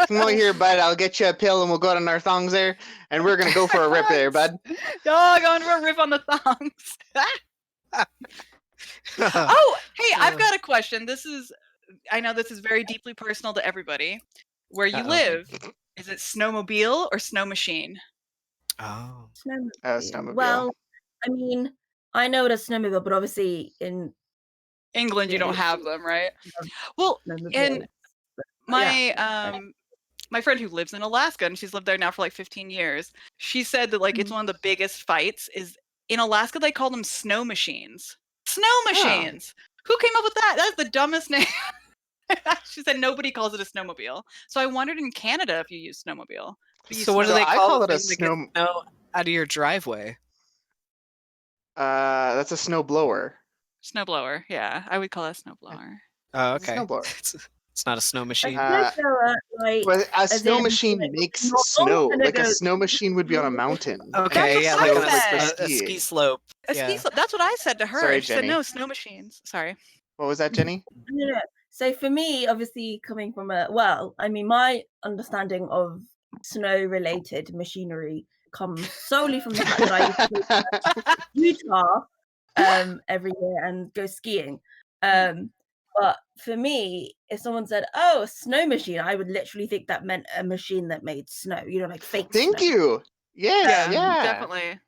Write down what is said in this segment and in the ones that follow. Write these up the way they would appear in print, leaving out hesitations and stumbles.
Come over here, bud. I'll get you a pill and we'll go on our thongs there. And we're going to go for a rip there, bud. Oh, going for a rip on the thongs. Oh, hey, I've got a question. I know this is very deeply personal to everybody. Where you live, is it snowmobile or snow machine? Oh. Snowmobile. Well, I mean, I know what a snowmobile, but obviously in England you don't have them, right? Well, and my friend who lives in Alaska, and she's lived there now for like 15 years, she said that like it's one of the biggest fights is in Alaska. They call them snow machines. Snow machines. Who came up with that? That's the dumbest name. She said nobody calls it a snowmobile. So I wondered in Canada if you use snowmobile. So what do they call it? A snow out of your driveway. That's a snow blower. Snowblower, yeah. I would call it a snowblower. Oh, okay. Snowblower. It's not a snow machine. Well, a snow machine makes snow. Like a snow machine would be on a mountain. Okay, yeah, like on a ski slope. Ski slope. That's what I said to her. Sorry, she Jenny. said no, snow machines. Sorry. What was that, Jenny? Yeah. So for me, obviously coming from my understanding of snow-related machinery comes solely from the fact that I used to go to Utah every year and go skiing. But for me, if someone said, "Oh, a snow machine," I would literally think that meant a machine that made snow. You know, like fake. Thank snow. you. Yeah, Definitely.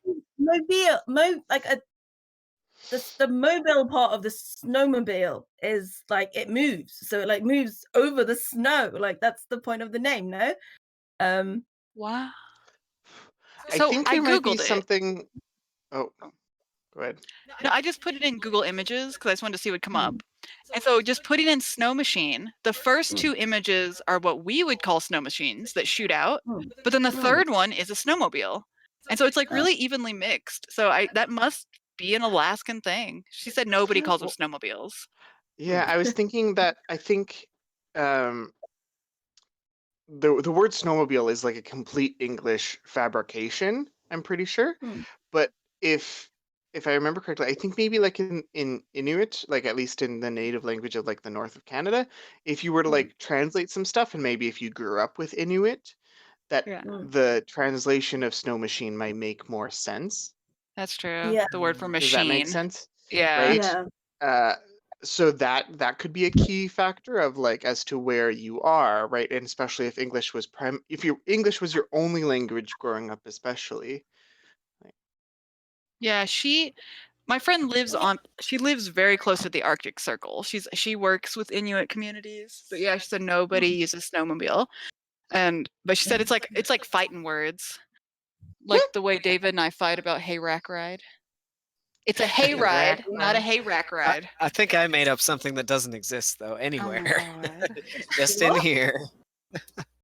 The mobile part of the snowmobile is like it moves, so it like moves over the snow. Like that's the point of the name, no? Wow. I So think there might be Googled it. something. Oh, go ahead. No, I just put it in Google Images because I just wanted to see what would come up. And so just putting in snow machine, the first two images are what we would call snow machines that shoot out, but then the third one is a snowmobile. And so it's like really evenly mixed. So that must be an Alaskan thing. She said nobody calls them snowmobiles. Yeah, I was thinking that I think the word snowmobile is like a complete English fabrication, I'm pretty sure. But if I remember correctly, I think maybe like in Inuit, like at least in the native language of like the north of Canada, if you were to like translate some stuff, and maybe if you grew up with Inuit, that the translation of snow machine might make more sense. That's true. Yeah. The word for machine. Does that make sense? Yeah. Right? Yeah. So that could be a key factor of like as to where you are, right? And especially if English was English was your only language growing up, especially. Yeah, my friend lives very close to the Arctic Circle. She works with Inuit communities. But yeah, she said nobody uses snowmobile. But she said it's like fighting words. Like the way David and I fight about hayrack ride. It's a hay ride, not a hayrack ride. I think I made up something that doesn't exist though anywhere. Oh my God. Just in here.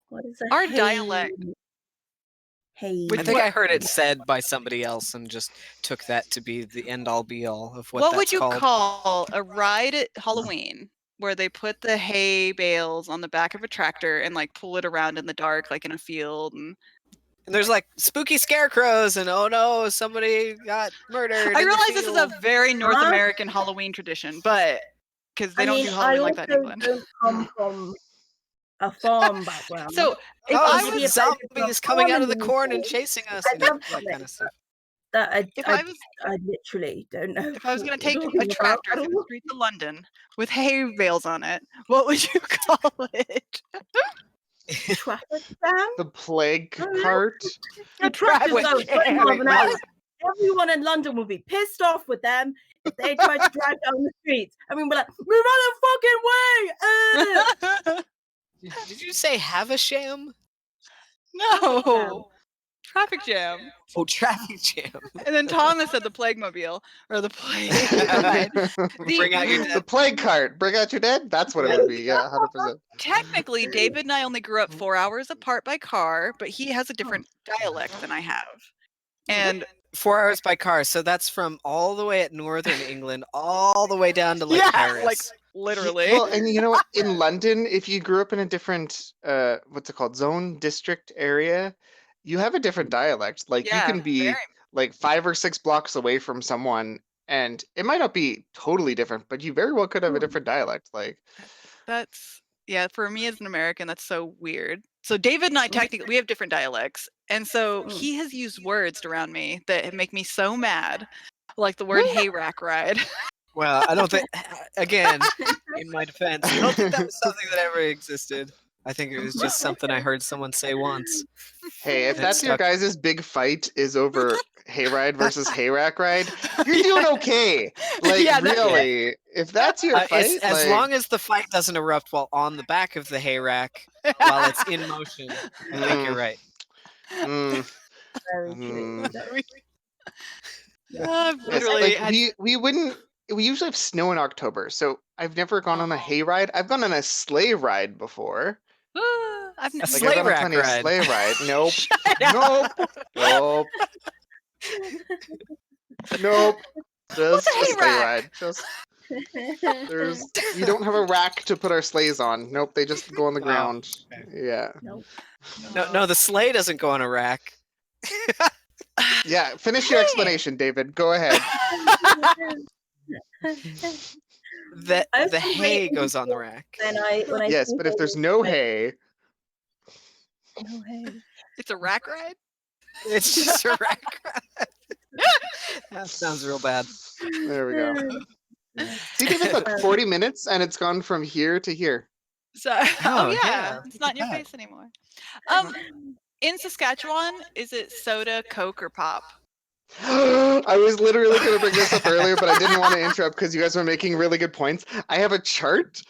What is Our dialect. Hey. I think I heard it said by somebody else and just took that to be the end all be all of what would you called. call a ride at Halloween where they put the hay bales on the back of a tractor and like pull it around in the dark like in a field and there's like spooky scarecrows and oh no, somebody got murdered. I realize this is a very North American Halloween tradition, but because they don't do Halloween like that in England. I don't come from a farm background. So if I was zombies coming out of the corn and chasing us, and that kind of stuff. I literally don't know. If I was going to take a tractor through the streets of London with hay bales on it, what would you call it? Traffic jam? The plague cart? The traffic jam. Everyone in London will be pissed off with them if they try to drive down the streets. I mean, we're like, we run a fucking way! Did you say Havisham? No. Traffic jam. Oh, traffic jam. And then Thomas said the plague mobile or the plague. Bring out your dead. The plague cart. Bring out your dead. That's what it would be. Yeah, 100%. Technically, David and I only grew up 4 hours apart by car, but he has a different dialect than I have. And 4 hours by car, so that's from all the way at northern England, all the way down to Paris. Like literally. Well, and you know what? In London, if you grew up in a different, what's it called, zone, district area, you have a different dialect. Like you can be like 5 or 6 blocks away from someone, and it might not be totally different, but you very well could have a different dialect. Like that's for me as an American, that's so weird So David and I technically we have different dialects, and so Mm. he has used words around me that make me so mad, like the word hayrack ride. Well, I don't think. Again, in my defense, I don't think that was something that ever existed. I think it was just something I heard someone say once. Hey, if It that's your stuck. guys' big fight is over hayride versus hayrack ride, you're doing okay. Like, Yeah, that's it. really, if that's your fight, As like, long as the fight doesn't erupt while on the back of the hayrack while it's in motion, I think you're right. mm, Very true. mm. I've Yes, literally like had we usually have snow in October, so I've never gone on a Oh. hayride. I've gone on a sleigh ride before. I've A Like sleigh I've gone on rack plenty of ride. sleigh ride. Nope. Shut up. Nope. Nope. Just What's a a sleigh hayrack? ride. Just we don't have a rack to put our sleighs on. Nope, they just go on the Oh, ground. okay. Yeah. Nope. No, the sleigh doesn't go on a rack. Yeah, finish your Hey. explanation, David. Go ahead. The I was hay waiting goes on the rack. when I Yes, think but if of there's it, no like, hay, no hay. It's a rack ride. It's just a rack. That sounds real bad. there we go. See, David, look, 40 minutes and it's gone from here to here. So Oh, yeah, yeah, it's not in your look at face anymore. In Saskatchewan, is it soda, Coke, or pop? I was literally going to bring this up earlier, but I didn't want to interrupt because you guys were making really good points. I have a chart,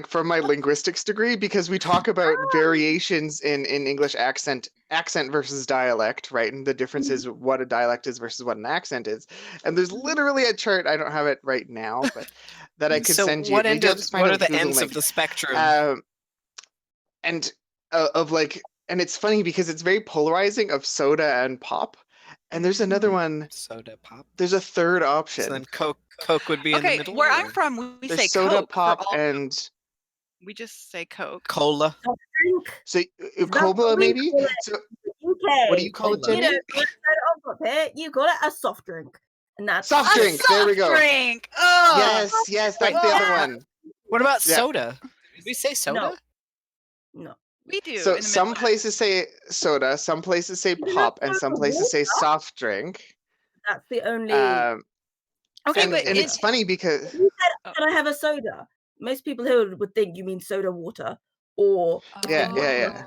from my linguistics degree, because we talk about variations in English accent versus dialect, right? And the difference is what a dialect is versus what an accent is. And there's literally a chart. I don't have it right now, but that I could So send you. what Maybe I'll just find what a are the Google ends link. of the spectrum? And and it's funny because it's very polarizing of soda and pop. And there's another one. Soda pop. There's a third option. So then Coke would be in the Okay, middle. where I'm or from, we There's say soda, Coke pop, for all. and We just say Coke. Cola. Drink. so That's cola what we maybe. call it So in the UK. what do you call it, Cola. You Jenny? know, call it soda on top here, you call it a soft drink. And that's Soft A drink. There we go. soft drink. Oh. Yes, that's the other one. What about Yeah. soda? Did we say soda? No. We do. So in the some Midwest. places say soda, some places say You pop, know, and some soda places say water. soft drink. That's the only. Okay, and but it's funny because You said, can I have a soda? Most people here would think you mean soda water, or yeah.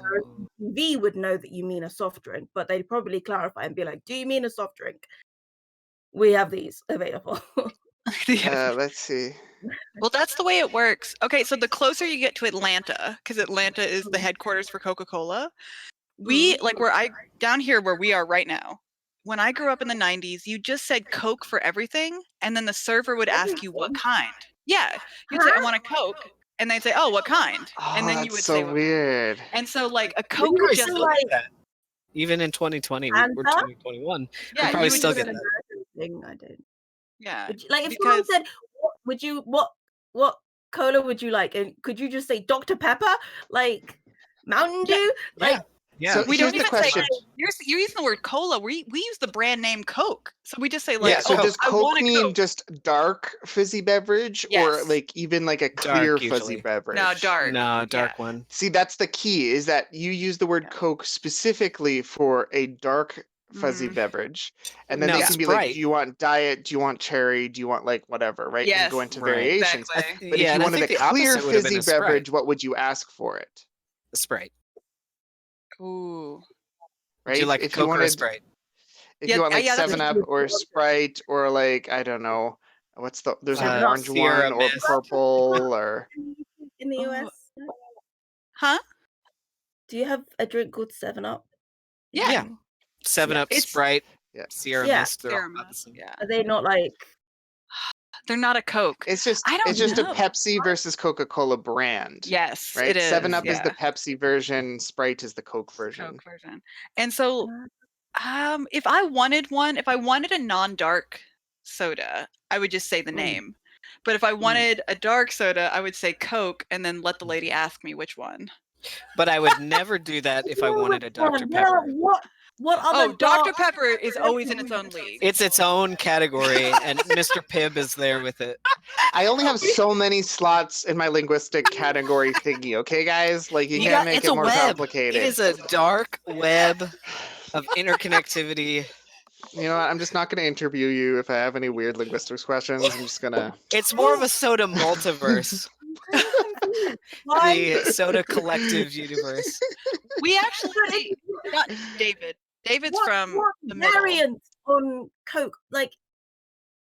TV would know that you mean a soft drink, but they'd probably clarify and be like, "Do you mean a soft drink?" We have these available. let's see. Well, that's the way it works. Okay, so the closer you get to Atlanta, because Atlanta is the headquarters for Coca-Cola, we down here where we are right now. When I grew up in the 90s, you just said Coke for everything, and then the server would ask you what kind. Yeah, you'd say, "I want a Coke," and they'd say, "Oh, what kind?" Oh, and then that's you would so say, what kind. weird. And so, like a Coke would just say, Still get that. Even in 2020, we're Fanta? 2021. yeah, we probably you would still just, get that. Thing, I don't. yeah. Like if someone because said, what cola would you like? And could you just say Dr. Pepper? Like Mountain Dew? Like Yeah. So we here's don't the even question. say you're using the word cola. We use the brand name Coke, so we just say Yeah, so does I Coke want a mean Coke. just dark fizzy beverage or Yes. like even like a clear Dark, fuzzy usually. beverage? No, dark. No, dark Yeah. one. See, that's the key is that you use the word Yeah. Coke specifically for a dark fuzzy beverage. And then No, they can be like, Sprite. do you want diet? Do you want cherry? Do you want like whatever, right? And go Yes, into right. variations. Exactly. But if you and I wanted a think the clear opposite would have been fizzy a Sprite. beverage, what would you ask for it? A Sprite. Ooh. Would you Right? like a If you Coke or a wanted Sprite? if Yeah, you want like yeah, that's 7-Up or Sprite or like I don't know, there's an Uh, orange Sierra one or Mist. purple or in the Oh. US. Huh? Do you have a drink called 7-Up? Yeah. 7-Up, It's- Sprite, Yeah. Sierra Yeah. Mist. They're all Sierra about the Mist, same. yeah. Are they not like They're not a Coke. it's just I don't it's just know. a Pepsi versus Coca-Cola brand. Yes, Right? it is. 7-Up is yeah. the Pepsi version, Sprite is the Coke version. Coke version. And so if I wanted a non-dark soda, I would just say the name. But if I wanted a dark soda, I would say Coke and then let the lady ask me which one. But I would never do that if I wanted a Dr. Pepper. What other Oh, Dr. Pepper is always in its own league. It's its own category, and Mr. Pibb is there with it. I only have so many slots in my linguistic category thingy, okay, guys? Like, you can't make it's it a more web. complicated. It is a dark web of interconnectivity. You know what? I'm just not going to interview you if I have any weird linguistics questions. I'm just going to... It's more of a soda multiverse. The soda collective universe. We actually not David. David's from what the middle. variants on Coke? Like,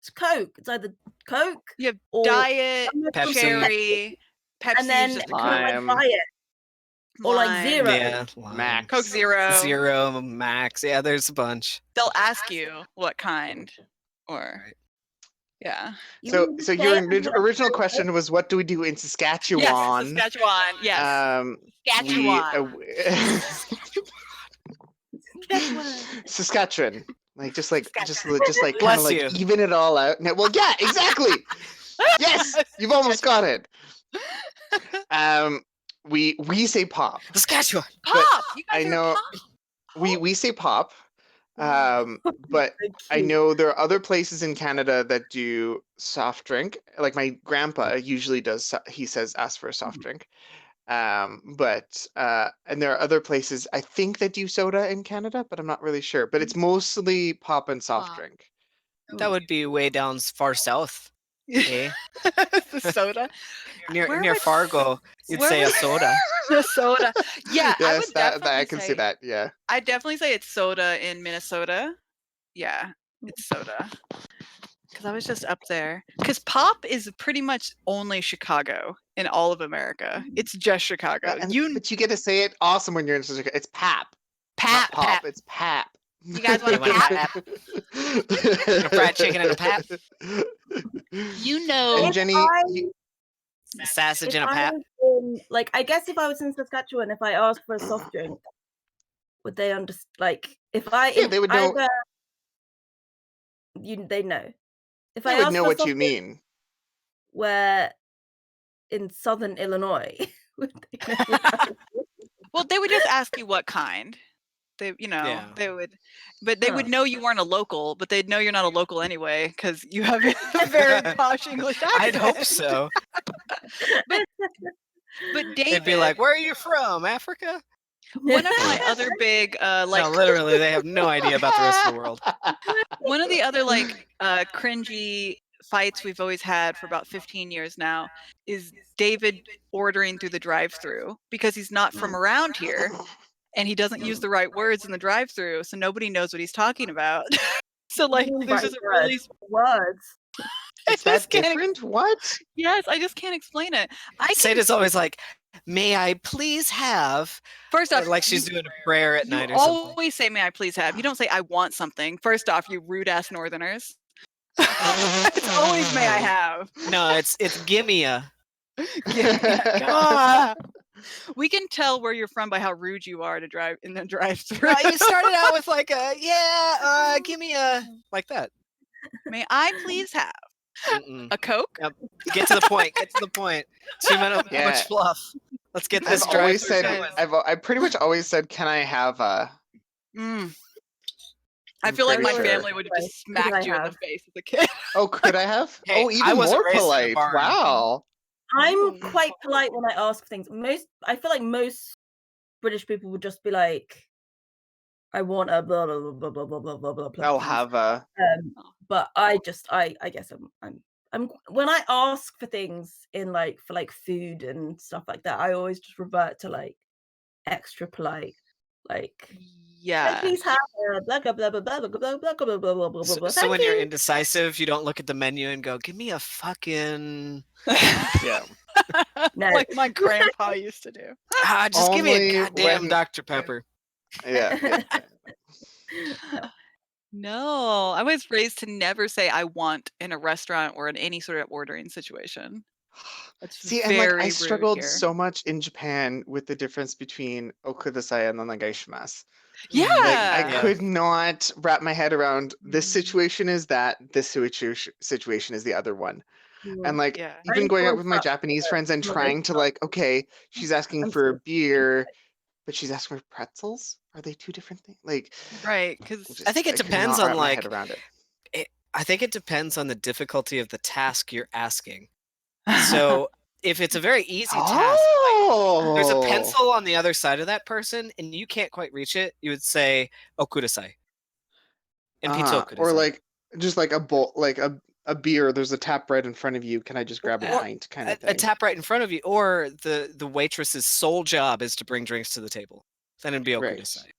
it's Coke. It's either Coke You have or diet, Pepsi. cherry, Pepsi and then is just a kind of like lime. Diet or like lime, Zero. Yeah, Max. Coke Zero. Zero, Max. Yeah, there's a bunch. They'll ask you what kind, or yeah. So your say original question was, what do we do in Saskatchewan? Yes, Saskatchewan. Yes, Saskatchewan. Saskatchewan. Like just kind Bless of like you. even it all out. No, well, yeah, exactly. Yes, you've almost got it. We say pop. Saskatchewan. Pop. You guys I are know pop. we say pop. But I know there are other places in Canada that do soft drink. Like my grandpa usually does. He says ask for a soft drink. But and there are other places I think that do soda in Canada, but I'm not really sure. But it's mostly pop and soft Pop. drink. That would be way down far south. Eh? The soda. Near Where near would- Fargo, you'd where say a would- soda. The soda. Yeah, I Yes, would that definitely I can see say- that. Yeah. I'd definitely say it's soda in Minnesota. Yeah, it's soda. Because I was just up there. Because pop is pretty much only Chicago in all of America. It's just Chicago. But you get to say it awesome when you're in Chicago. It's pap. Pap, Not pop. pap. It's pap. You guys want You want a pap? a fried chicken and a pap? You know. And Jenny, Sausage if and a I pap. was in, like, I guess if I was in Saskatchewan, if I asked for a soft drink, would they understand? Like, if I Yeah, they would know. either, they know. If They I would asked know for a what soft you drink mean. where in southern Illinois, would they know? Well, they would just ask you what kind. They, Yeah. they would, but they would know you weren't a local, but they'd know you're not a local anyway because you have a very posh English accent. I'd hope so. But David, They'd be like, "Where are you from? Africa?" one of my other big, No, literally, they have no idea about the rest of the world. one of the other cringy fights we've always had for about 15 years now is David ordering through the drive-through because he's not from around here and he doesn't use the right words in the drive-through, so nobody knows what he's talking about. So there's just a really words. Is that different? What? Yes, I just can't explain it. Sada's always like, "May I please have?" First off, like she's doing a prayer at night or you something. always say, "May I please have?" You don't say, "I want something." First off, you rude ass Northerners. It's always "May I have?" No, it's gimme a. Ah. We can tell where you're from by how rude you are to drive in the drive-through. No, you started out with like a gimme a like that. May I please have a Coke? Yep. Get to the point. Get to the point. Too much fluff. Let's get this I've always drive-through said. going. I pretty much always said, "Can I have a?" I feel like my sure. family would have just smacked you in the face as a kid. Oh, could I have? Hey, oh, I even wasn't more raised in a polite. barn. Wow. I'm quite polite when I ask for things. I feel like most British people would just be like, "I want a blah blah blah blah blah blah blah blah." I'll please." have a. But I guess I'm when I ask for things in for food and stuff like that, I always just revert to extra polite, Yeah. please have blah blah blah blah blah blah blah blah blah blah blah blah. So when you're indecisive, you don't look at the menu and go, "Give me a fucking." Yeah. No. Like my grandpa used to do. Just give me Only a goddamn when- Dr. Pepper. Yeah. No, I was raised to never say "I want" in a restaurant or in any sort of ordering situation. That's See, and very I rude struggled here. so much in Japan with the difference between okudasai and onegaishimasu. Yeah. I could not wrap my head around this situation is that, this situation is the other one. And Yeah. even going out with my Japanese friends and trying to okay, she's asking for a beer, but she's asking for pretzels. Are they two different things? Right, because I think it could depends not on wrap my head around it. I think it depends on the difficulty of the task you're asking. So if it's a very easy task, like there's a Oh. pencil on the other side of that person and you can't quite reach it, you would say, "Oh, kudasai." And pizza Or kudasai. like just like a bowl, like a beer. There's a tap right in front of you. Can I just grab a Or pint, kind of a thing? tap right in front of you, or the waitress's sole job is to bring drinks to the table. Then it'd be Right. okudasai.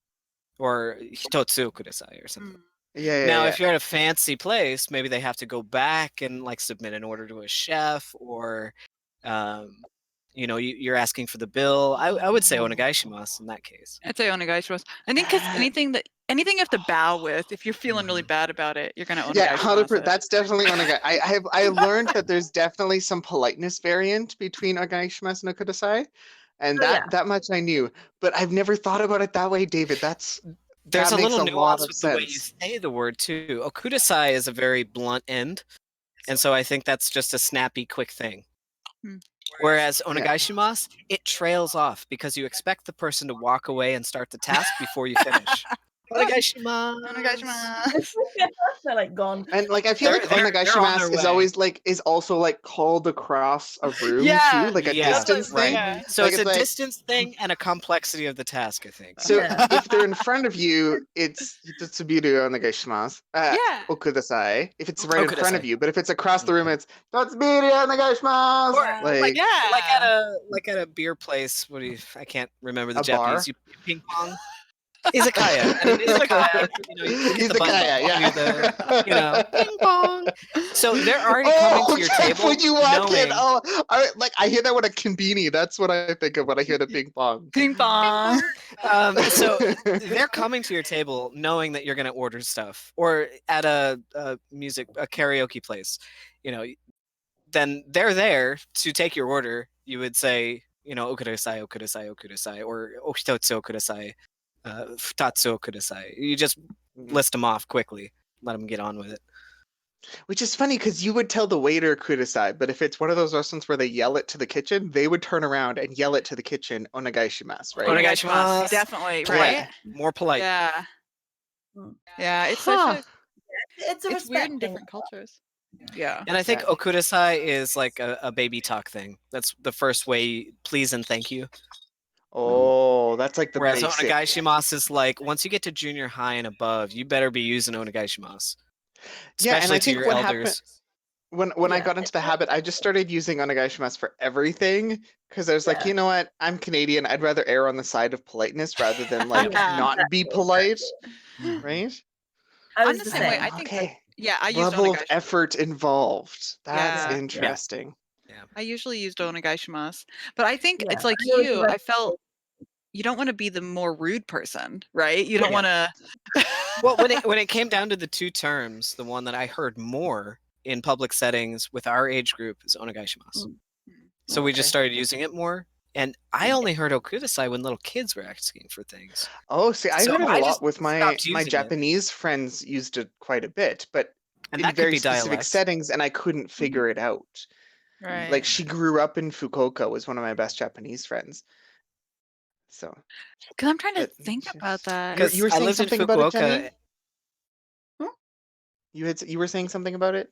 Or hitotsu kudasai or something. Yeah. Now, if you're at a fancy place, maybe they have to go back and like submit an order to a chef, or you're asking for the bill. I would say onegaishimasu in that case. I'd say onegaishimasu. I think because anything you have to bow with, if you're feeling really bad about it, you're gonna Yeah, onegaishimasu 100%. it. That's definitely onegai. I learned that there's definitely some politeness variant between onegaishimasu and okudasai, and that much I knew. But I've never thought about it that way, David. There's that a makes little a lot nuance of with the way you sense. say the word too. Okudasai is a very blunt end, and so I think that's just a snappy, quick thing. Whereas onegaishimasu, it trails off because you expect the person to walk away and start the task before you finish. Onegaishimasu. They're like gone. And like I feel like They're on onegaishimasu their is way. always is also like called across a room Yeah. too, like a Yeah, distance thing. Yeah. So Like, it's a like- distance thing and a complexity of the task, I think. So Yeah. if they're in front of you, it's hitotsubiru onegaishimasu. Yeah. Okudasai. If it's right in front of Okudasai. you, but if it's across the room, it's hitotsubiru onegaishimasu. Or, Like like at a beer place. I can't remember the A bar? Japanese. You ping pong. Izakaya. And an izakaya, you hit the button, Izakaya, yeah. ping pong. So they're already coming to your table. When you walk in, knowing- I hear that with a konbini. That's what I think of when I hear the ping pong. Ping pong. So they're coming to your table knowing that you're going to order stuff, or at a karaoke place, then they're there to take your order. You would say, okudasai, okudasai, okudasai, or hitotsu okudasai, futatsu okudasai. You just list them off quickly. Let them get on with it. Which is funny because you would tell the waiter kudasai, but if it's one of those restaurants where they yell it to the kitchen, they would turn around and yell it to the kitchen, onegaishimasu, right? Onegaishimasu. Definitely, Polite. right? More polite. Yeah. Mm. Yeah, it's Huh. such It's a it's respect weird in thing. different cultures. Yeah. And I think okudasai is like a baby talk thing. That's the first way, please and thank you. Oh, that's like the Whereas basic. onegaishimasu is like, once you get to junior high and above, you better be using onegaishimasu. Yeah, and Especially I to think your what elders. when I Yeah. got into the habit, I just started using onegaishimasu for everything because I was like, Yeah. you know what? I'm Canadian. I'd rather err on the side of politeness rather than like Yeah. not be polite, right? I I'm was the the same way. same. I think Okay. yeah, I used Level of onegaishimasu. effort involved. That's Yeah. interesting. I usually used onegaishimasu. But I think Yeah, it's like I always you. do that. I felt you don't want to be the more rude person, right? You don't Yeah. want to. Well, when it came down to the two terms, the one that I heard more in public settings with our age group is onegaishimasu. So we just Okay. started using it more. And I only heard okudasai when little kids were asking for things. Oh, see, I So heard it I a lot just with my stopped using it. Japanese friends used it quite a bit, but And in that could very be specific dialect. settings, and I couldn't figure it out. Right. Like she grew up in Fukuoka, was one of my best Japanese friends. So Because I'm trying to but think just- about that. You were I saying lived in something about it, Jenny? Fukuoka. You were saying something about it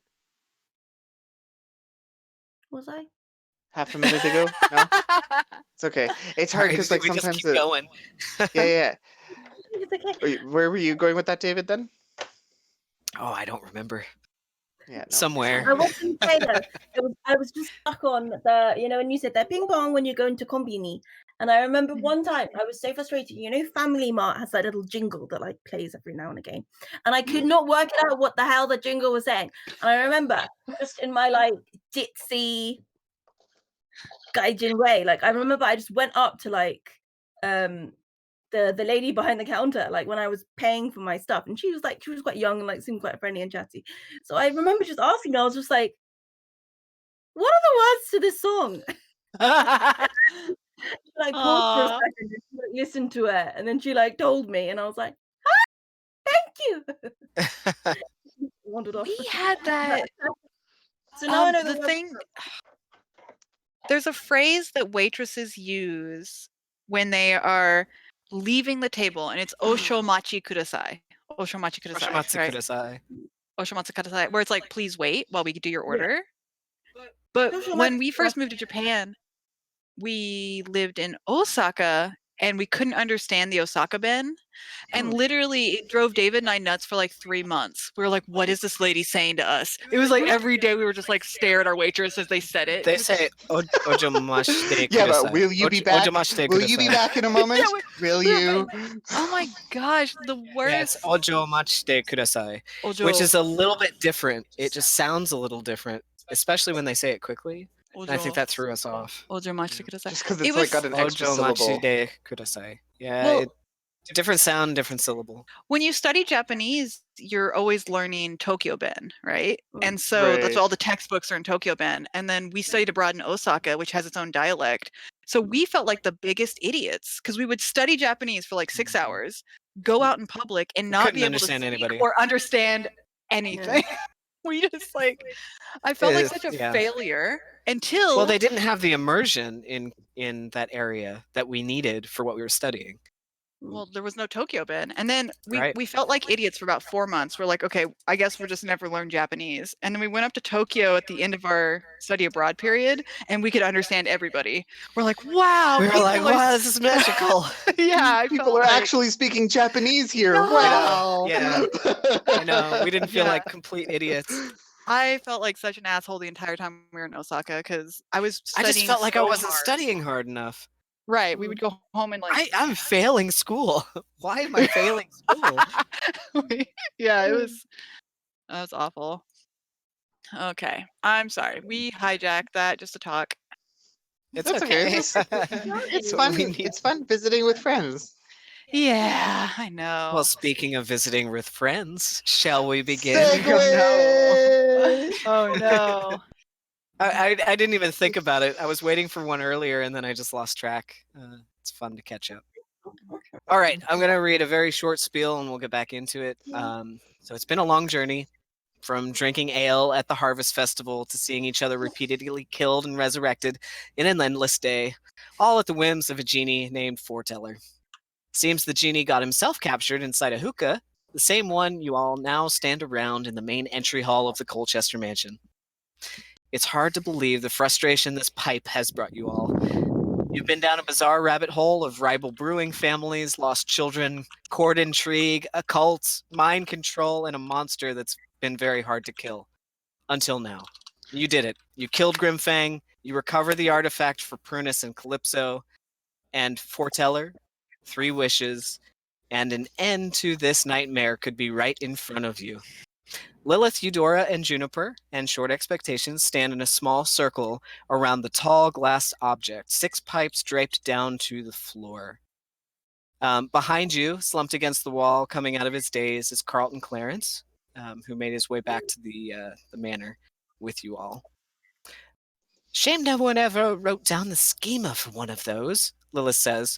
Was I? half a minute ago? No, it's okay. It's hard because like we just sometimes keep going. yeah. It's okay. Where were you going with that, David? Then Oh, I don't remember. yeah, no. Somewhere. I was going to say though, I was just stuck on the, when you said that ping pong when you go into kombini. And I remember one time I was so frustrated. Family Mart has that little jingle that like plays every now and again. And I could not work out what the hell the jingle was saying. And I remember just in my like ditzy gaijin way, like I remember I just went up to like the lady behind the counter, like when I was paying for my stuff, and she was quite young and like seemed quite friendly and chatty. So I remember just asking her, I was just like, what are the words to this song? She like paused for a Aw. second and she like, listened to it, and then she like told me, and I was like, thank you. Wandered off. We had that. So now I know The words. thing. There's a phrase that waitresses use when they are leaving the table, and it's oshomachi kudasai. Oshomachi kudasai. Oshimatsu Right? kudasai. Oshimatsu Kadasai, where it's like, please wait while we do your Yeah. order. But Oshimatsu when we first Kadasai. moved to Japan, we lived in Osaka and we couldn't understand the Osaka Ben. And literally, it drove David and I nuts for like 3 months. We were like, what is this lady saying to us? It was like every day we were just like stare at our waitress as they said it. They say "ojomashite Yeah, kudasai." but will you be back? Ojomashite Will you be kudasai. back in a moment? Yeah, Will we were you? Oh my gosh, the Yeah, it's worst. "ojomashite kudasai," Ojo. which is a little bit different. It just sounds a little different, especially when they say it quickly. And I think Ojo. that threw us off. Ojomashite kudasai. Just because It it's like was got an extra syllable. "Ojomashite kudasai." Yeah, well, different sound, different syllable. when you study Japanese, you're always learning Tokyo Ben, right? And so that's Right. all the textbooks are in Tokyo Ben. And then we studied abroad in Osaka, which has its own dialect. So we felt like the biggest idiots because we would study Japanese for like 6 hours, go out in public and not Couldn't be able to understand speak anybody. or understand anything. We just like, I felt like such a Yeah. failure until Well, they didn't have the immersion in that area that we needed for what we were studying. well, there was no Tokyo Ben. And then Right. we felt like idiots for about 4 months. We're like, okay, I guess we'll just never learn Japanese. And then we went up to Tokyo at the end of our study abroad period and we could understand everybody. We're like, wow. We were people like, are wow, this is magical. yeah, I People felt are like, actually speaking Japanese here. No. Wow. Yeah. I know. We didn't feel Yeah. like complete idiots. I felt like such an asshole the entire time we were in Osaka because I was I studying just felt like I so wasn't hard. studying hard enough. Right. We would go home and like I'm failing school. Why am I failing school? yeah, that was awful. Okay. I'm sorry. We hijacked that just to talk. It's That's okay. okay. It's fun. We need- It's fun visiting with friends. Yeah, I know. Well, speaking of visiting with friends, shall we begin? Segue! Oh no. I didn't even think about it. I was waiting for one earlier and then I just lost track. It's fun to catch up. All right, I'm going to read a very short spiel and we'll get back into it. So it's been a long journey from drinking ale at the Harvest Festival to seeing each other repeatedly killed and resurrected in an endless day, all at the whims of a genie named Foreteller. Seems the genie got himself captured inside a hookah, the same one you all now stand around in the main entry hall of the Colchester mansion. It's hard to believe the frustration this pipe has brought you all. You've been down a bizarre rabbit hole of rival brewing families, lost children, court intrigue, occults, mind control, and a monster that's been very hard to kill. Until now. You did it. You killed Grimfang, you recovered the artifact for Prunus and Calypso, and Foreteller, 3 wishes, and an end to this nightmare could be right in front of you. Lilith, Eudora, and Juniper, and Short Expectations stand in a small circle around the tall glass object, 6 pipes draped down to the floor. Behind you, slumped against the wall, coming out of his daze, is Carlton Clarence, who made his way back to the manor with you all. Shame no one ever wrote down the schema for one of those, Lilith says,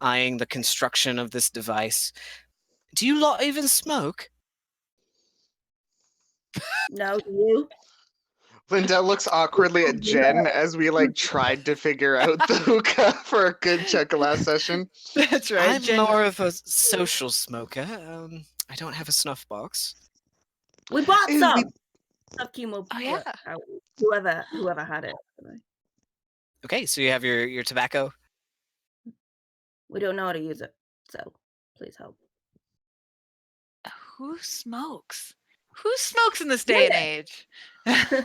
eyeing the construction of this device. Do you lot even smoke? No, you. Linda looks awkwardly at Jen as we like tried to figure out the hookah for a good chunk of last session. That's right. I'm Jen- more of a social smoker. I don't have a snuff box. We bought Ooh, some. Sub-Q will Oh, yeah. Whoever had it. Okay, so you have your tobacco. We don't know how to use it, so please help. Who smokes? Who smokes in this day and age? I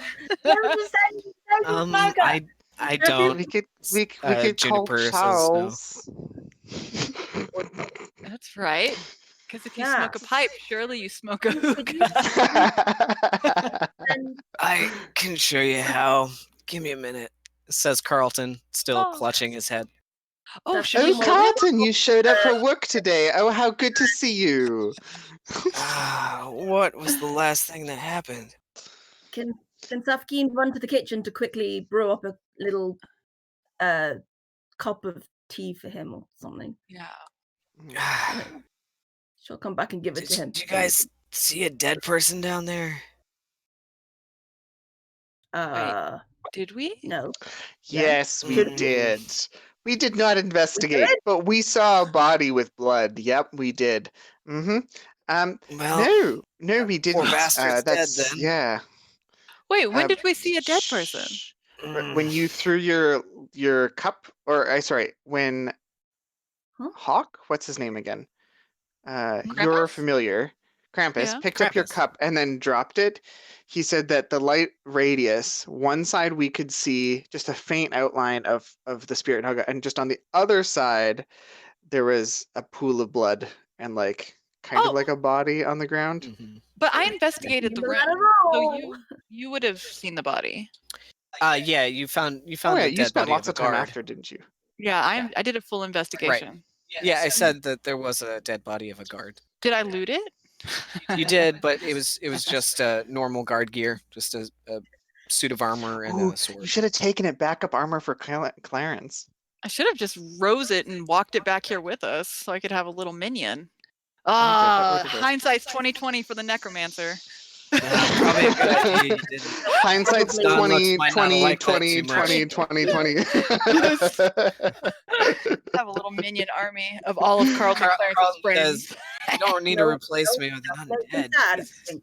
don't. We could call Juniper says no. Charles. That's right. Because if you Yeah. smoke a pipe, surely you smoke a hookah. I can show you how. Give me a minute, says Carlton, still Oh. clutching his head. Oh, should we Oh, Carlton, you showed up for work today. Oh, how good to see you. What was the last thing that happened? Can Safkeen run to the kitchen to quickly brew up a little cup of tea for him or something? Yeah. She'll come back and give it to him. Did you guys see a dead person down there? Did we? No. Yes, we Should we? did. We did not investigate, but we saw a body with blood. Yep, we did. Well, No, we didn't. bastard's dead That's then. yeah. Wait, when did we see a dead person? Shh. When you threw your cup, or sorry, when Hawk, what's his name again? Your Krampus? familiar, Krampus, Yeah. picked up your Krampus. cup and then dropped it. He said that the light radius, one side we could see just a faint outline of the spirit hugger, and just on the other side there was a pool of blood and like kind of Oh. like a body on the ground. Mhm. But I investigated the room, Not at so all. you would have seen the body. Yeah, you found Oh yeah, the you dead spent body lots of of a time guard. after, didn't you? Yeah, I did a full investigation. Yeah, I said that there was a dead body of a guard. Did I loot it? You did, but it was just normal guard gear, just a suit of armor and Ooh, a sword. you should have taken it backup armor for Clarence. I should have just rose it and walked it back here with us, so I could have a little minion. that would've worked. Hindsight's 2020 for the necromancer. Probably a good idea you didn't. Hindsight's Don 20, might not 20, like that 20, too much. 20, 20, 20. Have a little minion army of all of Carlton Clarence's Carlton friends. says, "You don't need to replace me with an Don't be undead." sad. Jesus.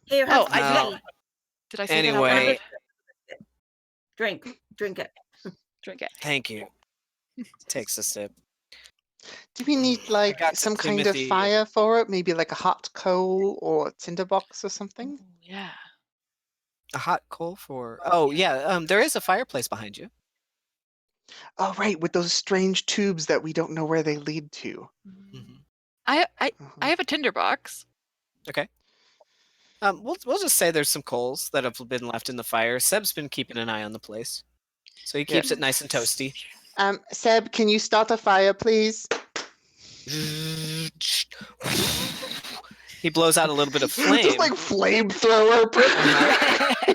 Here, have Oh, I some No. tea. Did I say Anyway, that? Drink it. Drink it. thank you. Takes a sip. Do we need like got some to kind of Timothy. fire for it? Maybe like a hot coal or a tinderbox or something? Yeah. A hot coal for. Oh yeah, there is a fireplace behind you. Oh right, with those strange tubes that we don't know where they lead to. Mhm. I Uh-huh. have a tinderbox. Okay. We'll just say there's some coals that have been left in the fire. Seb's been keeping an eye on the place, so he Yeah. keeps it nice and toasty. Seb, can you start a fire, please? He blows out a little bit of flame. Just like flamethrower.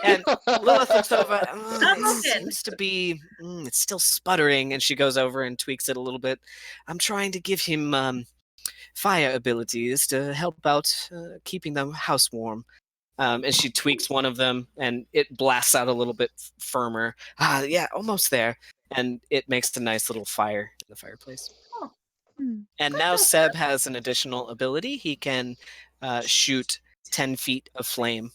And Lilith looks over. I'm It looking." seems to be. It's still sputtering, and she goes over and tweaks it a little bit. I'm trying to give him fire abilities to help out keeping the house warm. And she tweaks one of them, and it blasts out a little bit firmer. Yeah, almost there. And it makes a nice little fire in the fireplace. And now Seb has an additional ability. He can shoot 10 feet of flame.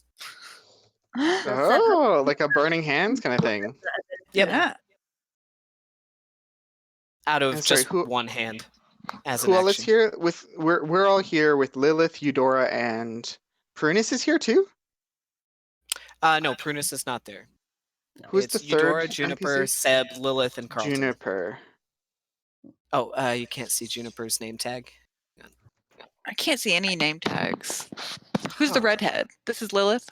Oh, like a burning hands kind of thing. Yep. Yeah. Out of And sorry, just one hand. As Who an all is action. here? We're all here with Lilith, Eudora, and Prunus is here too. No, Prunus is not there. Who's It's the third Eudora, Juniper, NPC? Seb, Lilith, and Carlton. Juniper. Oh, you can't see Juniper's name tag. I can't see any name tags. Who's the Huh. redhead? This is Lilith.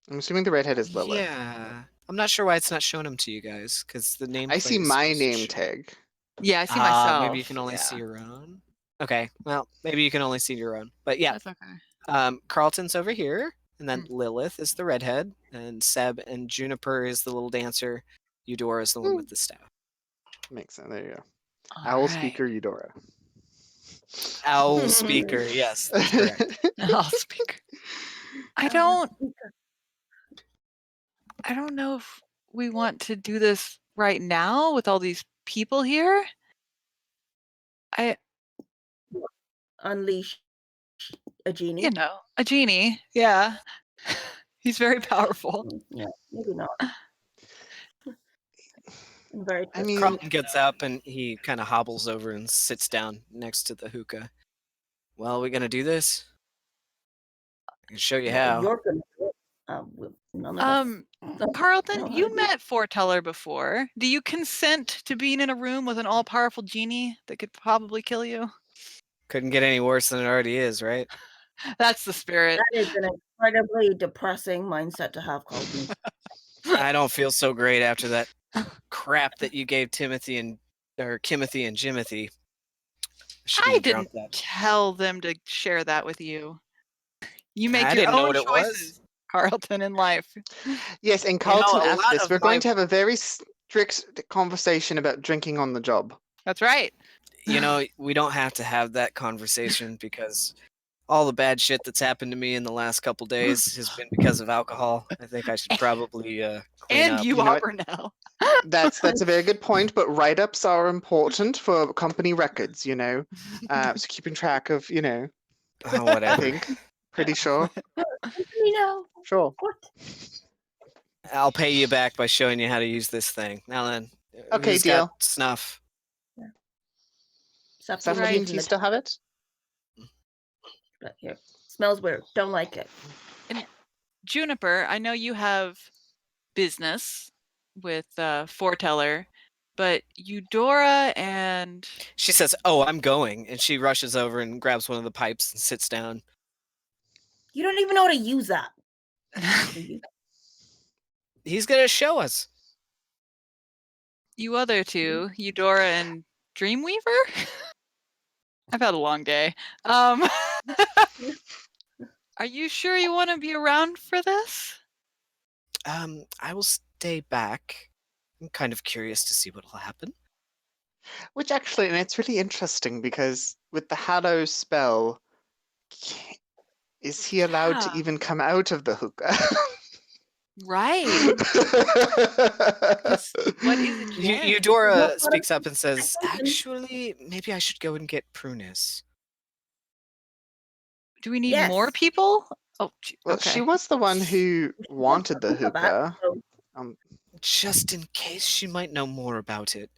I'm assuming the redhead is Lilith. Yeah. I'm not sure why it's not showing them to you guys, because the name. I see my name tag. Yeah, I see myself. Maybe you can only see your own. Okay, well, maybe you can only see your own. But yeah, That's okay. Carlton's over here, and then Mm. Lilith is the redhead, and Seb and Juniper is the little dancer. Eudora is the one with the staff. Makes sense. There you go. All Owl right. speaker Eudora. Owl speaker, yes, that's correct. Owl speaker. I don't know if we want to do this right now with all these people here. Unleash a genie. A genie. Yeah. He's very powerful. Yeah, maybe not. Very I mean, Carlton gets up and he kind of hobbles over and sits down next to the hookah. Well, we gonna do this? I can show you how. You're gonna do it. None of us. Carlton, No, I you do. met Foreteller before. Do you consent to being in a room with an all-powerful genie that could probably kill you? Couldn't get any worse than it already is, right? That's the spirit. That is an incredibly depressing mindset to have, Colton. I don't feel so great after that crap that you gave Kimothy and Jimothy. I didn't tell them to share that with you. You make I your didn't know own what it was. choices, Carlton, in life. yes, and Carlton a asked lot this. of We're going my- to have a very strict conversation about drinking on the job. That's right. You know, we don't have to have that conversation because all the bad shit that's happened to me in the last couple days has been because of alcohol. I think I should probably clean And up. you You know what? are now. That's a very good point, but write-ups are important for company records, you know. So keeping track of, you know, Oh, I whatever. think. Pretty sure. What? I'll pay you back by showing you how to use this thing. Now then, Okay, who's got deal. snuff? 17 Right. do you still have it? But here, smells weird. Don't like it. Juniper, I know you have business with Foreteller, but Eudora and She says, "Oh, I'm going," and she rushes over and grabs one of the pipes and sits down. You don't even know how to use that. Do you? He's gonna show us. you other two, Eudora and Dreamweaver? I've had a long day. Are you sure you want to be around for this? I will stay back. I'm kind of curious to see what will happen. Which actually, and it's really interesting because with the Hallow spell, is he allowed to Yeah. even come out of the hookah? Right. What is it? Eudora speaks up and says, "Actually, maybe I should go and get Prunus." Do we need more Yes. people? Oh, Well, okay. she was the one who wanted the hookah. Just in case she might know more about it.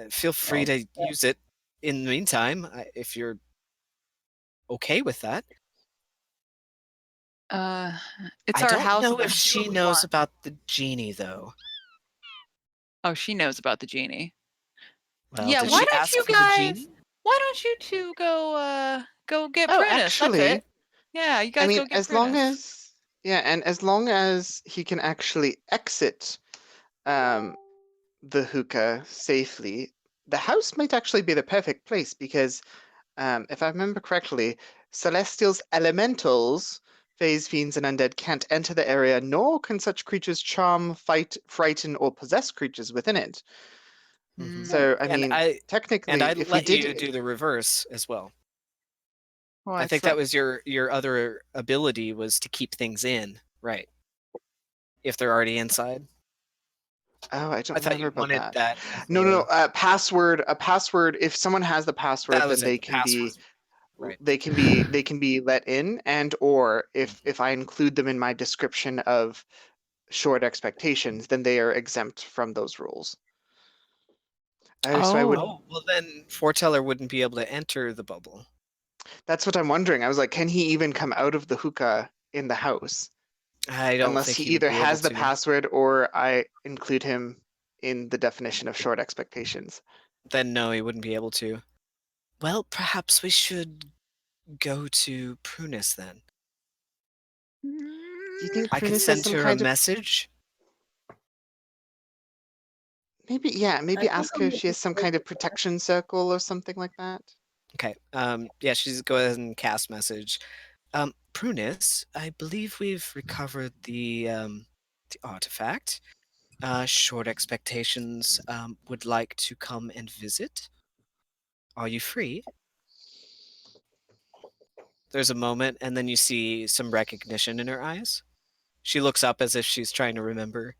Feel free Oh, to use it in the meantime, if you're okay with that. It's I our don't house. know and if we do she what we knows want. about the genie, though. Oh, she knows about the genie. Well, Yeah, did why she don't ask you for the guys? genie? Why don't you two go get Oh, Prunus? That's actually, it. Yeah, you guys I mean, go get as long Prunus. as and as long as he can actually exit the hookah safely, the house might actually be the perfect place because if I remember correctly, Celestials elementals, phase fiends, and undead can't enter the area, nor can such creatures charm, fight, frighten, or possess creatures within it. Mhm. So, I And mean, technically, I if we let you did, do the reverse as well. Well, I think that was your other ability, was to keep things in, right? If they're already inside. oh, I don't I thought remember you about wanted that. that as No. a... A password. If someone has the password, That was then it, they the can be password. Right. they can be let in, and or if I include them in my description of short expectations, then they are exempt from those rules. Oh, so I would. Oh, well then Foreteller wouldn't be able to enter the bubble. That's what I'm wondering. I was like, can he even come out of the hookah in the house? I don't Unless think he he would either be able has the to. password or I include him in the definition of short expectations. Then no, he wouldn't be able to. Well, perhaps we should go to Prunus then. Do you think I could Prunus has send some her a kind of message. maybe I ask think her I'm if she has some kind of protection circle or something like that? Okay. Yeah, she's go ahead and cast message. Prunus, I believe we've recovered the artifact. Short expectations would like to come and visit. Are you free? There's a moment, and then you see some recognition in her eyes. She looks up as if she's trying to remember.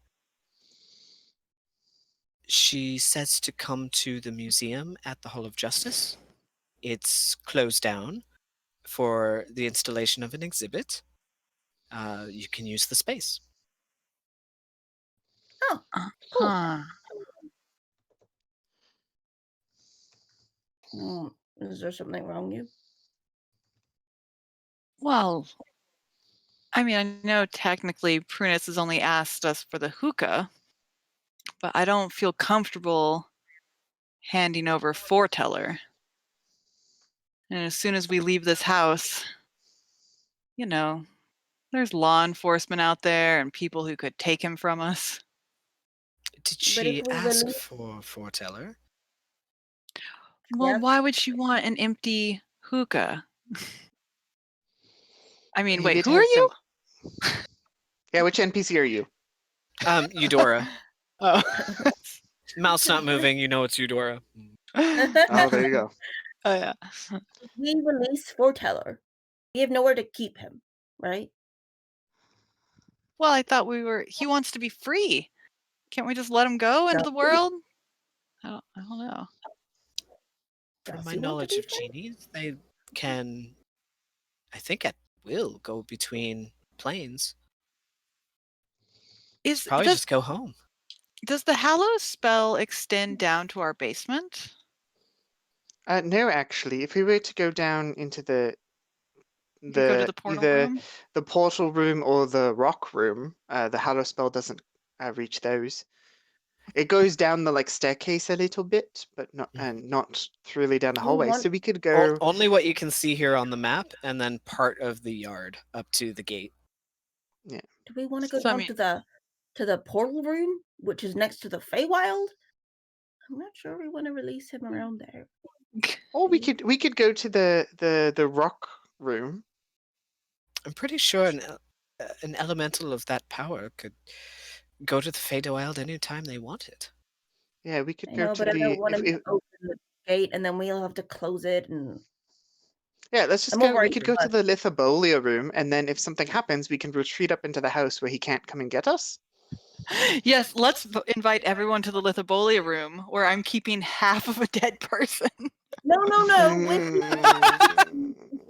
She says to come to the museum at the Hall of Justice. It's closed down for the installation of an exhibit. You can use the space. Oh, cool. Huh. Is there something wrong with you? Well, I mean, I know technically Prunus has only asked us for the hookah, but I don't feel comfortable handing over Foreteller. And as soon as we leave this house, you know, there's law enforcement out there and people who could take him from us. Did But she if we ask release, for Foreteller? Well, yes, why would she want an empty hookah? I mean, Maybe wait, it who are has you? Yeah, which NPC are you? Eudora. Oh. Mouth's not moving. You know it's Eudora. Oh, there you go. Oh yeah. we release Foreteller. We have nowhere to keep him, right? Well, I thought he wants to be free. Can't we just let him go into the world? I don't know. From Does my he want to knowledge be of free? genies, they can, I think, at will go between planes. Probably just go home. Does the Hallow spell extend down to our basement? No, actually, if we were to go down into You could go to the portal either room? the portal room or the rock room, the Hallow spell doesn't reach those. It goes down the staircase a little bit, but not really down the hallway. So we could go. Only what you can see here on the map, and then part of the yard up to the gate. Yeah. Do we want to go down to the portal room, which is next to the Feywild? I'm not sure we want to release him around there. Or we could go to the rock room. I'm pretty sure an elemental of that power could go to the Feywild anytime they want it. Yeah, we could I go know, to but I don't want him to open the gate and then we'll have to close it. And yeah, let's just go. We could go to the Lithobolia room, and then if something happens, we can retreat up into the house where he can't come and get us. Yes, let's invite everyone to the Lithobolia room, where I'm keeping half of a dead person. No.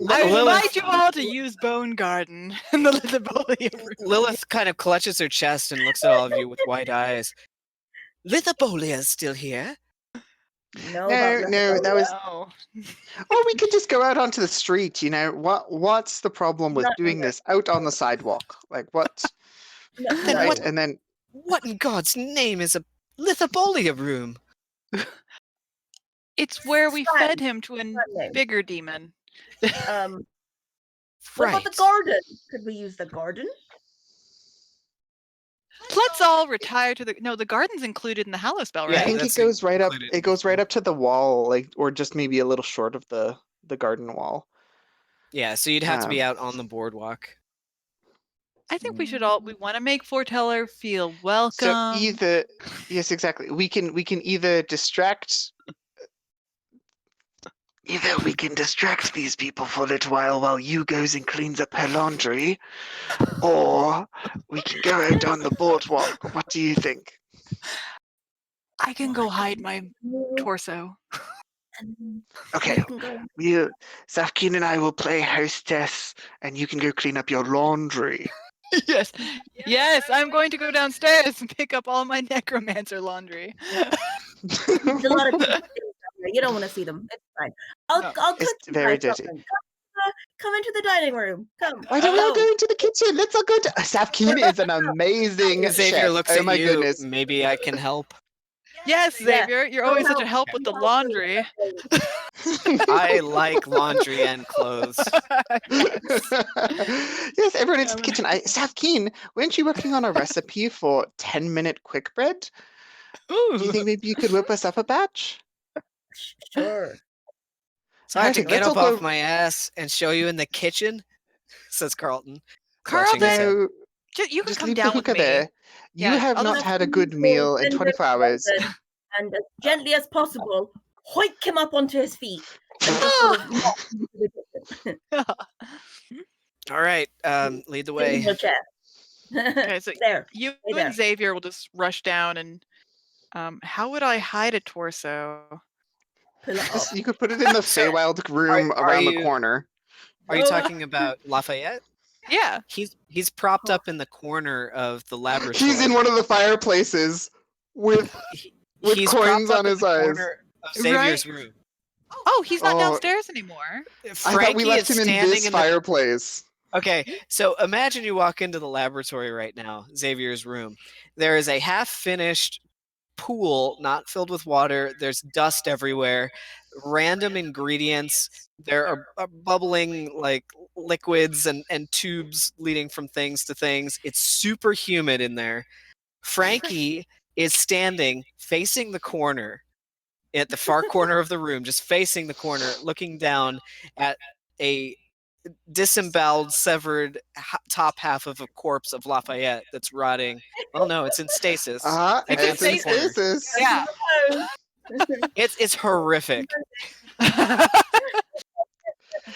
I invite you all to use Bone Garden in the Lithobolia room. Lilith kind of clutches her chest and looks at all of you with wide eyes. Lithobolia's still here? No, that was. Or we could just go out onto the street. What's the problem with doing this out on the sidewalk? What? Right? And then what in God's name is a Lithobolia room? It's where we fed him to a bigger demon. What about the garden? Could we use the garden? Let's all retire to the garden's included in the Hallow spell, right? Yeah, I think it goes right up. It goes right up to the wall, or just maybe a little short of the garden wall. Yeah, so you'd have to be out on the boardwalk. I think we want to make Foreteller feel welcome. So yes, exactly. We can either distract. Either we can distract these people for a little while you goes and cleans up her laundry, or we can go out on the boardwalk. What do you think? I can go hide my torso. Okay, Safkeen and I will play hostess, and you can go clean up your laundry. Yes, I'm going to go downstairs and pick up all my necromancer laundry. There's a lot of things down there. You don't want to see them. It's fine. I'll cook. It's very dirty. Come into the dining room. Come. Why don't we all go into the kitchen? Let's all go to. Safkeen is an amazing Xavier chef. looks oh at my you. Goodness. Maybe I can help. Yes, Xavier, you're always such a help with the laundry. I like laundry and clothes. Yes, everyone into the kitchen. Safkeen, weren't you working on a recipe for 10-minute quick bread? Ooh. Do you think maybe you could whip us up a batch? Sure. So I have to get up off my ass and show you in the kitchen, says Carlton. Carlton, you can just come leave down the hookah with me. there. You have not had a good meal in 24 hours. And as gently as possible, hoik him up onto his feet. All right, lead the way. Okay, so you and Xavier will just rush down and how would I hide a torso? You could put it in the Feywild room around the corner. Are you talking about Lafayette? Yeah. He's propped up in the corner of the laboratory. He's in one of the fireplaces with coins on his eyes. Xavier's room. Oh, he's not downstairs anymore. I thought we left him in this fireplace. Okay, so imagine you walk into the laboratory right now, Xavier's room. There is a half-finished pool, not filled with water. There's dust everywhere. Random ingredients. There are bubbling liquids and tubes leading from things to things. It's super humid in there. Frankie is standing facing the corner at the far corner of the room, just facing the corner, looking down at a disemboweled, severed top half of a corpse of Lafayette that's rotting. Well, no, it's in stasis. It's in stasis. Yeah. It's horrific.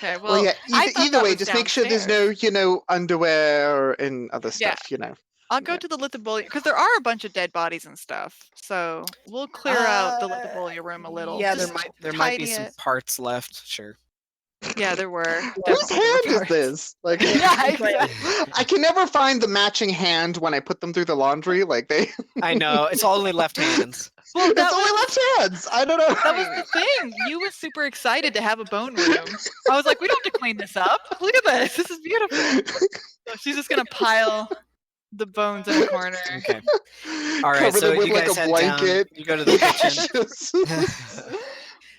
Okay, Well, well, yeah. I thought Either that way, was just make sure there's downstairs. no, underwear and other Yeah. stuff. I'll go Yeah. to the lithobolia because there are a bunch of dead bodies and stuff. So we'll clear out the lithobolia room a little. Yeah, Just there might be tidy some it. parts left. Sure. Yeah, there were. Whose Definitely there were hand is parts. this? Like, Yeah, It's like- exactly. I can never find the matching hand when I put them through the laundry. Like they, I know. It's only left hands. Well, it's that only was left hands. I don't know. that was the thing. You was super excited to have a bone room. I was like, we don't have to clean this up. Look at this. This is beautiful. So she's just gonna pile the bones in a corner. Okay. All right. Cover So them with you like guys a head blanket. down. You go to the kitchen. Just-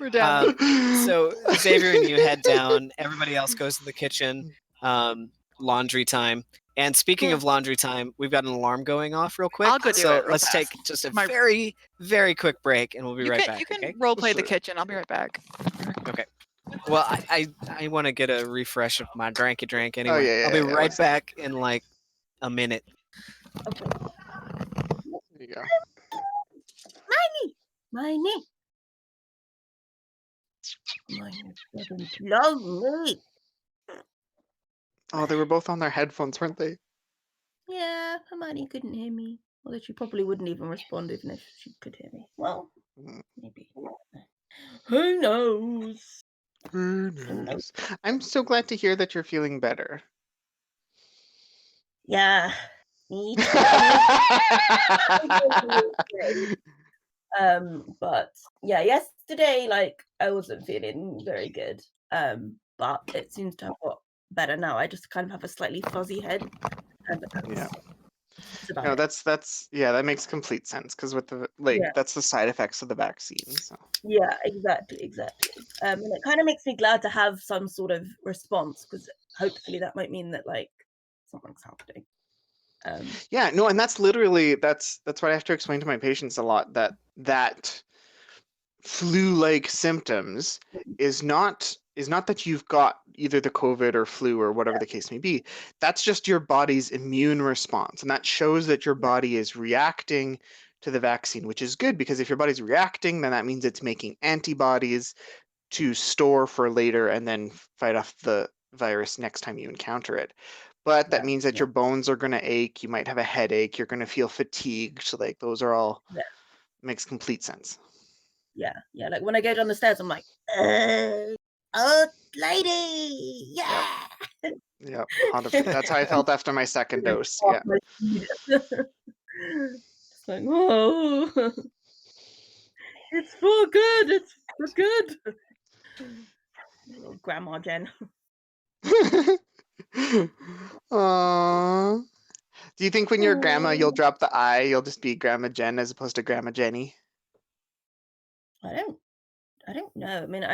We're done. So Xavier and you head down. Everybody else goes to the kitchen. Laundry time. And speaking of laundry time, we've got an alarm going off real quick. I'll go do so it real let's take fast. just a My- very, very quick break, and we'll be right back. You can Okay. role play the Sure. kitchen. I'll be right back. Okay. Well, I want to get a refresh of my dranky drink anyway. yeah, I'll be yeah, right what's back in like a minute. Okay. There you go. My knee. My knee doesn't love me. Oh, they were both on their headphones, weren't they? Yeah, Hermione couldn't hear me. Although she probably wouldn't even respond even if she could hear me. Well, maybe. Who knows? Who knows? I'm so glad to hear that you're feeling better. Yeah. Me too. But yeah, yesterday, like, I wasn't feeling very good. But it seems to have got better now. I just kind of have a slightly fuzzy head. But Yeah. that's about No, it. that's that makes complete sense because with the Yeah. that's the side effects of the vaccine. So. Yeah, exactly. And it kind of makes me glad to have some sort of response because hopefully that might mean that like something's happening. Yeah, no, and that's literally that's what I have to explain to my patients a lot, that flu-like symptoms is not that you've got either the COVID or flu or whatever the case may be. That's just your body's immune response, and that shows that your body is reacting to the vaccine, which is good because if your body's reacting, then that means it's making antibodies to store for later and then fight off the virus next time you encounter it. But that means that your bones are going to ache, you might have a headache, you're going to feel fatigued. So like those are all makes complete sense. Yeah. Like when I go down the stairs, I'm like, old lady, yeah. Yep, 100%. That's how I felt after my second dose. Yeah. It's like, whoa, it's for good. It's for good. Little Grandma Jen. Aww. Do you think when you're grandma, you'll drop the I, you'll just be Grandma Jen as opposed to Grandma Jenny? I don't know. I mean,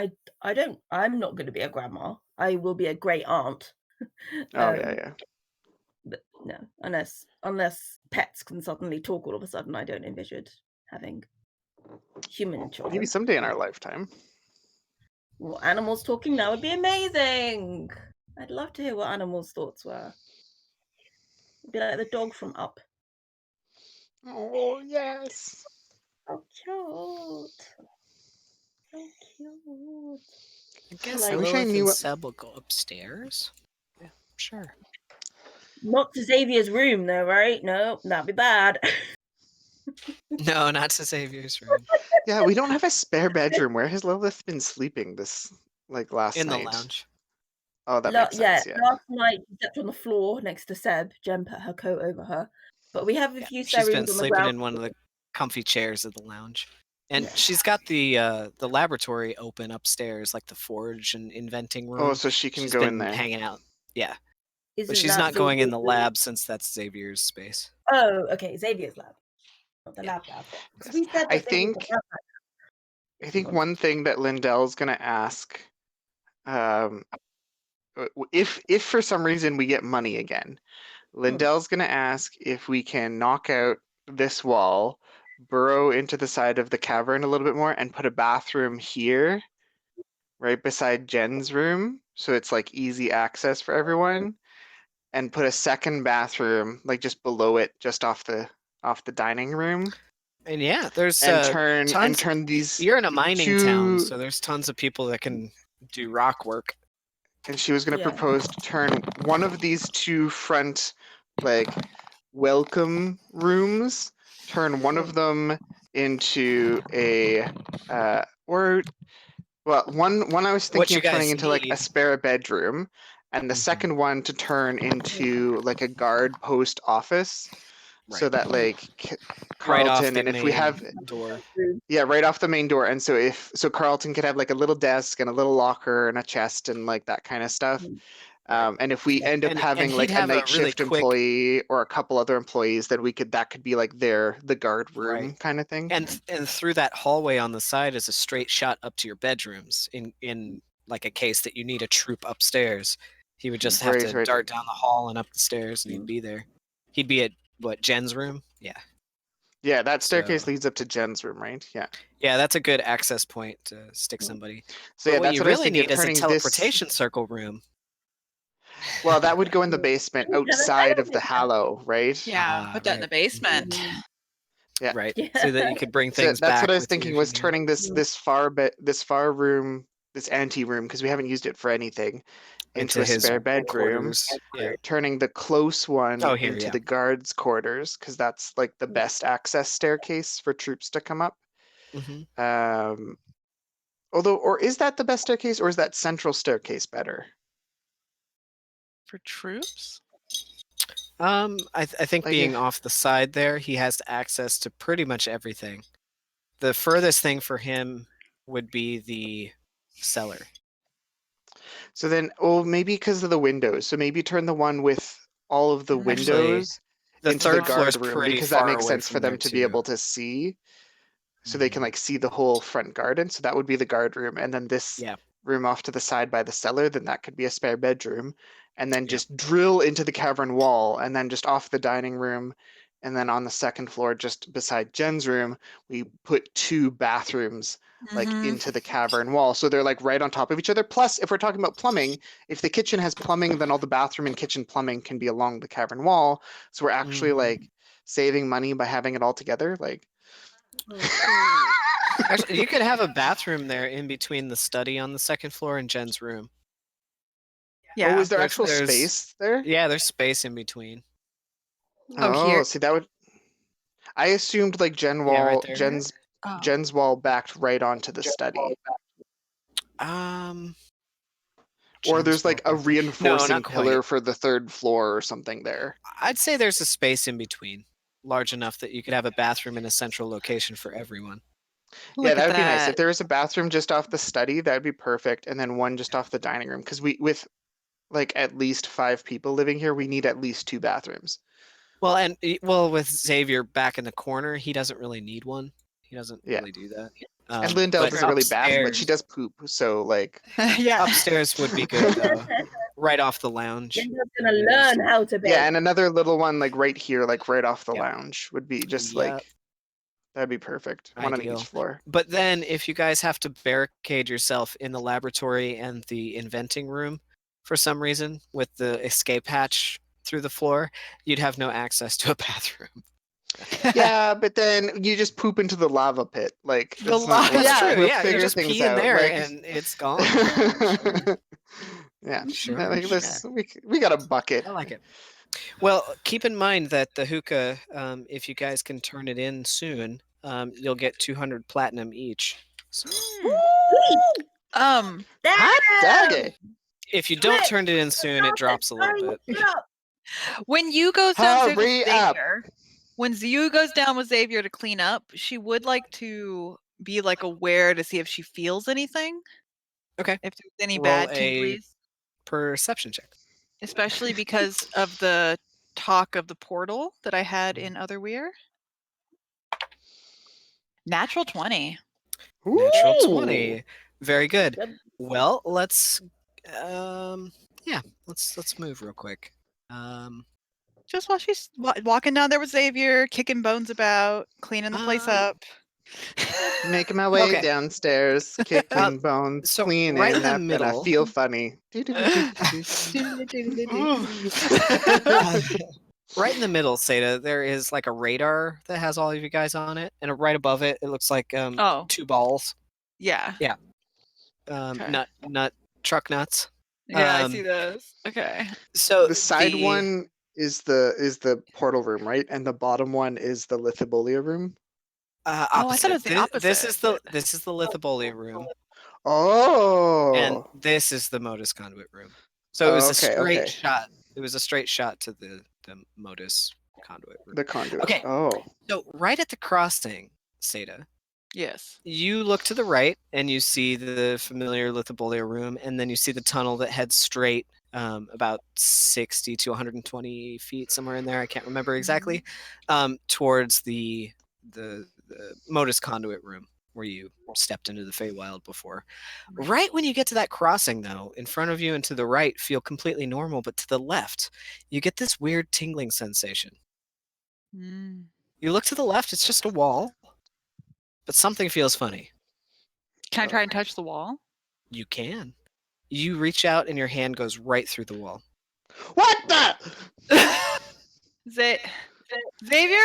I'm not going to be a grandma. I will be a great aunt. Yeah. But no, unless pets can suddenly talk all of a sudden, I don't envision having human children. Maybe someday in our lifetime. Well, animals talking now would be amazing. I'd love to hear what animals' thoughts were. It'd be like the dog from Up. Oh, yes. So cute. So cute. I guess I wish I Lilith knew and what- Seb will go upstairs. Yeah, sure. Not to Xavier's room, though, right? No, that'd be bad. No, not to Xavier's room. Yeah, we don't have a spare bedroom. Where has Lilith been sleeping this last In night? the lounge. Oh, that makes sense. Yeah. Last night she slept on the floor next to Seb. Jen put her coat over her. But we have a few spare She's been rooms on the sleeping ground. in one of the comfy chairs of the lounge. And Yeah. she's got the laboratory open upstairs, like the forge and inventing room. Oh, so she can She's go been in there. hanging out. Yeah. Isn't But she's that not going in the Xavier's lab since that's Xavier's space. Oh, okay, Xavier's lab. Not the lab. 'Cause we said that I there was a think lab. I think one thing that Lindell's gonna ask, if for some reason we get money again, Lindell's gonna ask if we can knock out this wall, burrow into the side of the cavern a little bit more, and put a bathroom here, right beside Jen's room, so it's like easy access for everyone, and put a second bathroom like just below it, just off the dining room, And yeah, there's and tons. turn these. You're in a mining two- town, so there's tons of people that can do rock work. and she was going to Yeah. propose to turn one of these two front, like, welcome rooms, turn one of them into a, one I was What thinking you of turning guys into like a need. spare bedroom, and the Mhm. second one to turn into like a guard post office, so Right. that like Right off Carlton, the and if we main have, door. yeah, right off the main door, and so Carlton could have like a little desk and a little locker and a chest and like that kind of stuff. Right. And if we end up And having he'd like a have a night really shift quick employee or a couple other employees, then that could be like the guard room Right. kind of thing. and through that hallway on the side is a straight shot up to your bedrooms in like a case that you need a troop upstairs. He would just have Right, to right. dart down the hall and up the stairs and he'd be there. He'd be at what, Jen's room? Yeah. Yeah, that staircase So- leads up to Jen's room, right? Yeah. Yeah, that's a good access point to stick somebody. So But yeah, what that's you what I was really thinking of need is a turning this. teleportation circle room. Well, that would go in the basement outside of the Hallow, right? Yeah, put that in the basement. Yeah. Right. Yeah. So that you could bring So things that's back what I was with you thinking, if was you need. turning this far room, this ante room, because we haven't used it for anything, into a his spare bedroom. quarters. Yeah. Turning the close one Oh, here, into yeah. the guards' quarters, because that's like the best access staircase for troops to come up. Mhm. Or is that the best staircase, or is that central staircase better? For troops? I think Like being if- off the side there, he has access to pretty much everything. The furthest thing for him would be the cellar. So then, maybe because of the windows. So maybe turn the one with all of the Actually, windows The into the third floor guard is room, pretty because that far makes away sense for from them there to be too. able to see. So they can like see the whole front garden. So that would be the guard room, and then this Yeah. room off to the side by the cellar, then that could be a spare bedroom, and then Yep. just drill into the cavern wall, and then just off the dining room, and then on the second floor, just beside Jen's room, we put two bathrooms like into the cavern wall, so they're like right on top of each other. Plus, if we're talking about plumbing, if the kitchen has plumbing, then all the bathroom and kitchen plumbing can be along the cavern wall. So we're actually like saving money by having it all together. Like, Actually, you could have a bathroom there in between the study on the second floor and Jen's room. yeah. oh, is there There's- actual there's- space there? Yeah, there's space in between. Oh, here. See, that would. I assumed like Yeah, right there. Jen's wall backed right onto the study, Um. or there's Jen's like a wall. reinforcing not pillar quite. for the third floor or something there. I'd say there's a space in between, large enough that you could have a bathroom in a central location for everyone. Yeah, that would be nice. If there was a bathroom just off the study, that would be perfect, and then one just off the dining room. Because with like at least 5 people living here, we need at least 2 bathrooms. Well, with Xavier back in the corner, he doesn't really need one. He doesn't really do that. And Lindell but doesn't really bath, but she upstairs- does poop. So like, yeah. Upstairs would be good though, right off the lounge. Jen's gonna learn how to bake. yeah, and another little one like right here, like right off the Yep. lounge, would be just Yep. like, that'd be perfect. One on Ideal. each floor. But then, if you guys have to barricade yourself in the laboratory and the inventing room for some reason with the escape hatch through the floor, you'd have no access to a bathroom. Yeah, but then you just poop into the lava pit. Like The that's not lava- what- yeah, we'll you figure just things pee in out, there like- and it's gone. yeah, Sure, like sure. this, we got a bucket. I like it. Well, keep in mind that the hookah, if you guys can turn it in soon, you'll get 200 platinum each. So Um, Hot dagger. if you don't Quick, turn it in soon, it drops a little bit. when you goes downstairs with Hurry up. Xavier, when Zhu goes down with Xavier to clean up, she would like to be like aware to see if she feels anything. Okay. If there's any Roll bad a- tinglies, Perception check. especially because of the talk of the portal that I had in Otherweir. Natural 20. Natural Ooh. 20. Very good. Good. Well, let's let's move real quick. Just while she's walking down there with Xavier, kicking bones about, cleaning the place up. Making my way Okay. downstairs, kicking bones, so cleaning right in the up, and I middle- feel funny. Right in the middle, Seda, there is like a radar that has all of you guys on it, and right above it, it looks like Oh, 2 balls. yeah. Okay. Okay. Truck nuts. Yeah, I see those. Okay. So The side one is the portal room, right? And the bottom one is the Lithobolia room. Opposite. I thought it was the opposite. This is the Lithobolia room, Oh. and this is the Modus conduit room. So it was a straight shot. It was a straight shot to the Modus conduit room. The conduit. Okay. Oh. So right at the crossing, Seda, Yes. you look to the right and you see the familiar Lithobolia room, and then you see the tunnel that heads straight about 60 to 120 feet, somewhere in there. I can't remember exactly, towards the Modus conduit room where you stepped into the Feywild before. Right when you get to that crossing, though, in front of you and to the right feel completely normal, but to the left, you get this weird tingling sensation. Mm. You look to the left, it's just a wall, but something feels funny. Can I try and touch the wall? You can. You reach out and your hand goes right through the wall. What the? Xavier?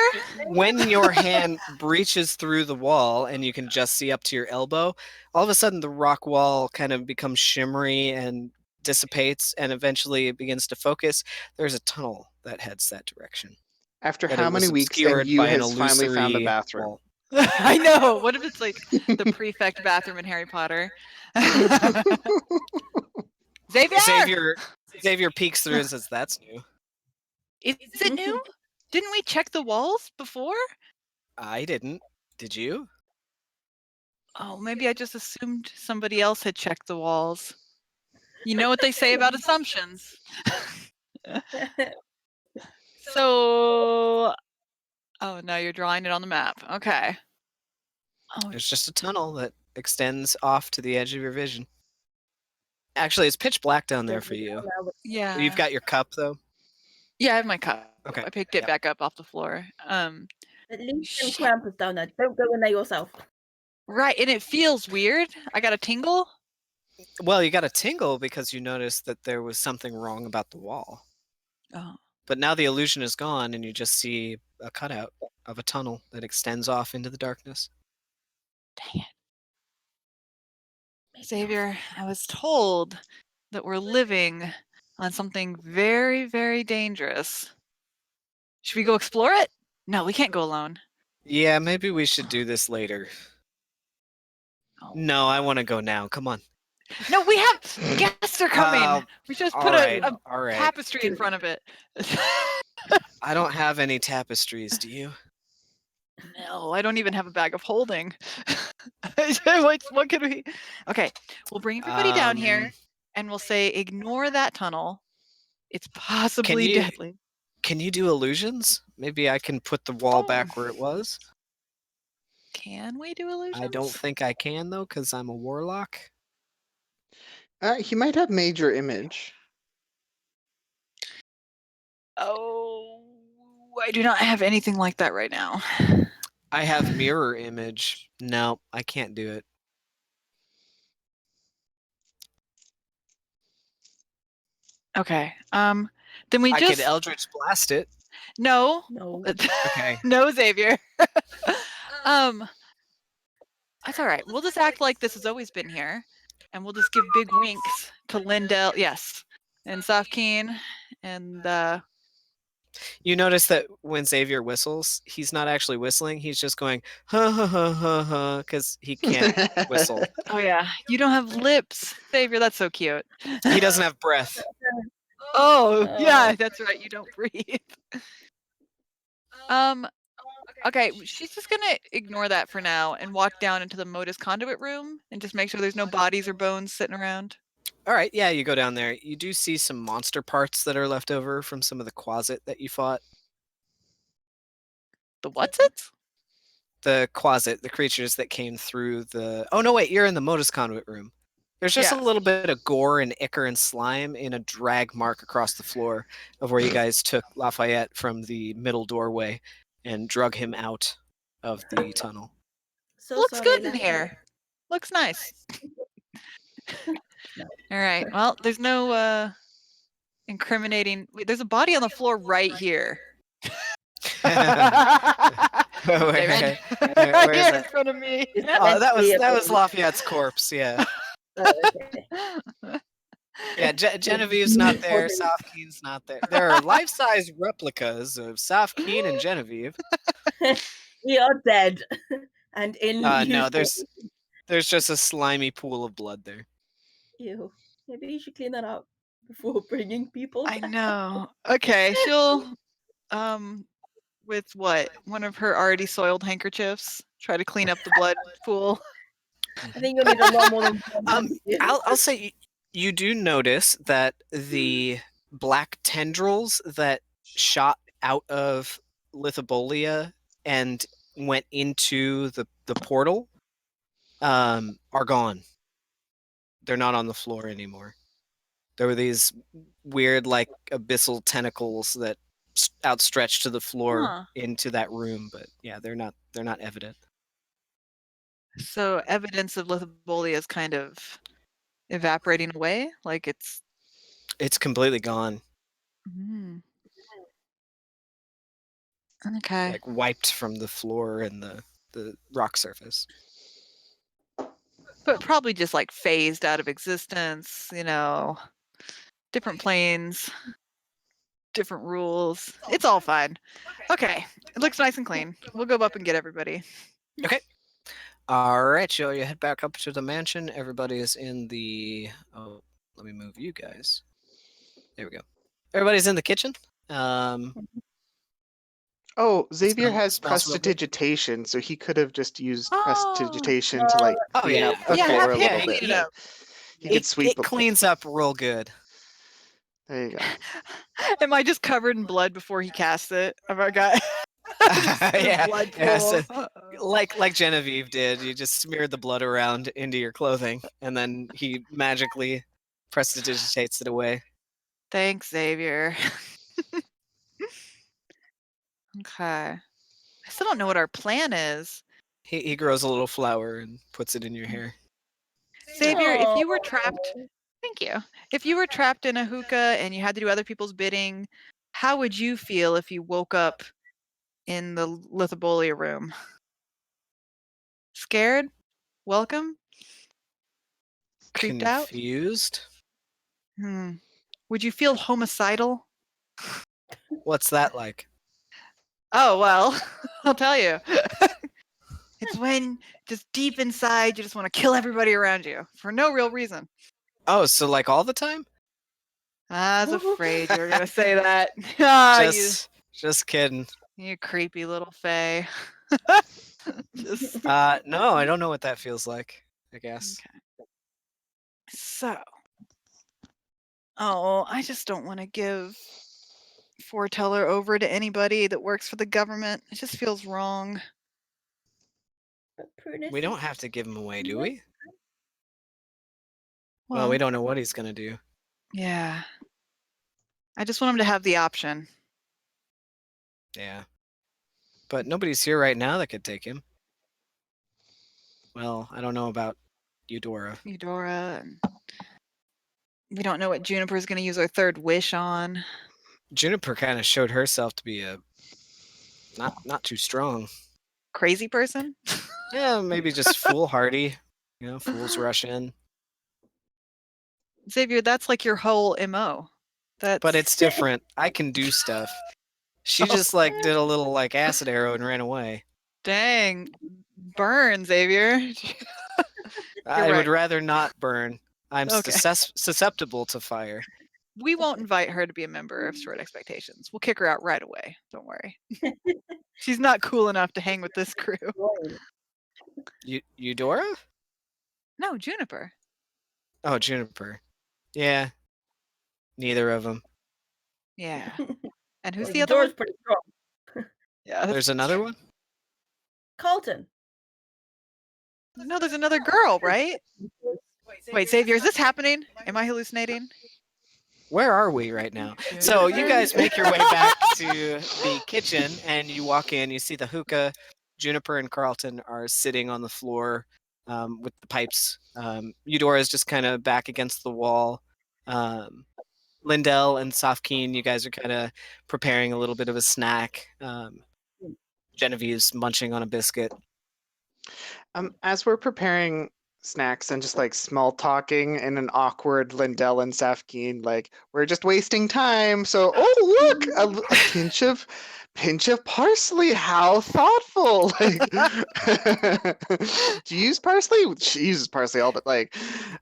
When your hand breaches through the wall and you can just see up to your elbow, all of a sudden the rock wall kind of becomes shimmery and dissipates, and eventually it begins to focus. There's a tunnel that heads that direction. After But how it was many weeks and obscured you by an has finally found the illusory bathroom? wall. I know. What if it's like the prefect bathroom in Harry Potter? Xavier peeks through and says, "That's new." Is it new? Didn't we check the walls before? I didn't. Did you? Oh, maybe I just assumed somebody else had checked the walls. You know what they say about assumptions. So, oh no, you're drawing it on the map. Okay. Oh, There's just a tunnel that extends off to the edge of your vision. Actually, it's pitch black down there for you. yeah. You've got your cup, though? Yeah, I have my cup. Okay. I picked it back up off the floor. At least some crampers down there. Don't go in there yourself. Right, and it feels weird. I got a tingle. Well, you got a tingle because you noticed that there was something wrong about the wall. Oh. But now the illusion is gone, and you just see a cutout of a tunnel that extends off into the darkness. Dang it. Xavier, I was told that we're living on something very, very dangerous. Should we go explore it? No, we can't go alone. Yeah, maybe we should do this later. Oh. No, I want to go now. Come on. No, we have guests are coming. We just put a tapestry in front of it. I don't have any tapestries, do you? No, I don't even have a bag of holding. What could we? Okay, we'll bring everybody down here, and we'll say, ignore that tunnel. It's possibly deadly. Can you do illusions? Maybe I can put the wall back where it was. Can we do illusions? I don't think I can, though, because I'm a warlock. He might have major image. Oh, I do not have anything like that right now. I have mirror image. No, I can't do it. Okay. Then we I just could Eldritch Blast it. No. Okay. No, Xavier. That's all right. We'll just act like this has always been here, and we'll just give big winks to Lindell. Yes, and Safkeen, and You notice that when Xavier whistles, he's not actually whistling. He's just going ha ha ha ha ha because he can't whistle. Oh yeah, you don't have lips, Xavier. That's so cute. He doesn't have breath. Oh yeah, that's right. You don't breathe. Okay, she's just gonna ignore that for now and walk down into the Modus conduit room and just make sure there's no bodies or bones sitting around. All right, yeah, you go down there. You do see some monster parts that are left over from some of the Quasit that you fought. The what's it? The Quasit, the creatures that came through the... Oh, no, wait, you're in the Modus conduit room. There's just a little bit of gore and ichor and slime in a drag mark across the floor of where you guys took Lafayette from the middle doorway and drug him out of the tunnel. Looks good in here. Looks nice. All right. Well, there's no incriminating. Wait, there's a body on the floor right here. Where is Here in front of me. Oh, that was Lafayette's corpse. Yeah. Yeah, Genevieve's not there. Safkeen's not there. There are life-size replicas of Safkeen and Genevieve. We are dead. And in No, uniform. there's just a slimy pool of blood there. Ew. Maybe you should clean that up before bringing people I back. know. Okay, she'll with what? One of her already soiled handkerchiefs, try to clean up the blood pool. I think you'll need a lot more than one. I'll say you do notice that the black tendrils that shot out of Lithobolia and went into the portal are gone. They're not on the floor anymore. There were these weird, like, abyssal tentacles that outstretched to the floor into that room, but yeah, they're not evident. So evidence of Lithobolia is kind of evaporating away, like It's completely gone. Okay. Like wiped from the floor and the rock surface. But probably just like phased out of existence, different planes, different rules. It's all fine. Okay. It looks nice and clean. We'll go up and get everybody. Okay. All right, so you head back up to the mansion. Everybody is in the... Oh, let me move you guys. There we go. Everybody's in the kitchen. Oh, Xavier has smells real good. prestidigitation, so he could have just used Oh, prestidigitation to like Oh, clean yeah. up the Yeah, floor have a him little clean bit. it up. He could sweep It cleans up real good. There you go. Am I just covered in blood before he casts it? Have I got Yeah, blood yeah, pool? so- like Genevieve did. You just smeared the blood around into your clothing, and then he magically prestidigitates it away. Thanks, Xavier. Okay. I still don't know what our plan is. He grows a little flower and puts it in your hair. Xavier, if you were trapped, thank you. If you were trapped in a hookah and you had to do other people's bidding, how would you feel if you woke up in the Lithobolia room? Scared? Welcome? Creeped out? Confused? Would you feel homicidal? What's that like? Oh, well, I'll tell you. It's when just deep inside you just want to kill everybody around you for no real reason. Oh, so like all the time? I was afraid you were going to say that. Just kidding. You creepy little fae. No, I don't know what that feels like, I guess. Okay. So, I just don't want to give Foreteller over to anybody that works for the government. It just feels wrong. We don't have to give him away, do we? Well, Well, we don't know what he's going to do. Yeah. I just want him to have the option. Yeah. But nobody's here right now that could take him. Well, I don't know about Eudora. And we don't know what Juniper's going to use her third wish on. Juniper kind of showed herself to be a not too strong. Crazy person? Yeah, maybe just foolhardy. Fools rush in. Xavier, that's like your whole MO. But it's different. I can do stuff. She just did a little acid arrow and ran away. Dang. Burn, Xavier. I would rather not burn. I'm Okay. susceptible to fire. We won't invite her to be a member of Short Expectations. We'll kick her out right away. Don't worry. She's not cool enough to hang with this crew. Eudora? No, Juniper. Oh, Juniper. Yeah. Neither of them. Yeah. And who's the other one? Pretty strong. Yeah. There's another one? Carlton. No, there's another girl, right? Wait, Xavier, is this happening? Am I hallucinating? Where are we right now? So you guys make your way back to the kitchen, and you walk in. You see the hookah. Juniper and Carlton are sitting on the floor with the pipes. Eudora is just kind of back against the wall. Lindell and Safkeen, you guys are kind of preparing a little bit of a snack. Genevieve's munching on a biscuit. As we're preparing snacks and just like small talking in an awkward Lindell and Safkeen, like we're just wasting time. So, oh look, a pinch of parsley. How thoughtful! Like, do you use parsley? She uses parsley all, but like,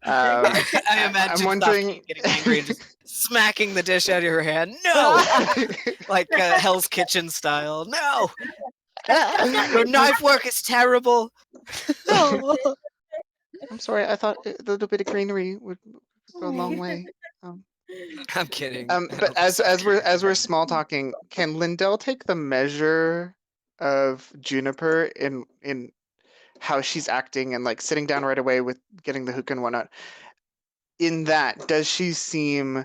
I imagine I'm wondering. Safkeen getting angry and just smacking the dish out of her hand. No, like Hell's Kitchen style. No, your knife work is terrible. No. I'm sorry. I thought a little bit of greenery would go a long way. I'm kidding. But as we're small talking, can Lindell take the measure of Juniper in how she's acting and like sitting down right away with getting the hookah and whatnot? In that, does she seem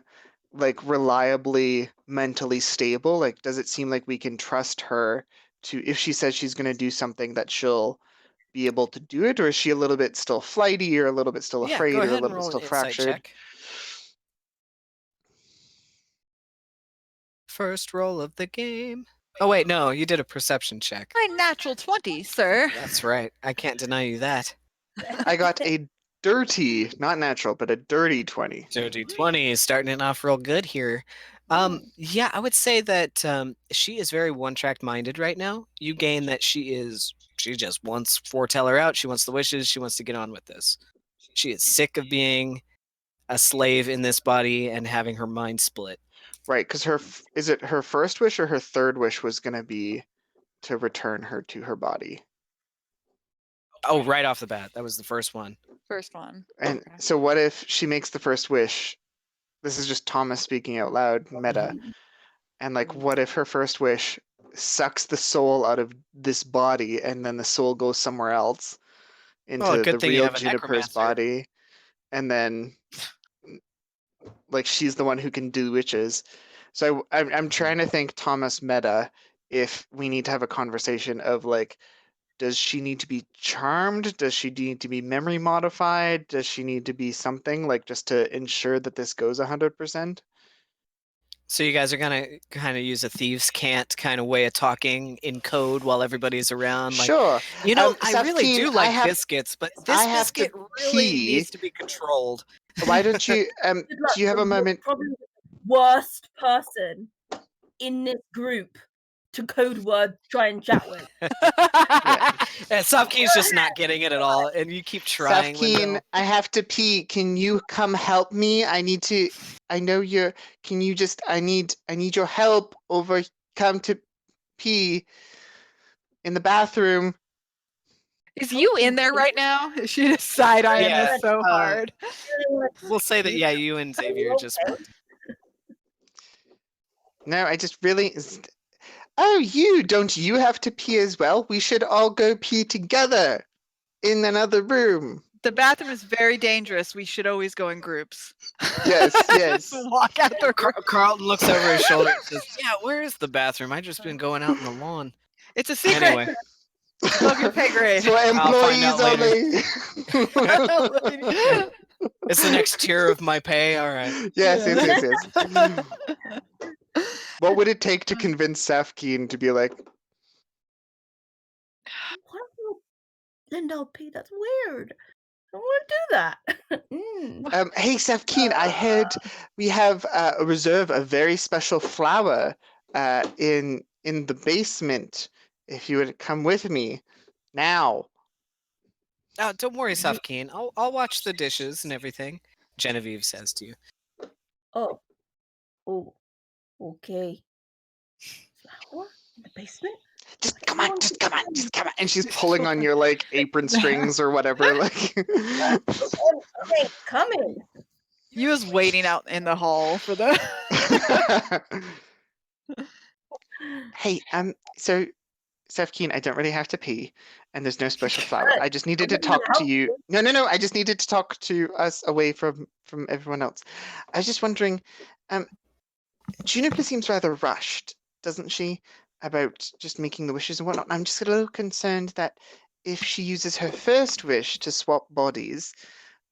like reliably mentally stable? Like, does it seem like we can trust her to, if she says she's going to do something, that she'll be able to do it, or is she a little bit still flighty, or a little bit still afraid, go or a ahead and little bit roll still an insight fractured? check. First roll of the game. Oh wait, no, you did a perception check. My natural 20, sir. That's right. I can't deny you that. I got a dirty, not natural, but a dirty 20. Dirty 20 is starting it off real good here. Yeah, I would say that she is very one-track minded right now. You gain that she just wants foreteller out. She wants the wishes. She wants to get on with this. She is sick of being a slave in this body and having her mind split. Right, because is it her first wish or her third wish was going to be to return her to her body? Oh, right off the bat. That was the first one. First one. And Okay. so what if she makes the first wish? This is just Thomas speaking out loud, meta. And like, what if her first wish sucks the soul out of this body and then the soul goes somewhere else into good the thing you real have a Juniper's necromancer. body? And then like she's the one who can do witches. So I'm trying to think, Thomas meta, if we need to have a conversation of like, does she need to be charmed? Does she need to be memory modified? Does she need to be something like just to ensure that this goes 100%? So you guys are gonna kind of use a thieves' cant kind of way of talking in code while everybody's around. Like, Sure. you know, I really Safkeen, do like biscuits, but this I have to biscuit really pee. needs to be controlled. Why don't you? Do you have a moment? Probably the worst person in this group to code word try and chat with. And Safkeen's just not getting it at all, and you keep trying. Safkeen, Lindell. I have to pee. Can you come help me? I need to. I know you're. Can you just? I need your help. Over. Come to pee in the bathroom. Is you in there right now? She just side-eyeing Yeah, this so hard. We'll say that, yeah, you and Xavier just walked. No, I just really. Oh, don't you have to pee as well? We should all go pee together in another room. The bathroom is very dangerous. We should always go in groups. Yes. Just walk out the room. Carlton looks over his shoulder and says, "Yeah, where is the bathroom? I've just been going out in the lawn." It's a secret. Anyway, Love your pay grade. For employees out only. it's the next tier of my pay. All right. Yes. What would it take to convince Safkeen to be like, Why would Lindell P? That's weird. I want to do that. hey, Safkeen, I heard we have a reserve a very special flower in the basement. If you would come with me now. Oh, don't worry, Safkeen. I'll watch the dishes and everything. Genevieve says to you. Oh, okay. Flower in the basement? Just come on. And she's pulling on your like apron strings or whatever. Like, Okay, coming. You was waiting out in the hall for the. Hey, so Safkeen, I don't really have to pee, and there's no special flower. I just needed to talk to you. No. I just needed to talk to us away from everyone else. I was just wondering, Juniper seems rather rushed, doesn't she, about just making the wishes and whatnot? I'm just a little concerned that if she uses her first wish to swap bodies,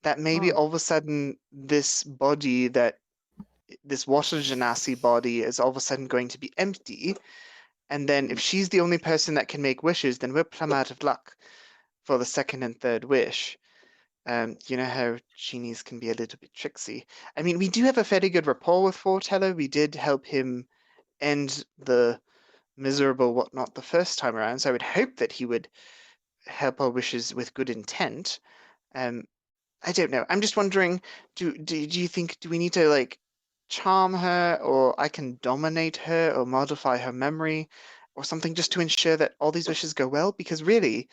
that maybe all of a sudden this body, this Water Genasi body, is all of a sudden going to be empty. And then if she's the only person that can make wishes, then we're plumb out of luck for the second and third wish. You know how genies can be a little bit tricksy. I mean, we do have a fairly good rapport with Foreteller. We did help him end the miserable whatnot the first time around, so I would hope that he would help our wishes with good intent. I don't know. I'm just wondering, do you think, do we need to like charm her, or I can dominate her or modify her memory or something, just to ensure that all these wishes go well? Because really,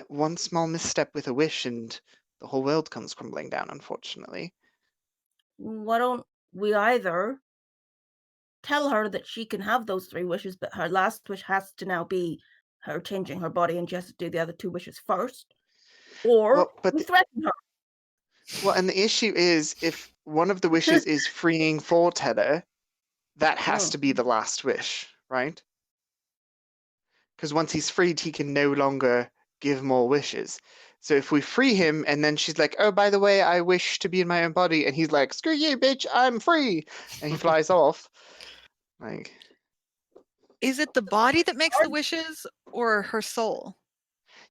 one small misstep with a wish and the whole world comes crumbling down, unfortunately. Why don't we either tell her that she can have those 3 wishes, but her last wish has to now be her changing her body and she has to do the other 2 wishes first, or Well, but we threaten her. well, and the issue is, if one of the wishes is freeing Foreteller, that has to be the last wish, right? Because once he's freed, he can no longer give more wishes. So if we free him and then she's like, oh, by the way, I wish to be in my own body, and he's like, screw you, bitch, I'm free, and he flies off. Like, Is it the body that makes the wishes or her soul?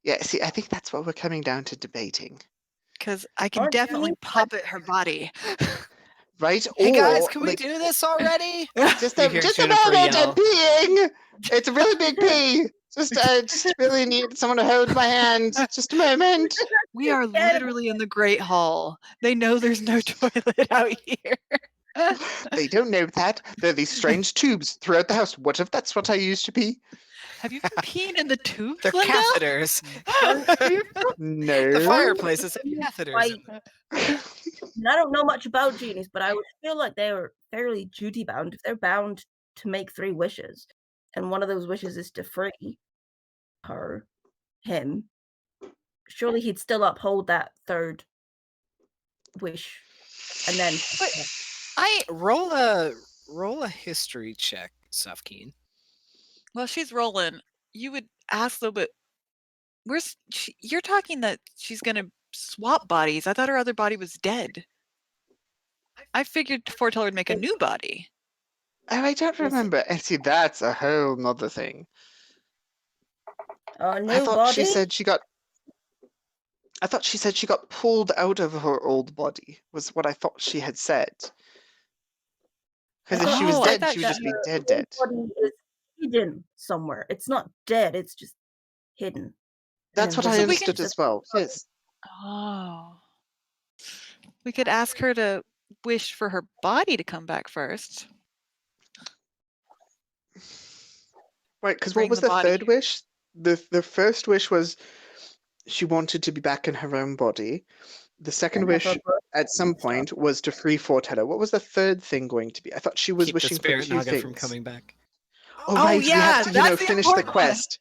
yeah, see, I think that's what we're coming down to debating. Because I can Or definitely Jenny, puppet her body. Right? Hey guys, Or, can we like, do this already? just You a hear just a Juniper moment, I'm yell. peeing. It's a really big pee. Just really need someone to hold my hand. Just a moment. We are Yeah. literally in the Great Hall. They know there's no toilet out here. They don't know that. There are these strange tubes throughout the house. What if that's what I used to pee? Have you ever peed in the tubes, They're Linda? catheters. No. The fireplaces have catheters. Like, I don't know much about genies, but I would feel like they are fairly duty bound. If they're bound to make 3 wishes, and one of those wishes is to free him, surely he'd still uphold that 3rd wish, and then I roll a history check, Safkeen. well, she's rolling. You would ask though, but you're talking that she's gonna swap bodies. I thought her other body was dead. I figured Foreteller would make a new body. Oh, I don't remember. And see, that's a whole nother thing. a I new thought she body. said she got. I thought she said she got pulled out of her old body. Was what I thought she had said. Because if she was Oh, I dead, thought she would just be her dead, old dead. body is hidden somewhere. It's not dead. It's just hidden. and That's what I invisible. understood as well. Yes. Oh. We could ask her to wish for her body to come back first. Right, because Bring what was the the body. third wish? The first wish was she wanted to be back in her own body. The second And have wish her birth at some and stuff. point was to free Foreteller. What was the third thing going to be? I thought she was Keep the wishing for spirit 2 Naga things. from coming back. Oh, Oh, right, we yeah, have to, that's the finish the important one. quest.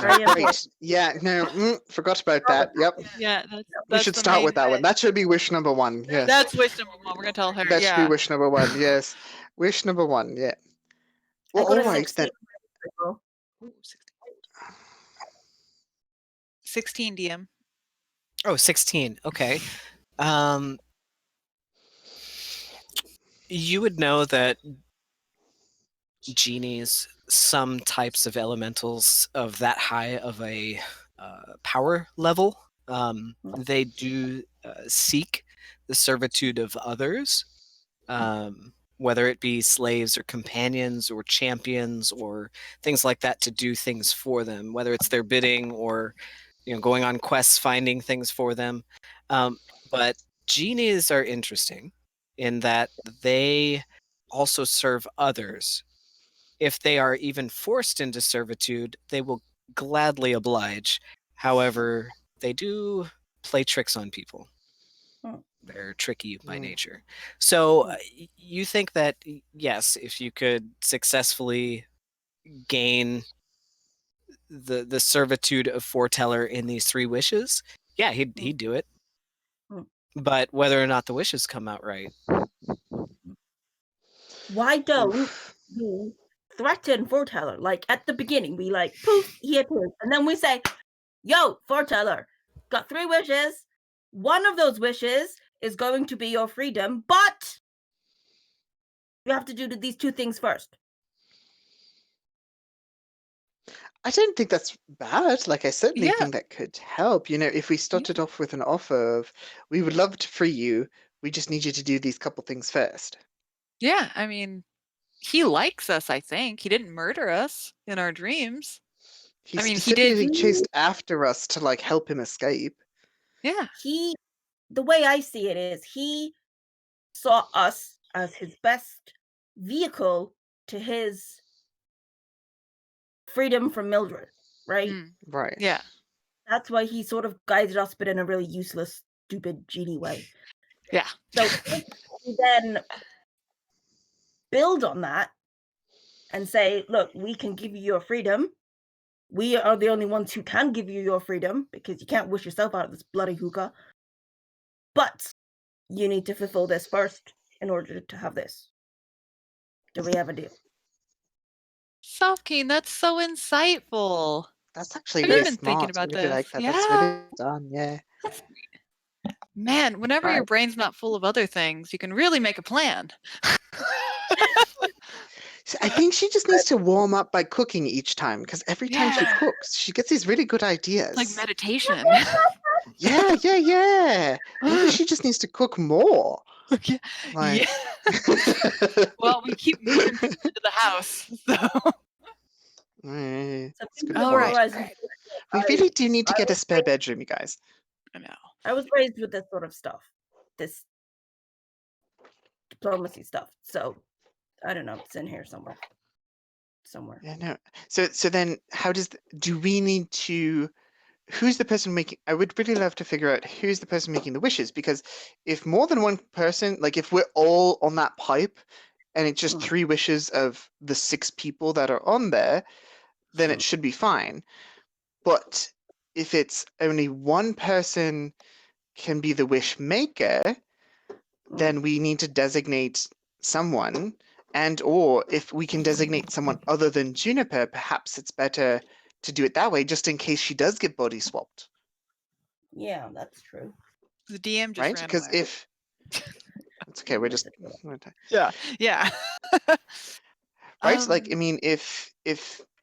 Very Right, important. yeah, no, forgot about that. Yep, Yeah, that's we should the start main with that one. wish. That should be wish number 1, yes. That's wish number 1. We're gonna tell her. That should be Yeah. wish number 1, yes. Wish number 1, yeah. I Well, got a alright then. 16. 16 DM. Oh, 16. Okay. You would know that genies, some types of elementals of that high of a power level, they do seek the servitude of others, whether it be slaves or companions or champions or things like that, to do things for them, whether it's their bidding or going on quests, finding things for them. But genies are interesting in that they also serve others. If they are even forced into servitude, they will gladly oblige. However, they do play tricks on people. They're tricky by nature. So you think that, yes, if you could successfully gain the servitude of Foreteller in these 3 wishes, yeah, he'd do it. But whether or not the wishes come out right. Why don't we threaten Foreteller? Like at the beginning, we like poof, he appears, and then we say, "Yo, Foreteller, got 3 wishes. One of those wishes is going to be your freedom, but you have to do these 2 things first." I don't think that's bad. Like, I certainly Yeah. think that could help. If we started off with an offer of, we would love to free you, we just need you to do these couple things first. Yeah, I mean, he likes us, I think. He didn't murder us in our dreams. He I mean, he did. specifically chased after us to like help him escape. Yeah. The way I see it is he saw us as his best vehicle to his freedom from Mildred, right? Right. Yeah. That's why he sort of guided us, but in a really useless, stupid, genie way. Yeah. So if we then build on that and say, look, we can give you your freedom. We are the only ones who can give you your freedom because you can't wish yourself out of this bloody hookah. But you need to fulfill this first in order to have this. Do we have a deal? Sofkeen, that's so insightful. That's actually Have you really been thinking smart. I about really like this? that. Yeah. That's really done. Yeah. Man, whenever your Right. brain's not full of other things, you can really make a plan. So I think she just needs to warm up by cooking each time, because every time she Yeah. cooks, she gets these really good ideas. Like meditation. Yeah. Maybe she just needs to cook more. Yeah. Like, Well, we keep moving things into the house, so. That's good All point. right. We really do need to I get a was spare bedroom, you guys. I know. I was raised with this sort of stuff, this diplomacy stuff. So I don't know. It's in here somewhere. Yeah, no. So then, do we need to? Who's the person making? I would really love to figure out who's the person making the wishes, because if more than one person, like if we're all on that pipe, and it's just 3 wishes of the 6 people that are on there, then it should be fine. But if it's only one person can be the wish maker, then we need to designate someone, and or if we can designate someone other than Juniper, perhaps it's better to do it that way, just in case she does get body swapped. Yeah, that's true. The DM just Right? ran Because away. if it's okay, we're just Yeah. right. Like, I mean, if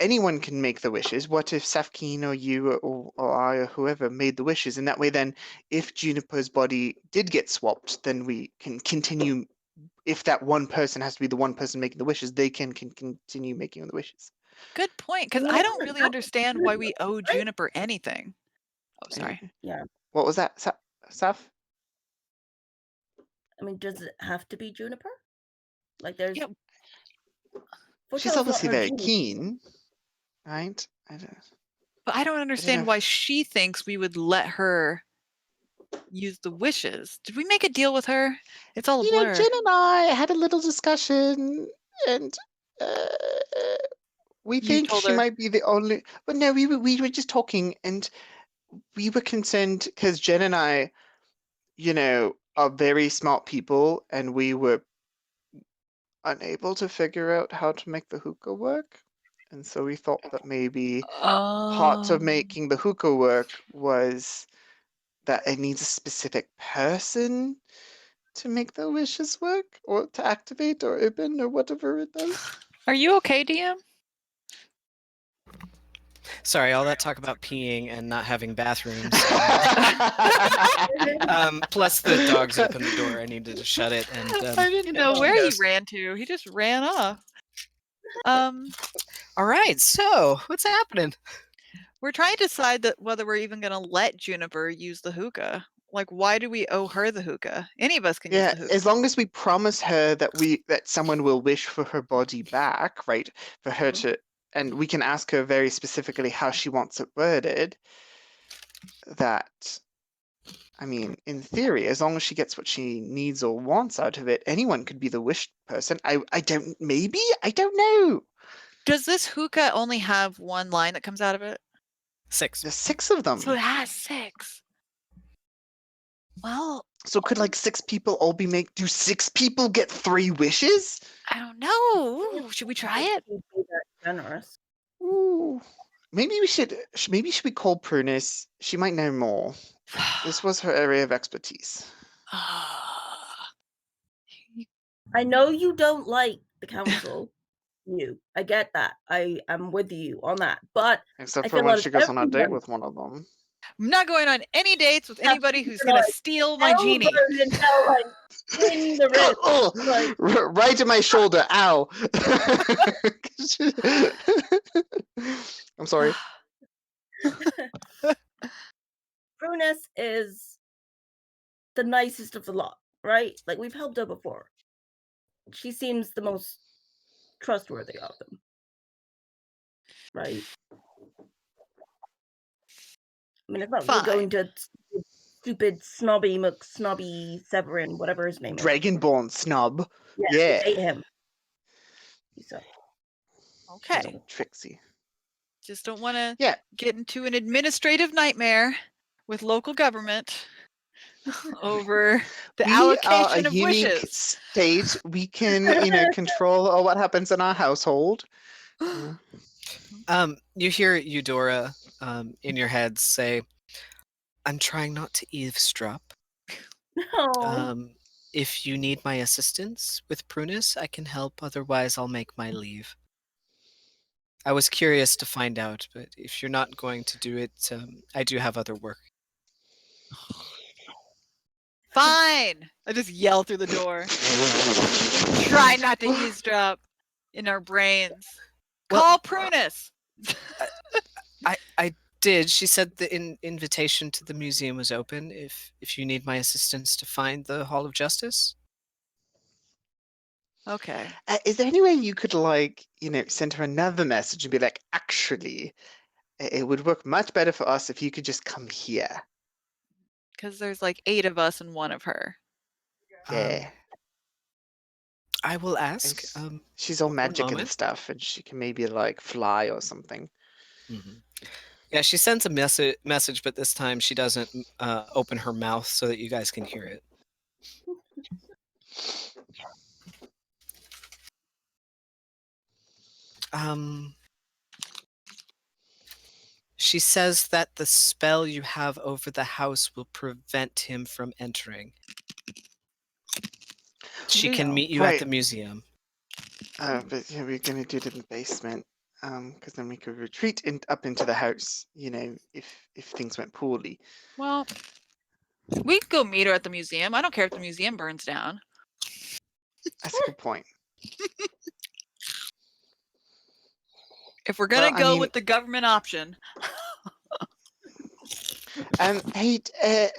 anyone can make the wishes, what if Safkeen or you or I or whoever made the wishes? And that way, then, if Juniper's body did get swapped, then we can continue. If that one person has to be the one person making the wishes, they can continue making the wishes. Good point, because I don't really understand why we owe Juniper anything. Oh, sorry. Yeah. What was that, Saf? I mean, does it have to be Juniper? Like, there's. Yeah. She's obviously very keen, right? But I don't understand why she thinks we would let her use the wishes. Did we make a deal with her? It's all a blur. Jen and I had a little discussion, and we think she might be the only. But no, we were just talking, and we were concerned because Jen and I, are very smart people, and we were unable to figure out how to make the hookah work. And so we thought that maybe part of making the hookah work was that it needs a specific person to make the wishes work, or to activate, or open, or whatever it does. Are you okay, DM? Sorry, all that talk about peeing and not having bathrooms. Plus the dogs opened the door. I needed to shut it. And I didn't know where he ran to. He just ran off. All right, so what's happening? We're trying to decide that whether we're even going to let Juniper use the hookah. Like, why do we owe her the hookah? Any of us can use the hookah. As long as we promise her that someone will wish for her body back, right? For her to, and we can ask her very specifically how she wants it worded. That, I mean, in theory, as long as she gets what she needs or wants out of it, anyone could be the wish person. I don't know. Does this hookah only have one line that comes out of it? 6. There's 6 of them. So it has 6. Well, so could like 6 people all be do 6 people get 3 wishes? I don't know. Should we try it? Be that generous. Ooh. Maybe we should call Prunus. She might know more. This was her area of expertise. I know you don't like the council, you. I get that. I am with you on that. But Except I for feel when like she goes on a date everyone with one of them. I'm not going on any dates with anybody who's you're gonna like, steal my genie. elbows and now, like in the wrist. Oh, Like, right in my shoulder. Ow. I'm sorry. Prunus is the nicest of the lot, right? Like we've helped her before. She seems the most trustworthy of them, right? I mean, it's not we're going Fine. to stupid snobby McSnobby Severin, whatever his name is. Dragonborn snub. Yeah, Yeah. hate him. So, Okay. Trixie. Just don't want to Yeah. get into an administrative nightmare with local government over the We are a allocation of unique wishes. state. We can, control what happens in our household. You hear Eudora in your head say, "I'm trying not to eavesdrop. no. If you need my assistance with Prunus, I can help. Otherwise, I'll make my leave." I was curious to find out, but if you're not going to do it, I do have other work. Fine. I just yell through the door. Try not to eavesdrop in our brains. Well- Call Prunus. I did. She said the invitation to the museum was open. If you need my assistance to find the Hall of Justice. Okay. Is there any way you could send her another message and be like, actually, it would work much better for us if you could just come here. Because there's like 8 of us and 1 of her. Yeah. I will ask. She's all one magic and moment. stuff, and she can maybe fly or something. Mhm. Yeah, she sends a message, but this time she doesn't open her mouth so that you guys can hear it. She says that the spell you have over the house will prevent him from entering. She can meet you at the museum. But yeah, we're gonna do it in the basement. Because then we could retreat up into the house. If things went poorly. Well, we can go meet her at the museum. I don't care if the museum burns down. That's a good point. If we're gonna Well, I go mean- with the government option. Hey,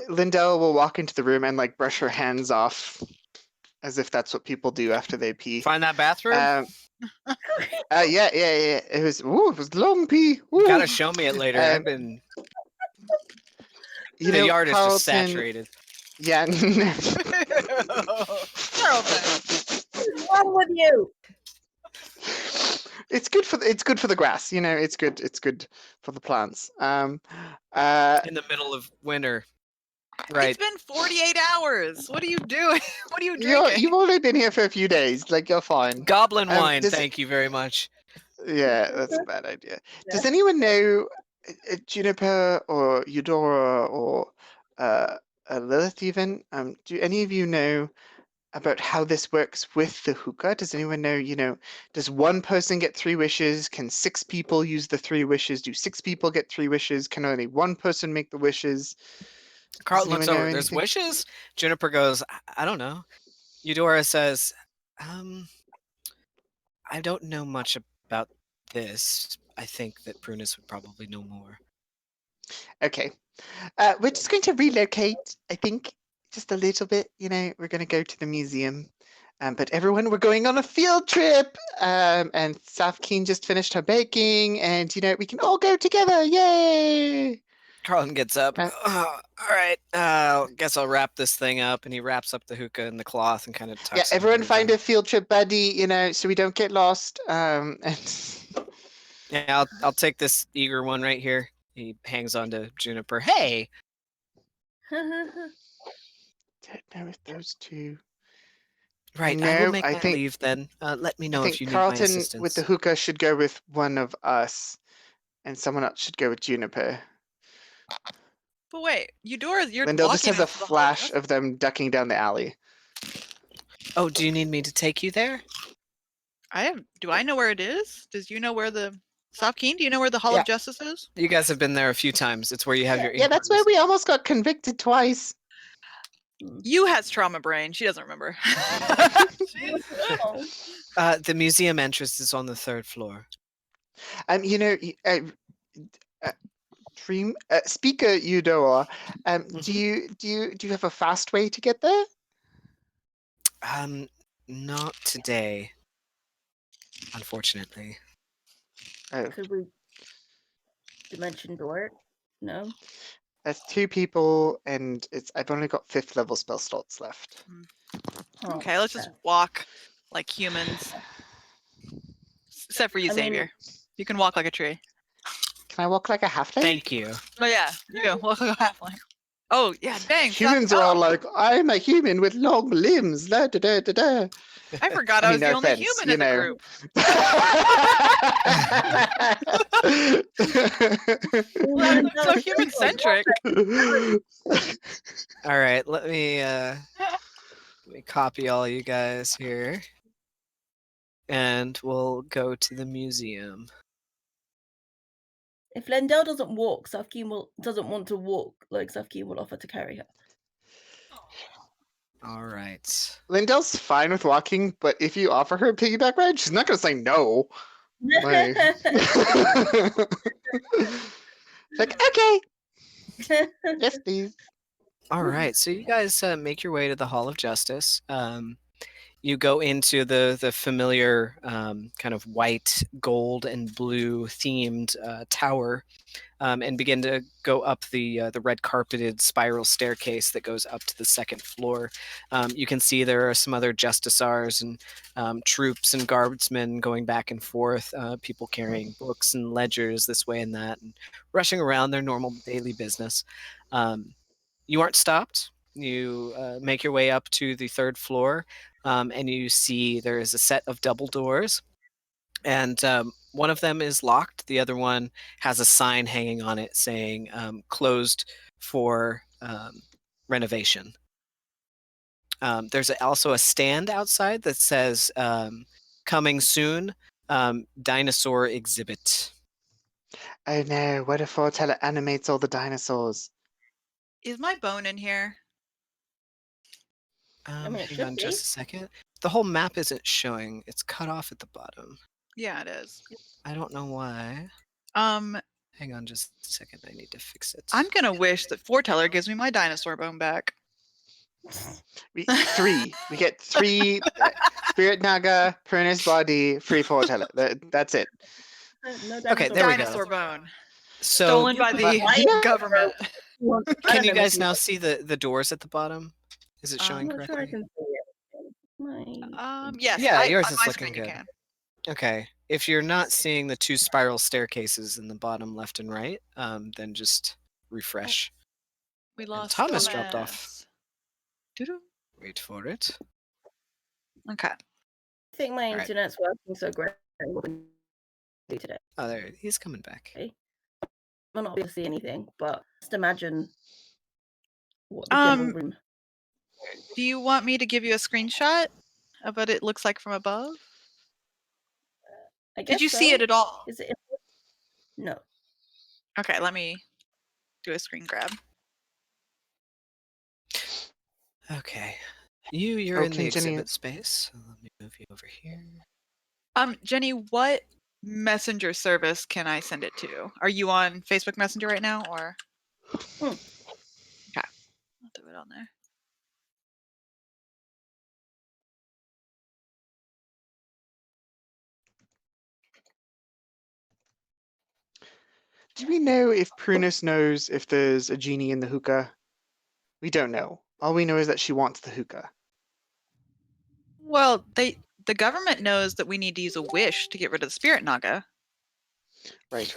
Lindell will walk into the room and brush her hands off, as if that's what people do after they pee. Find that bathroom? Yeah. It was long pee. You gotta show me it later. I've been. The yard is just saturated. Yeah. What's wrong with you? It's good for the grass. It's good for the plants. In the middle of winter. Right. It's been 48 hours. What are you doing? What are you drinking? You've only been here for a few days. You're fine. Goblin wine, thank you very much. Yeah, that's a bad idea. Does anyone know Juniper or Eudora or Lilith even? Do any of you know about how this works with the hookah? Does anyone know, does one person get 3 wishes? Can 6 people use the 3 wishes? Do 6 people get 3 wishes? Can only one person make the wishes? Carl looks over. There's wishes? Juniper goes, I don't know. Eudora says, I don't know much about this. I think that Prunus would probably know more. Okay. We're just going to relocate, I think, just a little bit. We're going to go to the museum. But everyone, we're going on a field trip. And Safkeen just finished her baking. And, we can all go together. Yay! Carlton gets up. All right. Guess I'll wrap this thing up. And he wraps up the hookah in the cloth and kind of tucks it everyone under find them. a field trip buddy, so we don't get lost. And yeah, I'll take this eager one right here. He hangs on to Juniper. Hey! Don't know if those 2. Right, No, I will make I my think- leave then. Let me know I if you think need my Carlton assistance. with the hookah should go with one of us, and someone else should go with Juniper. But wait, Eudora, you're Lindell walking just has a into the Hall of flash Justice. of them ducking down the alley. Oh, do you need me to take you there? Do I know where it is? Does you know where the Sopkeen? Do you know where the Hall Yeah. of Justice is? You guys have been there a few times. It's where you have your Yeah, that's where we almost got convicted twice. You has trauma brain. She doesn't remember. Oh. The museum entrance is on the 3rd floor. You know, Dream Speaker Udoa, do you have a fast way to get there? Not today, unfortunately. Oh, Could we dimension door it? No. that's 2 people, and I've only got 5th level spell slots left. Oh, Okay, let's just walk like humans. Except for you, I mean- Xavier. You can walk like a tree. Can I walk like a halfling? Thank you. Oh yeah, you can walk like a halfling. Oh yeah, dang. Humans are all like, I'm a human with long limbs. Da, da, da, da, da. I forgot I I was mean, the no only offense, human in the you know. group. Well, I'm so human centric. All right, let me copy all you guys here, and we'll go to the museum. If Lendell doesn't walk, doesn't want to walk. Like Safkeen will offer to carry her. All right. Lindell's fine with walking, but if you offer her a piggyback ride, she's not going to say no. Like, like, okay, yes, please. All right. So you guys make your way to the Hall of Justice. You go into the familiar kind of white, gold, and blue themed tower, and begin to go up the red carpeted spiral staircase that goes up to the 2nd floor. You can see there are some other justiciars and troops and guardsmen going back and forth, people carrying books and ledgers this way and that, and rushing around their normal daily business. You aren't stopped. You make your way up to the 3rd floor, and you see there is a set of double doors, and one of them is locked. The other one has a sign hanging on it saying closed for renovation. There's also a stand outside that says coming soon, dinosaur exhibit. Oh no, what if Foretell animates all the dinosaurs? Is my bone in here? mean, it Hang should on be. just a second. The whole map isn't showing. It's cut off at the bottom. Yeah, it is. I don't know why. Um, Hang on just a second. I need to fix it. I'm gonna wish that Foreteller gives me my dinosaur bone back. We get 3 Spirit Naga, Prunus Body, free Foretell. That's it. No Okay, there we go. Dinosaur bone. So Stolen by the you know- government. can you guys now see the doors at the bottom? Is it showing I'm not sure I correctly? can see it. Yes. Yeah, yours on is my looking screen you good. can. Okay. If you're not seeing the 2 spiral staircases in the bottom left and right, then just refresh. We lost Thomas dropped off. Doo-doo. Wait for it. Okay. I think my All right. internet's working so great. What we do today? Oh, there he's coming back. Okay. I'm not able to see anything, but just imagine what the general room. Do you want me to give you a screenshot of what it looks like from above? I guess Did you see so. it at all? Is it? No. Okay, let me do a screen grab. Okay. You're in the Okay, Jenny. exhibit space. So let me move you over here. Jenny, what messenger service can I send it to? Are you on Facebook Messenger right now, or? Okay, I'll do it on there. Do we know if Prunus knows if there's a genie in the hookah? We don't know. All we know is that she wants the hookah. Well, the government knows that we need to use a wish to get rid of the spirit naga. Right.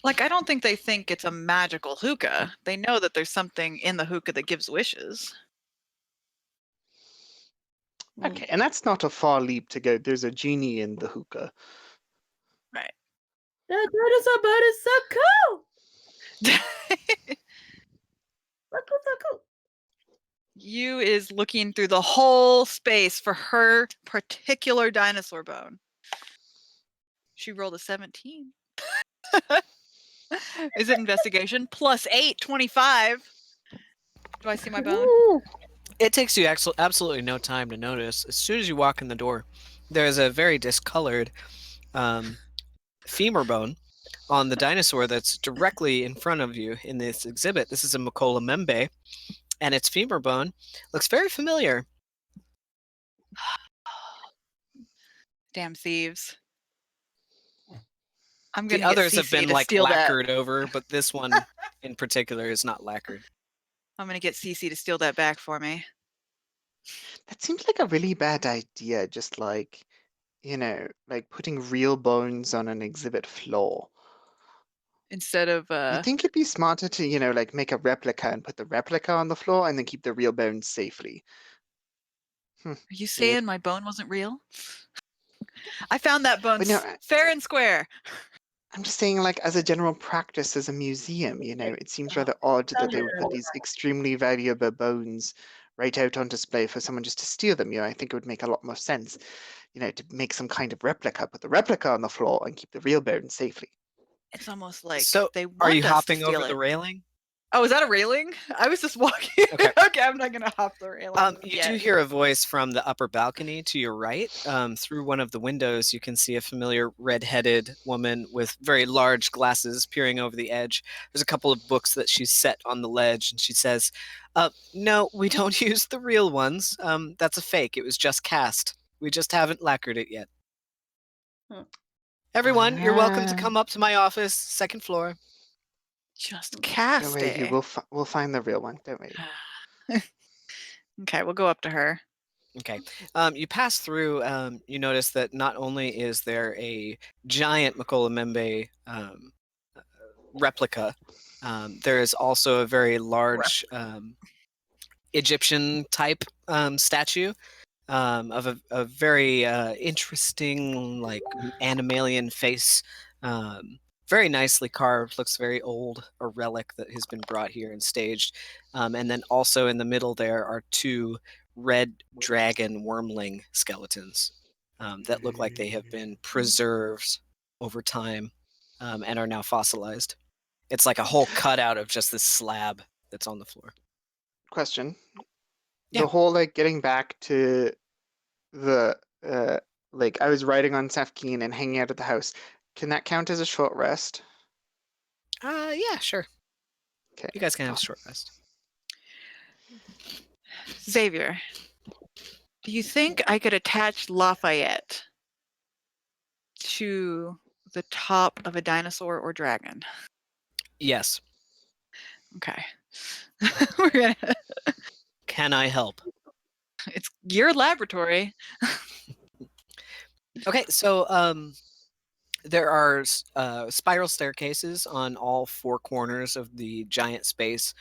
Like, I don't think they think it's a magical hookah. They know that there's something in the hookah that gives wishes. Okay, and that's not a far leap to go. There's a genie in the hookah. Right. The dinosaur bird is so cool. So cool. You is looking through the whole space for her particular dinosaur bone. She rolled a 17. Is it investigation? +8, 25. Do I see my bone? It takes you absolutely no time to notice. As soon as you walk in the door, there's a very discolored femur bone on the dinosaur that's directly in front of you in this exhibit. This is a Makola Membe, and its femur bone looks very familiar. Damn thieves. I'm The gonna get others have CC been to like steal that. lacquered over, but this one in particular is not lacquered. I'm gonna get CC to steal that back for me. That seems like a really bad idea, just like, like putting real bones on an exhibit floor. Instead of You think it'd be smarter to, like make a replica and put the replica on the floor and then keep the real bones safely. Are you saying my bone wasn't real? I found that bone But no, fair and square. I'm just saying, like, as a general practice as a museum, it seems rather odd that they would put these extremely valuable bones right out on display for someone just to steal them. I think it would make a lot more sense, to make some kind of replica, put the replica on the floor and keep the real bones safely. It's almost like So, they want are you us hopping to steal over it. the railing? Oh, is that a railing? I was just walking. Okay. Okay, I'm not gonna hop the railing. You do hear a voice from the upper balcony to your right. Through one of the windows, you can see a familiar red-headed woman with very large glasses peering over the edge. There's a couple of books that she's set on the ledge, and she says, "No, we don't use the real ones. That's a fake. It was just cast. We just haven't lacquered it yet." Everyone, you're welcome to come up to my office, second floor. Just Don't cast worry, it. we'll find the real one. Don't worry. Okay, we'll go up to her. Okay. You pass through, you notice that not only is there a giant Makola Membe replica, there is also a very large Egyptian type statue of a very interesting, like, animalian face. Very nicely carved, looks very old, a relic that has been brought here and staged. And then also in the middle there are two red dragon wormling skeletons that look like they have been preserved over time and are now fossilized. It's like a whole cutout of just this slab that's on the floor. Question. Yeah. The whole, like, getting back to the, like, I was riding on Safkeen and hanging out at the house. Can that count as a short rest? Yeah, sure. Okay. You guys can have a short rest. Xavier, do you think I could attach Lafayette to the top of a dinosaur or dragon? Yes. Okay. We're gonna. Can I help? It's your laboratory. Okay, so there are spiral staircases on all four corners of the giant space.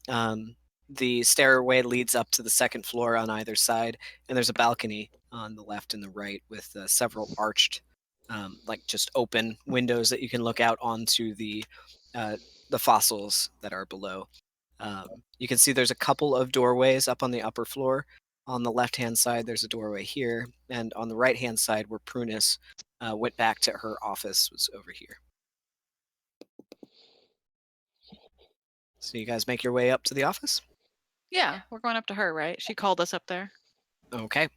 The stairway leads up to the second floor on either side, and there's a balcony on the left and the right with several arched, like just open windows that you can look out onto the fossils that are below. You can see there's a couple of doorways up on the upper floor. On the left-hand side, there's a doorway here, and on the right-hand side, where Prunus went back to her office, was over here. So you guys make your way up to the office? Yeah, we're going up to her, right? She called us up there. Okay.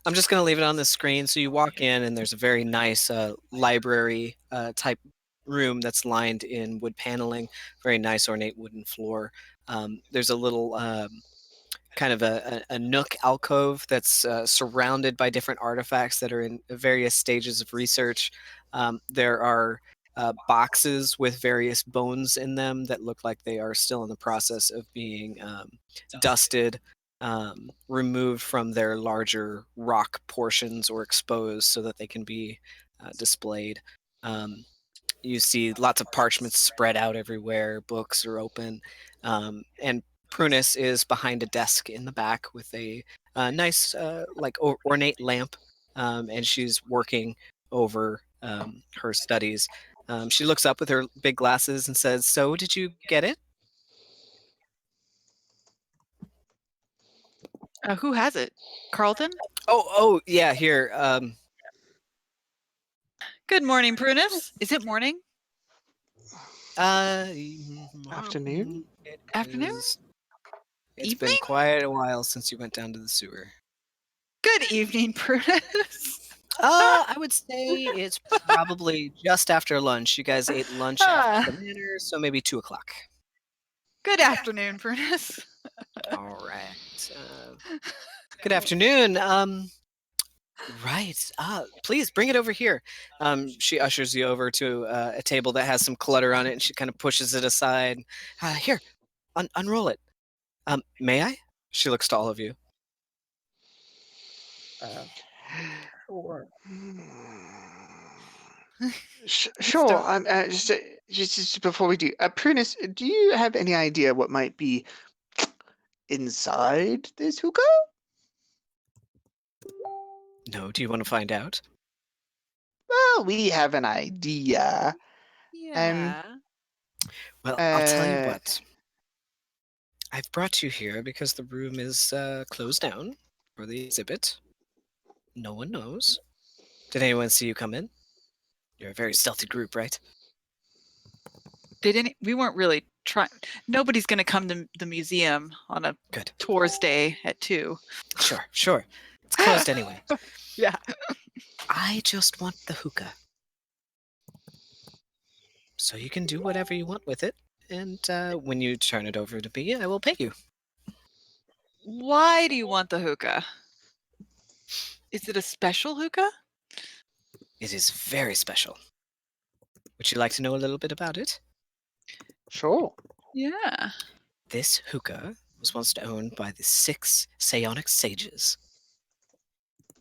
I'm just going to leave it on the screen. So you walk in, and there's a very nice library type room that's lined in wood paneling, very nice ornate wooden floor. There's a little kind of a nook alcove that's surrounded by different artifacts that are in various stages of research. There are boxes with various bones in them that look like they are still in the process of being dusted, removed from their larger rock portions or exposed so that they can be displayed. You see lots of parchments spread out everywhere, books are open, and Prunus is behind a desk in the back with a nice, ornate lamp, and she's working over her studies. She looks up with her big glasses and says, "So, did you get it?" Who has it? Carlton? Oh, yeah. Here. Good morning, Prunus. Is it morning? Afternoon? It Afternoon? It's Evening? been quite a while since you went down to the sewer. Good evening, Prunus. I would say it's probably just after lunch. You guys ate lunch after the manor, so maybe 2:00. Good afternoon, Prunus. All right. Good afternoon. Right. Please bring it over here. She ushers you over to a table that has some clutter on it, and she kind of pushes it aside. Here, unroll it. May I? She looks to all of you. Sure. Sure. Just before we do, Prunus, do you have any idea what might be inside this hookah? No, do you want to find out? Well, we have an idea. Yeah. Well, I'll tell you what. I've brought you here because the room is closed down for the exhibit. No one knows. Did anyone see you come in? You're a very stealthy group, right? We weren't really trying. Nobody's going to come to the museum on a Good. tours day at 2. Sure. It's closed anyway. Yeah. I just want the hookah. So you can do whatever you want with it. And when you turn it over to me, I will pay you. Why do you want the hookah? Is it a special hookah? It is very special. Would you like to know a little bit about it? Sure. Yeah. This hookah was once owned by the 6 psionic sages.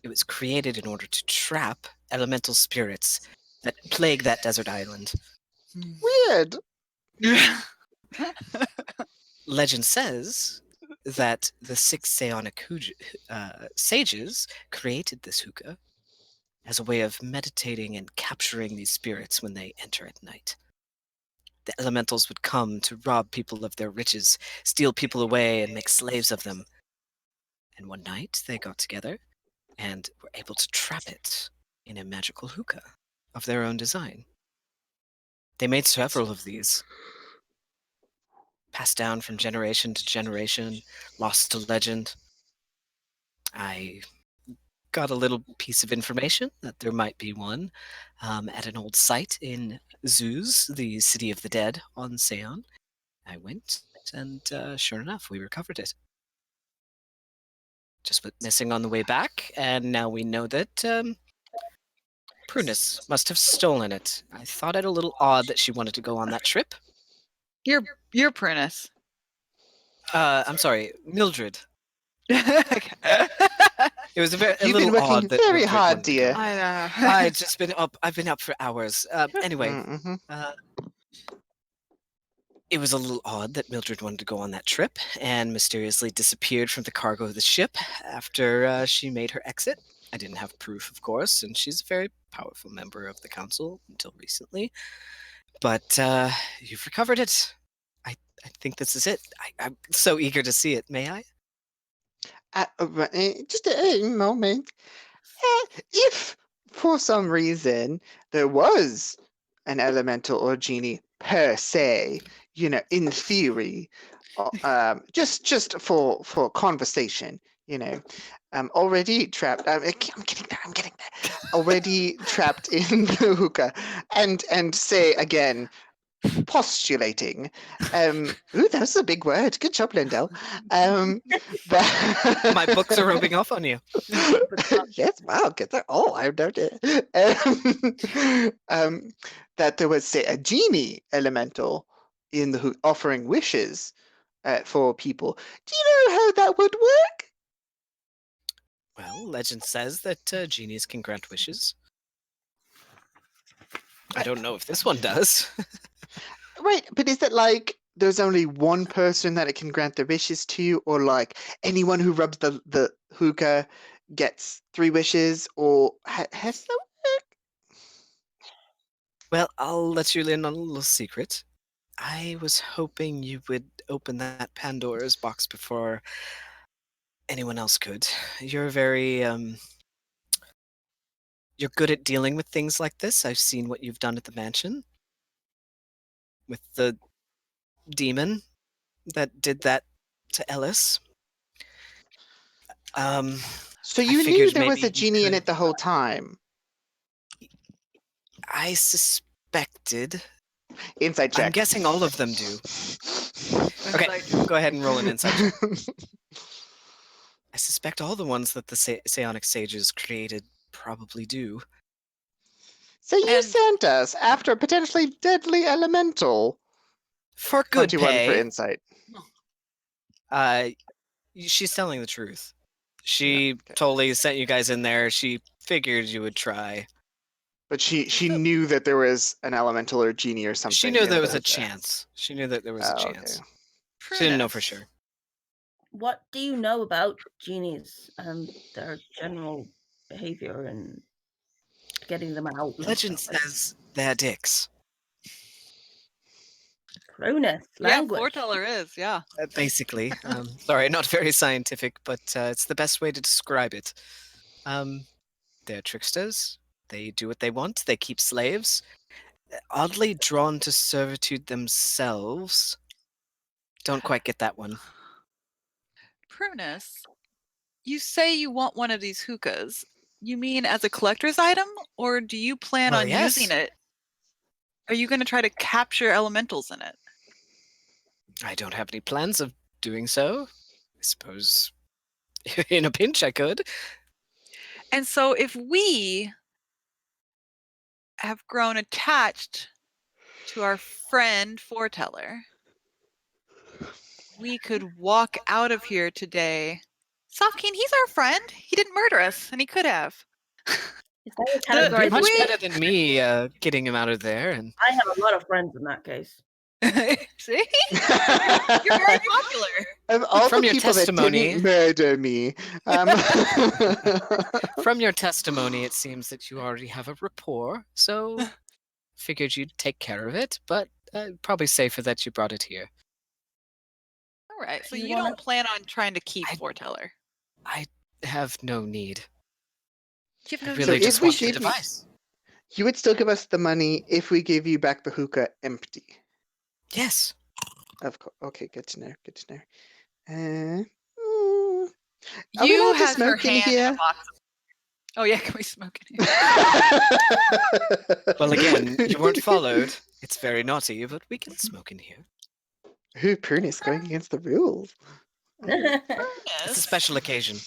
It was created in order to trap elemental spirits that plague that desert island. Weird. Legend says that the 6 psionic sages created this hookah as a way of meditating and capturing these spirits when they enter at night. The elementals would come to rob people of their riches, steal people away, and make slaves of them. And one night they got together and were able to trap it in a magical hookah of their own design. They made several of these, passed down from generation to generation, lost to legend. I got a little piece of information that there might be one at an old site in Zeus, the city of the dead on Seon. I went, and sure enough, we recovered it. Just went missing on the way back, and now we know that Prunus must have stolen it. I thought it a little odd that she wanted to go on that trip. You're Prunus. I'm sorry, Mildred. Okay. It was a You've been little working odd that very Mildred hard, wanted to go. dear. I know. I've just been up. I've been up for hours. Anyway, Mm-hmm. it was a little odd that Mildred wanted to go on that trip and mysteriously disappeared from the cargo of the ship after she made her exit. I didn't have proof, of course, and she's a very powerful member of the council until recently. But you've recovered it. I think this is it. I'm so eager to see it. May I? Just a moment. If for some reason there was an elemental or genie per se, in theory, just for conversation, already trapped. I'm getting there. Already trapped in the hookah, and say again, postulating. Ooh, that was a big word. Good job, Lindell. My books are rubbing off on you. Yes, wow, get that. Oh, I know it. That there was, say, a genie elemental in the offering wishes for people. Do you know how that would work? Well, legend says that genies can grant wishes. I don't know if this one does. Right, but is it like there's only one person that it can grant their wishes to, or like anyone who rubs the hookah gets 3 wishes, or has that work? Well, I'll let you in on a little secret. I was hoping you would open that Pandora's box before anyone else could. You're very you're good at dealing with things like this. I've seen what you've done at the mansion with the demon that did that to Ellis. So I you knew figured there was maybe a you genie in could- it the whole time. I suspected. Insight check. I'm guessing all of them do. Okay, Insight. go ahead and roll an insight check. I suspect all the ones that the psionic sages created probably do. So you And- sent us after a potentially deadly elemental. For good 21 for pay. insight. She's telling the truth. She okay. totally sent you guys in there. She figured you would try. But she knew that there was an elemental or genie or something. She knew in there was the- a chance. She knew that there was a Oh, chance. okay. She didn't know for sure. What do you know about genies and their general behavior and getting them out? and Legend stuff like says they're dicks. Cronus Yeah, language. foreteller is, yeah. Basically. Sorry, not very scientific, but it's the best way to describe it. They're tricksters. They do what they want. They keep slaves. Oddly drawn to servitude themselves. Don't quite get that one. Prunus, you say you want one of these hookahs. You mean as a collector's item, or do you plan Well, on yes. using it? Are you going to try to capture elementals in it? I don't have any plans of doing so. I suppose in a pinch I could. And so if we have grown attached to our friend foreteller, we could walk out of here today. Sofkeen, he's our friend. He didn't murder us, and he could have. Is that a The- category? Much we- better than me getting him out of there. And I have a lot of friends in that case. See? You're very popular. Of all From the your people testimony- that didn't murder me. from your testimony, it seems that you already have a rapport. So figured you'd take care of it. But probably safer that you brought it here. All right. So You you wanna- don't plan on trying to keep I- foreteller. I have no need. You have I no really if just we want the give you- device. You would still give us the money if we gave you back the hookah empty. Yes. Of course. Okay, good to know. Good to know. Are we You allowed to have your smoke in hand in here? a box. Oh yeah, can we smoke in here? Well, again, you weren't followed. It's very naughty, but we can smoke in here. Who Prunus going against the rules? It's a Yes. special occasion.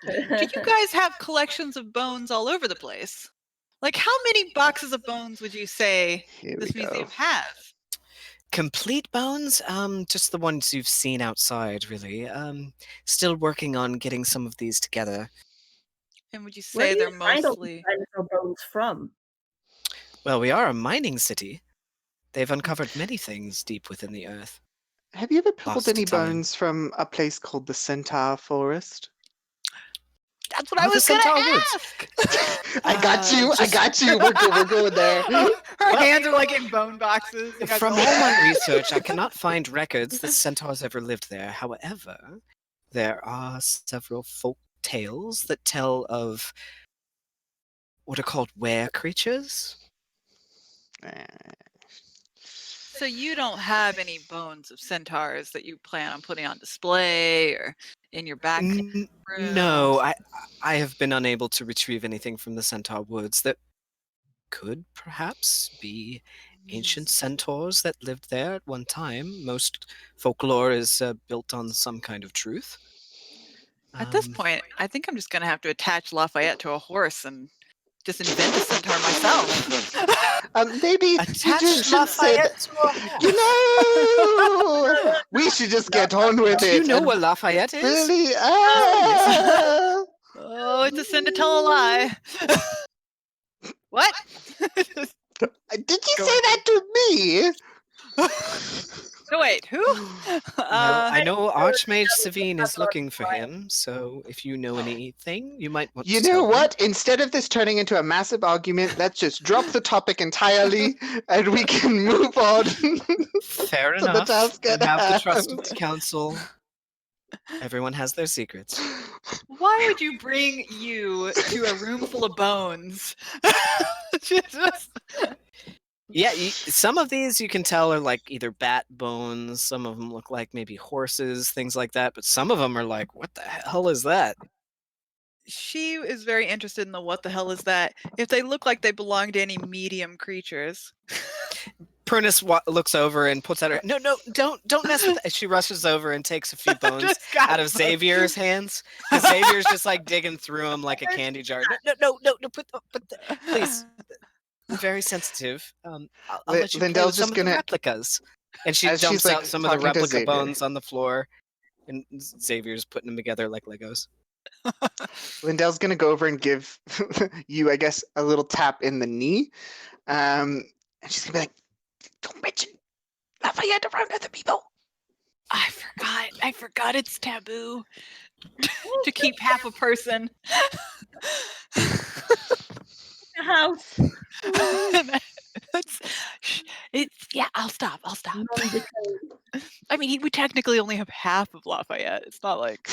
Do you guys have collections of bones all over the place? Like, how many boxes of bones would you say Here this we go. museum has? Complete bones? Just the ones you've seen outside, really. Still working on getting some of these together. And would you Where say do they're you find all mostly? these dinosaur bones from? Well, we are a mining city. They've uncovered many things deep within the earth. Have you ever pulled Lost any to time. bones from a place called the Centaur Forest? That's what Oh, I the was gonna Centaur Woods. ask. I got you. I got you. We're going there. Her hands are like in bone boxes. You guys From are all like- my research, I cannot find records that centaurs ever lived there. However, there are several folk tales that tell of what are called were creatures. So you don't have any bones of centaurs that you plan on putting on display or in your back room? No, I have been unable to retrieve anything from the Centaur Woods that could perhaps be ancient centaurs that lived there at one time. Most folklore is built on some kind of truth. At this Um, point, I think I'm just gonna have to attach Lafayette to a horse and just invent a centaur myself. Maybe you attach just should say Lafayette that. to a horse. You know, we should just get on with Do it. you know and where Lafayette is? Really? Oh, it's a sin to tell a lie. What? Did you say that to me? No, wait, who? I know Archmage Savine is looking for him, so if you know anything, you might want You to know tell me. what? Instead of this turning into a massive argument, let's just drop the topic entirely and we can move on. Fair to the enough. task You at have the trust of hand. the council. Everyone has their secrets. Why would you bring you to a room full of bones? Just- Yeah, some of these you can tell are like either bat bones. Some of them look like maybe horses, things like that. But some of them are like, what the hell is that? She is very interested in the what the hell is that? If they look like they belong to any medium creatures. Prentice looks over and puts out her. No, don't mess with that. She rushes over and takes a few bones Just got out of bones. Xavier's hands because Xavier's just like digging through them like a candy jar. No, please. Very sensitive. I'll let you play Lindell's with some just of the gonna, replicas. And she as she's dumps like out some of the talking to replica Xavier, bones on the floor, and Xavier's putting them together like Legos. Lindell's gonna go over and give you, I guess, a little tap in the knee, and she's gonna be like, "Don't mention Lafayette around other people." I forgot it's taboo to keep half a person. House. I'll stop. Non-decay. I mean, we technically only have half of Lafayette. It's not like.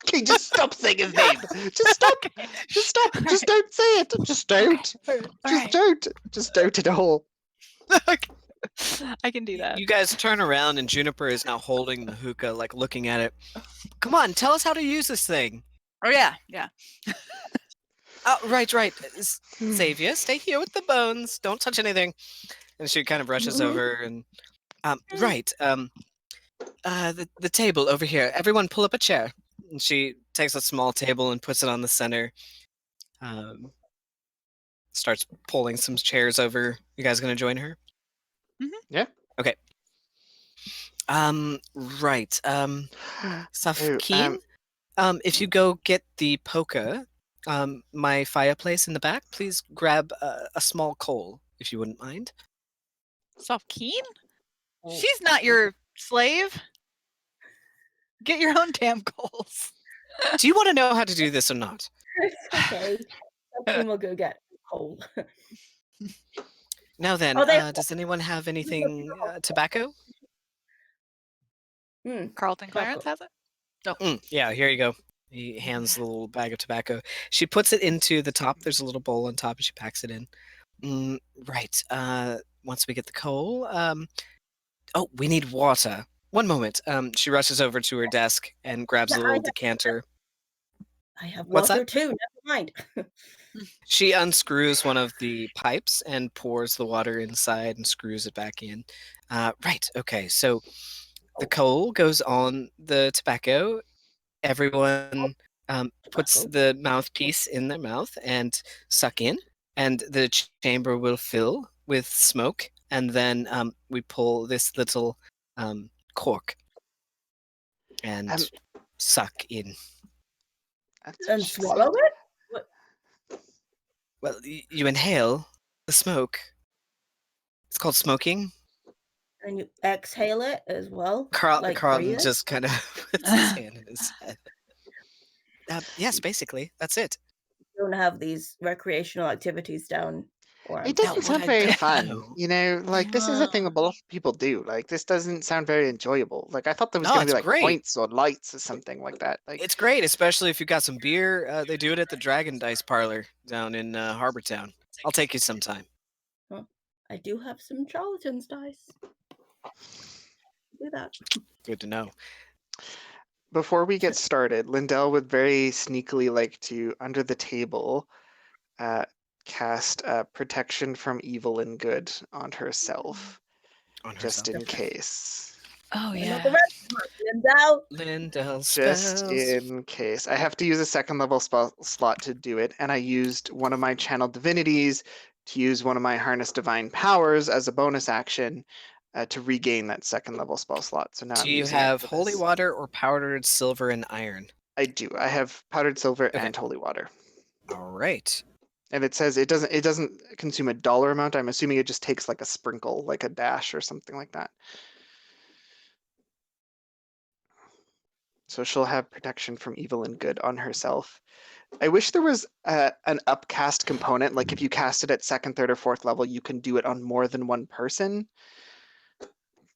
Okay, just stop saying his name. Just stop. Okay. Just stop. Just don't say it. Just don't. Just don't. Just don't at all. Okay. I can do that. You guys turn around and Juniper is now holding the hookah, like looking at it. Come on, tell us how to use this thing. Oh yeah. Oh, right. Xavier, stay here with the bones. Don't touch anything. And she kind of rushes over and the table over here. Everyone pull up a chair. And she takes a small table and puts it on the center. Starts pulling some chairs over. You guys gonna join her? Yeah. Okay. Right. Safkeen, if you go get the poker, my fireplace in the back, please grab a small coal, if you wouldn't mind. Safkeen? She's not your slave. Get your own damn goals. Do you want to know how to do this or not? Okay. Then we'll go get coal. Now then, does anyone have anything tobacco? Carlton Clarence has it? Yeah, here you go. He hands the little bag of tobacco. She puts it into the top. There's a little bowl on top, and she packs it in. Right. Once we get the coal, we need water. One moment. She rushes over to her desk and grabs a little decanter. I have What's water that? too. Never mind. She unscrews one of the pipes and pours the water inside and screws it back in. Right. Okay. So the coal goes on the tobacco. Everyone puts the mouthpiece in their mouth and suck in, and the chamber will fill with smoke. And then we pull this little cork and suck in. And swallow it? Well, you inhale the smoke. It's called smoking. And you exhale it as well? Carlton breathe? just kind of puts his hand in his head. Yes, basically, that's it. You don't have these recreational activities down. It doesn't sound very fun. You know, like this is a thing that a lot of people do. Like this doesn't sound very enjoyable. Like I thought there was No, going to be it's like great. points or lights or something like that. Like It's great, especially if you got some beer. They do it at the Dragon Dice Parlor down in Harbortown. I'll take you sometime. I do have some charlatans dice. Do that. Good to know. before we get started, Lindell would very sneakily like to, under the table, cast protection from evil and good on herself, just in case. Oh yeah. Not the rest of us, Lindell Just spells. in case. I have to use a second level spell slot to do it, and I used one of my channel divinities to use one of my harness divine powers as a bonus action to regain that second level spell slot. So now Do I'm you using it have for holy this. water or powdered silver and iron? I do. I have powdered silver Okay. and holy water. All right. And it says it doesn't consume a dollar amount. I'm assuming it just takes like a sprinkle, like a dash or something like that. So she'll have protection from evil and good on herself. I wish there was an upcast component. Like if you cast it at second, third, or fourth level, you can do it on more than one person.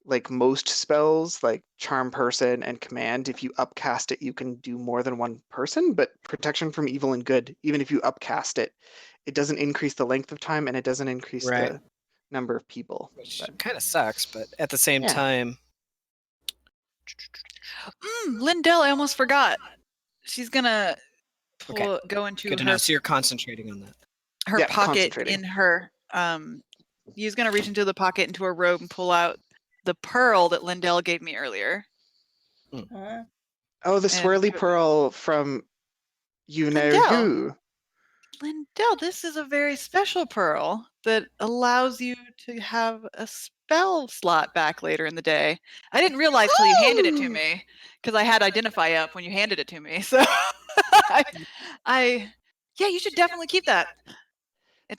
like most spells, like Charm Person and Command, if you upcast it, you can do more than one person. But Protection from Evil and Good, even if you upcast it, it doesn't increase the length of time and it doesn't increase Right. the number of people. Which But kind of sucks, but at the same Yeah. time, Lindell, I almost forgot. She's gonna go into good to her know. So you're concentrating on that. Yeah, pocket concentrating. in her. She's gonna reach into the pocket into her robe and pull out the pearl that Lindell gave me earlier. Oh, the swirly pearl from you know Lindell. who. Lindell, this is a very special pearl that allows you to have a spell slot back later in the day. I didn't realize till you handed it to me, because I had Identify up when you handed it to me. So, yeah, you should definitely keep that.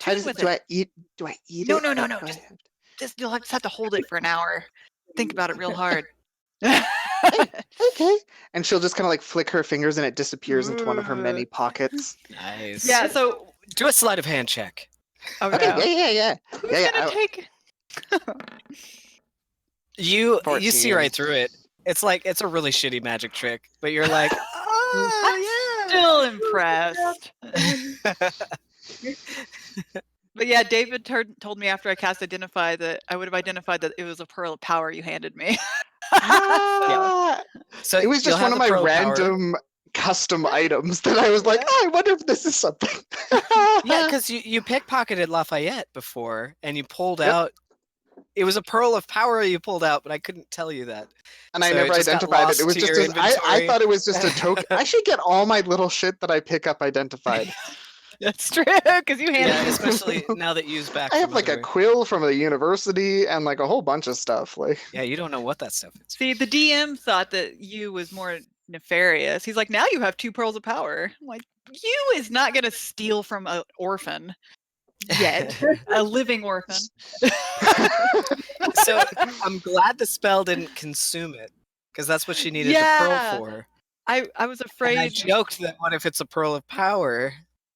How does with do it. I eat? Do I eat No, it? no. Do I Just, have- just you'll just have to hold it for an hour. Think about it real hard. Okay. And she'll just kind of like flick her fingers and it disappears into one of her many pockets. Nice. Yeah. So, Do a sleight of hand check. oh, Okay. no. Yeah. Who's Yeah, gonna take? You 14. see right through it. It's like it's a really shitty magic trick, but you're like, oh yeah. Still impressed. But yeah, David told me after I cast Identify that I would have identified that it was a pearl of power you handed me. So It was you'll just have one of the my pearl power. random custom items that I was like, oh, I wonder if this is something. Yeah, because you pickpocketed Lafayette before, and you pulled Yep. out. It was a pearl of power you pulled out, but I couldn't tell you that. And I So it never just got identified it. lost It was to just your I inventory. thought it was just a token. I should get all my little shit that I pick up identified. That's true, because you handed Yeah, me. especially now that you's back. I have from like a other- quill from the university and like a whole bunch of stuff. Like Yeah, you don't know what that stuff is. See, the DM thought that you was more nefarious. He's like, now you have 2 pearls of power. I'm like, you is not gonna steal from an orphan yet, a living orphan. So I'm glad the spell didn't consume it, because that's what she needed the Yeah. pearl for. I was And I afraid. joked that what if it's a pearl of power,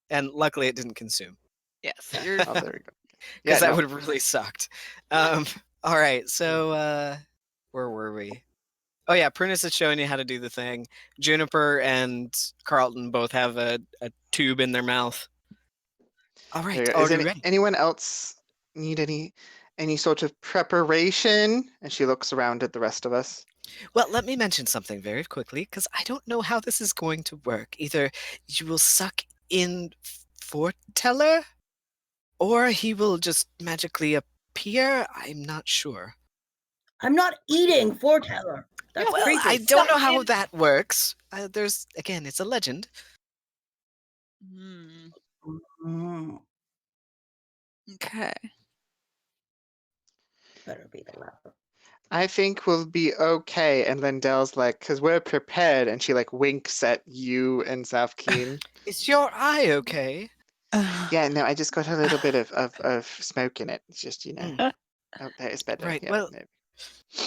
and luckily it didn't consume, Yes, you're. oh, there we go. because Yeah, that no. would have really sucked. All right, so where were we? Oh yeah, Prunus is showing you how to do the thing. Juniper and Carlton both have a tube in their mouth. All There right, you go. already ready. Anyone else need any sort of preparation? And she looks around at the rest of us. Well, let me mention something very quickly, because I don't know how this is going to work. Either you will suck in Foreteller, or he will just magically appear. I'm not sure. I'm not eating Foreteller. That's Well, creepy. I don't know how that works. Again, it's a legend. Mm, Okay. better be the latter. I think we'll be okay. And Lindell's like, because we're prepared. And she like winks at you and Zafkeen. Is your eye okay? Yeah, no, I just got a little bit of smoke in it. It's just, you know. Oh, there, it's better. Right, Yeah, well- maybe.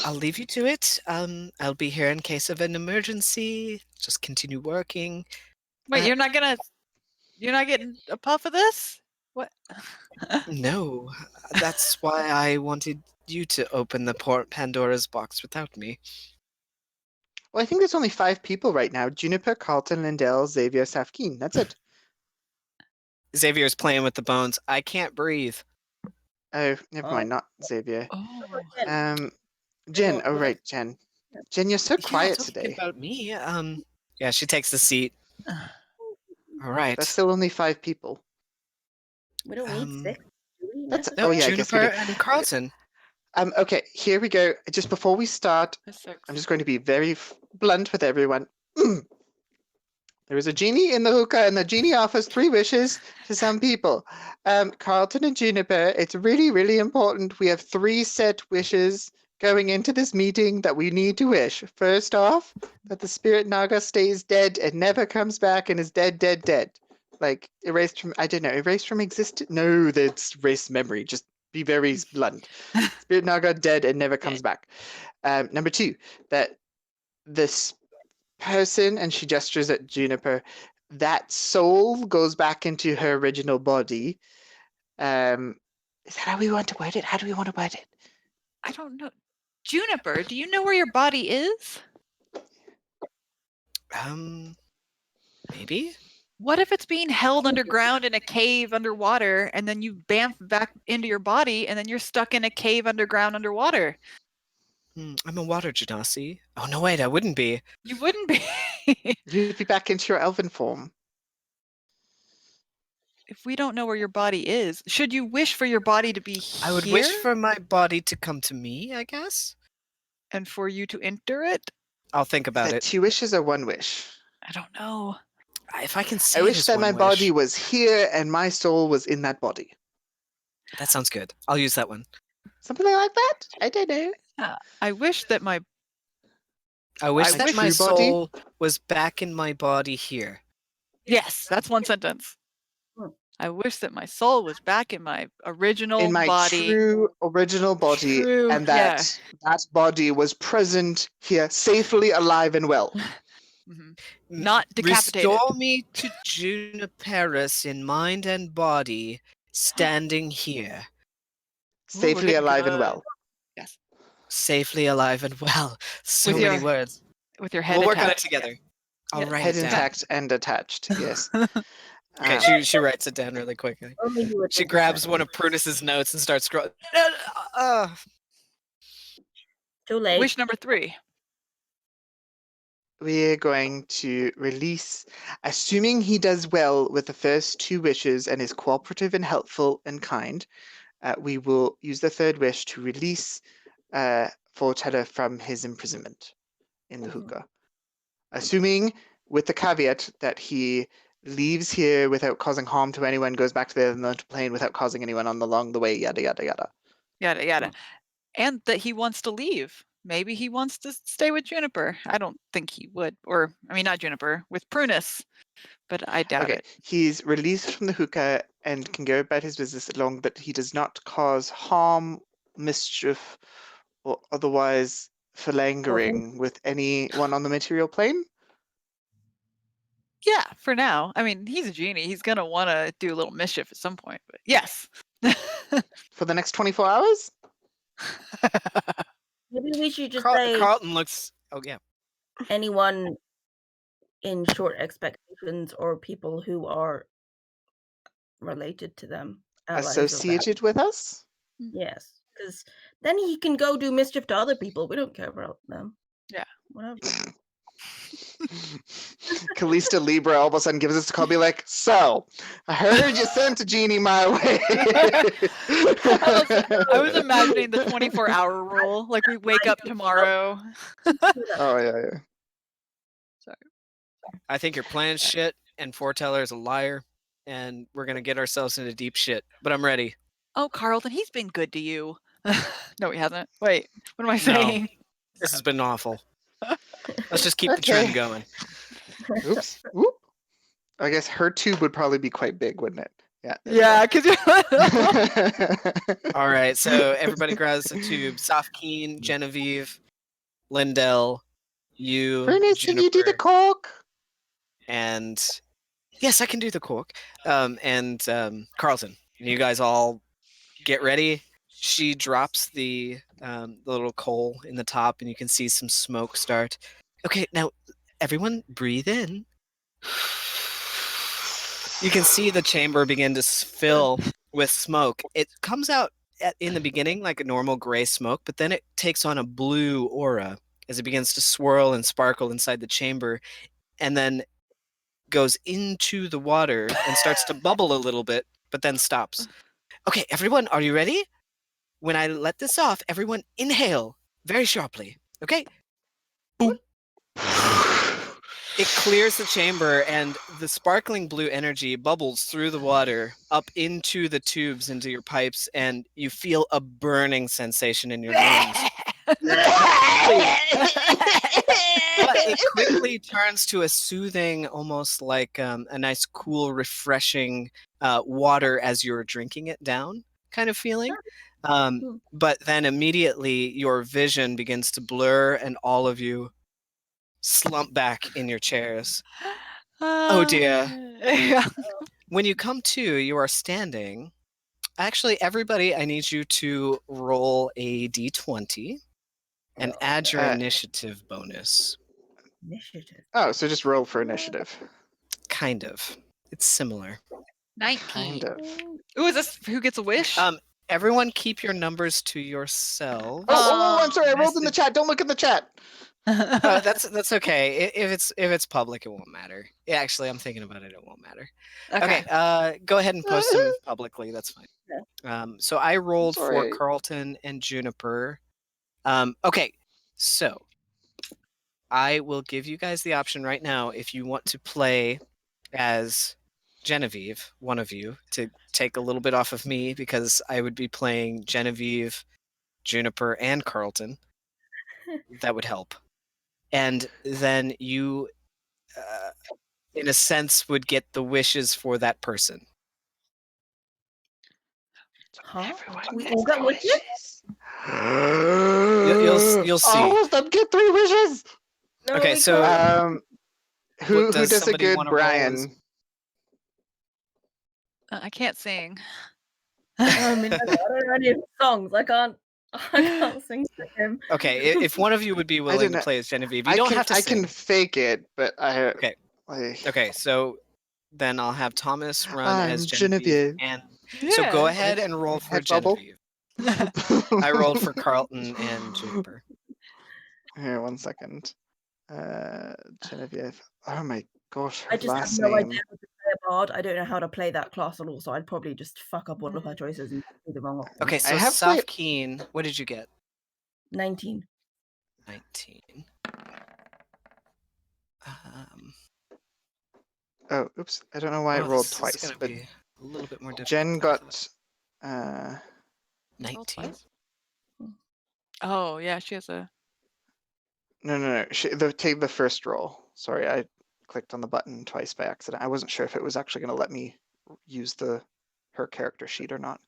I'll leave you to it. I'll be here in case of an emergency. Just continue working. Wait, you're not getting a puff of this? What? No, that's why I wanted you to open the Pandora's box without me. Well, I think there's only 5 people right now. Juniper, Carlton, Lindell, Xavier, Safkeen. That's it. Xavier's playing with the bones. I can't breathe. Oh, never Oh. mind, not Xavier. Oh. Jen. Oh, yeah. right, Jen. Jen, you're so quiet yeah, today. About me. Yeah, she takes the seat. All right. That's still only 5 people. We don't need 6. Do we? That's No, oh yeah, I guess we Juniper do. and Carlton. Okay, here we go. Just before we start, I'm just going to be very blunt with everyone. There is a genie in the hookah, and the genie offers 3 wishes to some people. Carlton and Juniper, it's really, really important. We have 3 set wishes going into this meeting that we need to wish. First off, that the spirit Naga stays dead and never comes back and is dead, dead, dead. Like, erased from, I don't know, erased from existence? No, that's erased memory. Just be very blunt. Spirit Naga dead and never comes back. Number 2, that this person, and she gestures at Juniper, that soul goes back into her original body. Is that how we want to word it? How do we want to word it? I don't know. Juniper, do you know where your body is? Maybe? What if it's being held underground in a cave underwater, and then you bamf back into your body, and then you're stuck in a cave underground underwater? I'm a water genasi. Oh, no, wait, I wouldn't be. You wouldn't be. You'd be back into your elven form. If we don't know where your body is, should you wish for your body to be here? I would wish for my body to come to me, I guess. And for you to enter it? I'll think about Is that it. 2 wishes or 1 wish? I don't know. If I can see I it wish as that my one body wish. was here and my soul was in that body. That sounds good. I'll use that one. Something like that? I don't know. I wish that my I wish My that my true body? soul was back in my body here. Yes, that's one sentence. I wish that my soul was back in my original In my body. true original body, True, and that that body was present here, safely alive and well. Not decapitated. Restore me to Juniperus in mind and body, standing here. we're Safely getting alive and good. well. Yes. Safely alive and well. So With many your words. With your head We'll work on it attached. together. I'll Yeah. write Head it down. intact and attached, yes. Okay, she writes it down really quickly. Only you would She think of grabs that. one of Prudis's notes and starts scrolling. Too late. Wish number 3. We're going to release, assuming he does well with the first 2 wishes and is cooperative and helpful and kind, we will use the 3rd wish to release Fortella from his imprisonment in the hookah. Assuming, with the caveat that he leaves here without causing harm to anyone, goes back to the other plane without causing anyone along the way, yada, yada, yada. Yada yada. And that he wants to leave. Maybe he wants to stay with Juniper. I don't think he would. Or, I mean, not Juniper, with Prunus. But I doubt Okay, it. he's released from the hookah and can go about his business as long that he does not cause harm, mischief, or otherwise philangering with anyone on the material plane. Yeah, for now. I mean, he's a genie. He's going to want to do a little mischief at some point. But yes. For the next 24 hours? Maybe we should just Carl- say Carlton looks. Oh, yeah. anyone in short expectations or people who are related to them. allies of that. Associated with us? Yes, because then he can go do mischief to other people. We don't care about them. Yeah. Whatever. Callista Libra all of a sudden gives us a call, be like, so, I heard you sent a genie my way. I was imagining the 24-hour rule. Like, we wake up tomorrow. Oh, yeah. I think your plan's shit, and Foreteller is a liar, and we're gonna get ourselves into deep shit. But I'm ready. Oh, Carlton, he's been good to you. No, he hasn't. Wait, what am I No. saying? This has been awful. Let's just keep the trend going. Oops. Whoop. I guess her tube would probably be quite big, wouldn't it? Yeah. Yeah, because All right, so everybody grabs a tube. Safkeen, Genevieve, Lindell, you, Ernest, can you do the Juniper, cork? and yes, I can do the cork. And Carlton, you guys all get ready. She drops the little coal in the top, and you can see some smoke start. Okay, now everyone breathe in. You can see the chamber begin to fill with smoke. It comes out in the beginning like a normal gray smoke, but then it takes on a blue aura as it begins to swirl and sparkle inside the chamber, and then goes into the water and starts to bubble a little bit, but then stops. Okay, everyone, are you ready? When I let this off, everyone inhale very sharply. Okay? Boom. It clears the chamber, and the sparkling blue energy bubbles through the water up into the tubes, into your pipes, and you feel a burning sensation in your lungs. But it quickly turns to a soothing, almost like a nice, cool, refreshing water as you're drinking it down kind of feeling. But then immediately your vision begins to blur, and all of you slump back in your chairs. Oh dear. Yeah. When you come to, you are standing. Actually, everybody, I need you to roll a d20. and add your Uh, initiative bonus. Initiative. Oh, so just roll for initiative. Kind of. It's similar. 19. Kind of. Ooh, is this who gets a wish? Everyone keep your numbers to yourselves. Oh, I'm sorry. I rolled in the message- chat. Don't look at the chat. That's okay. If it's public, it won't matter. Yeah, actually, I'm thinking about it. It won't matter. Okay. Go ahead and post them publicly. That's fine. So I rolled for sorry. Carlton and Juniper. Okay. So I will give you guys the option right now if you want to play as Genevieve, one of you, to take a little bit off of me because I would be playing Genevieve, Juniper, and Carlton. That would help. And then you, in a sense, would get the wishes for that person. Huh? Everyone We gets all got their wishes? You'll see. All of them get 3 wishes. No, Okay, we so- can't. Who does does a somebody good wanna roll as- Brian? I can't sing. I mean, I don't know any of his songs. I can't sing to him. Okay, if one of you would be willing don't to know. play as Genevieve, you don't have to I sing. can fake it, but I Okay. like. Okay, so then I'll have Thomas run as I'm Genevieve. And so go ahead and roll for Head bubble. Genevieve. I rolled for Carlton and Juniper. Here, 1 second. Genevieve. Oh my gosh, her I just have last no name. idea how to play a bard. I don't know how to play that class at all, so I'd probably just fuck up all of her choices and do the wrong option. Okay, so have Saf played- Keen, what did you get? 19. 19. Oh, oops! I don't know why it Oh, rolled this is twice, gonna but be a little bit more difficult. Jen than I thought. got 19. Oh, yeah, she has a. no. Take the first roll. Sorry, I clicked on the button twice by accident. I wasn't sure if it was actually going to let me use her character sheet or not.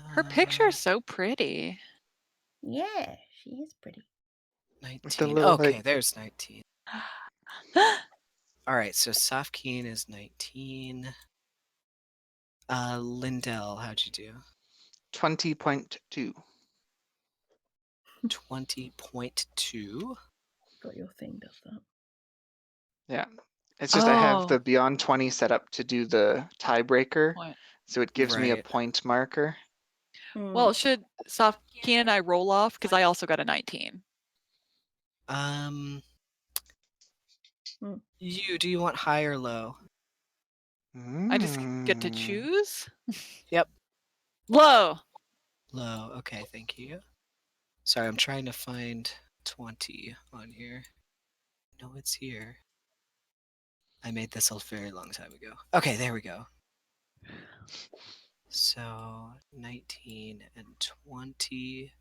Her picture's so pretty. Yeah, she is pretty. 19. little, Okay, like- there's 19. All right, so Saf Keen is 19. Lindell, how'd you do? 20.2. 20.2. Got your thing, does that? Yeah, it's just I have Oh. the beyond 20 set up to do the tiebreaker, Point. so it gives me a Right. point marker. Well, should Keen and I roll off? Because I also got a 19. Do you want high or low? I just get to Mm. choose? Yep. Low. Low. Okay, thank you. Sorry, I'm trying to find 20 on here. No, it's here. I made this a very long time ago. Okay, there we go. So 19 and 20.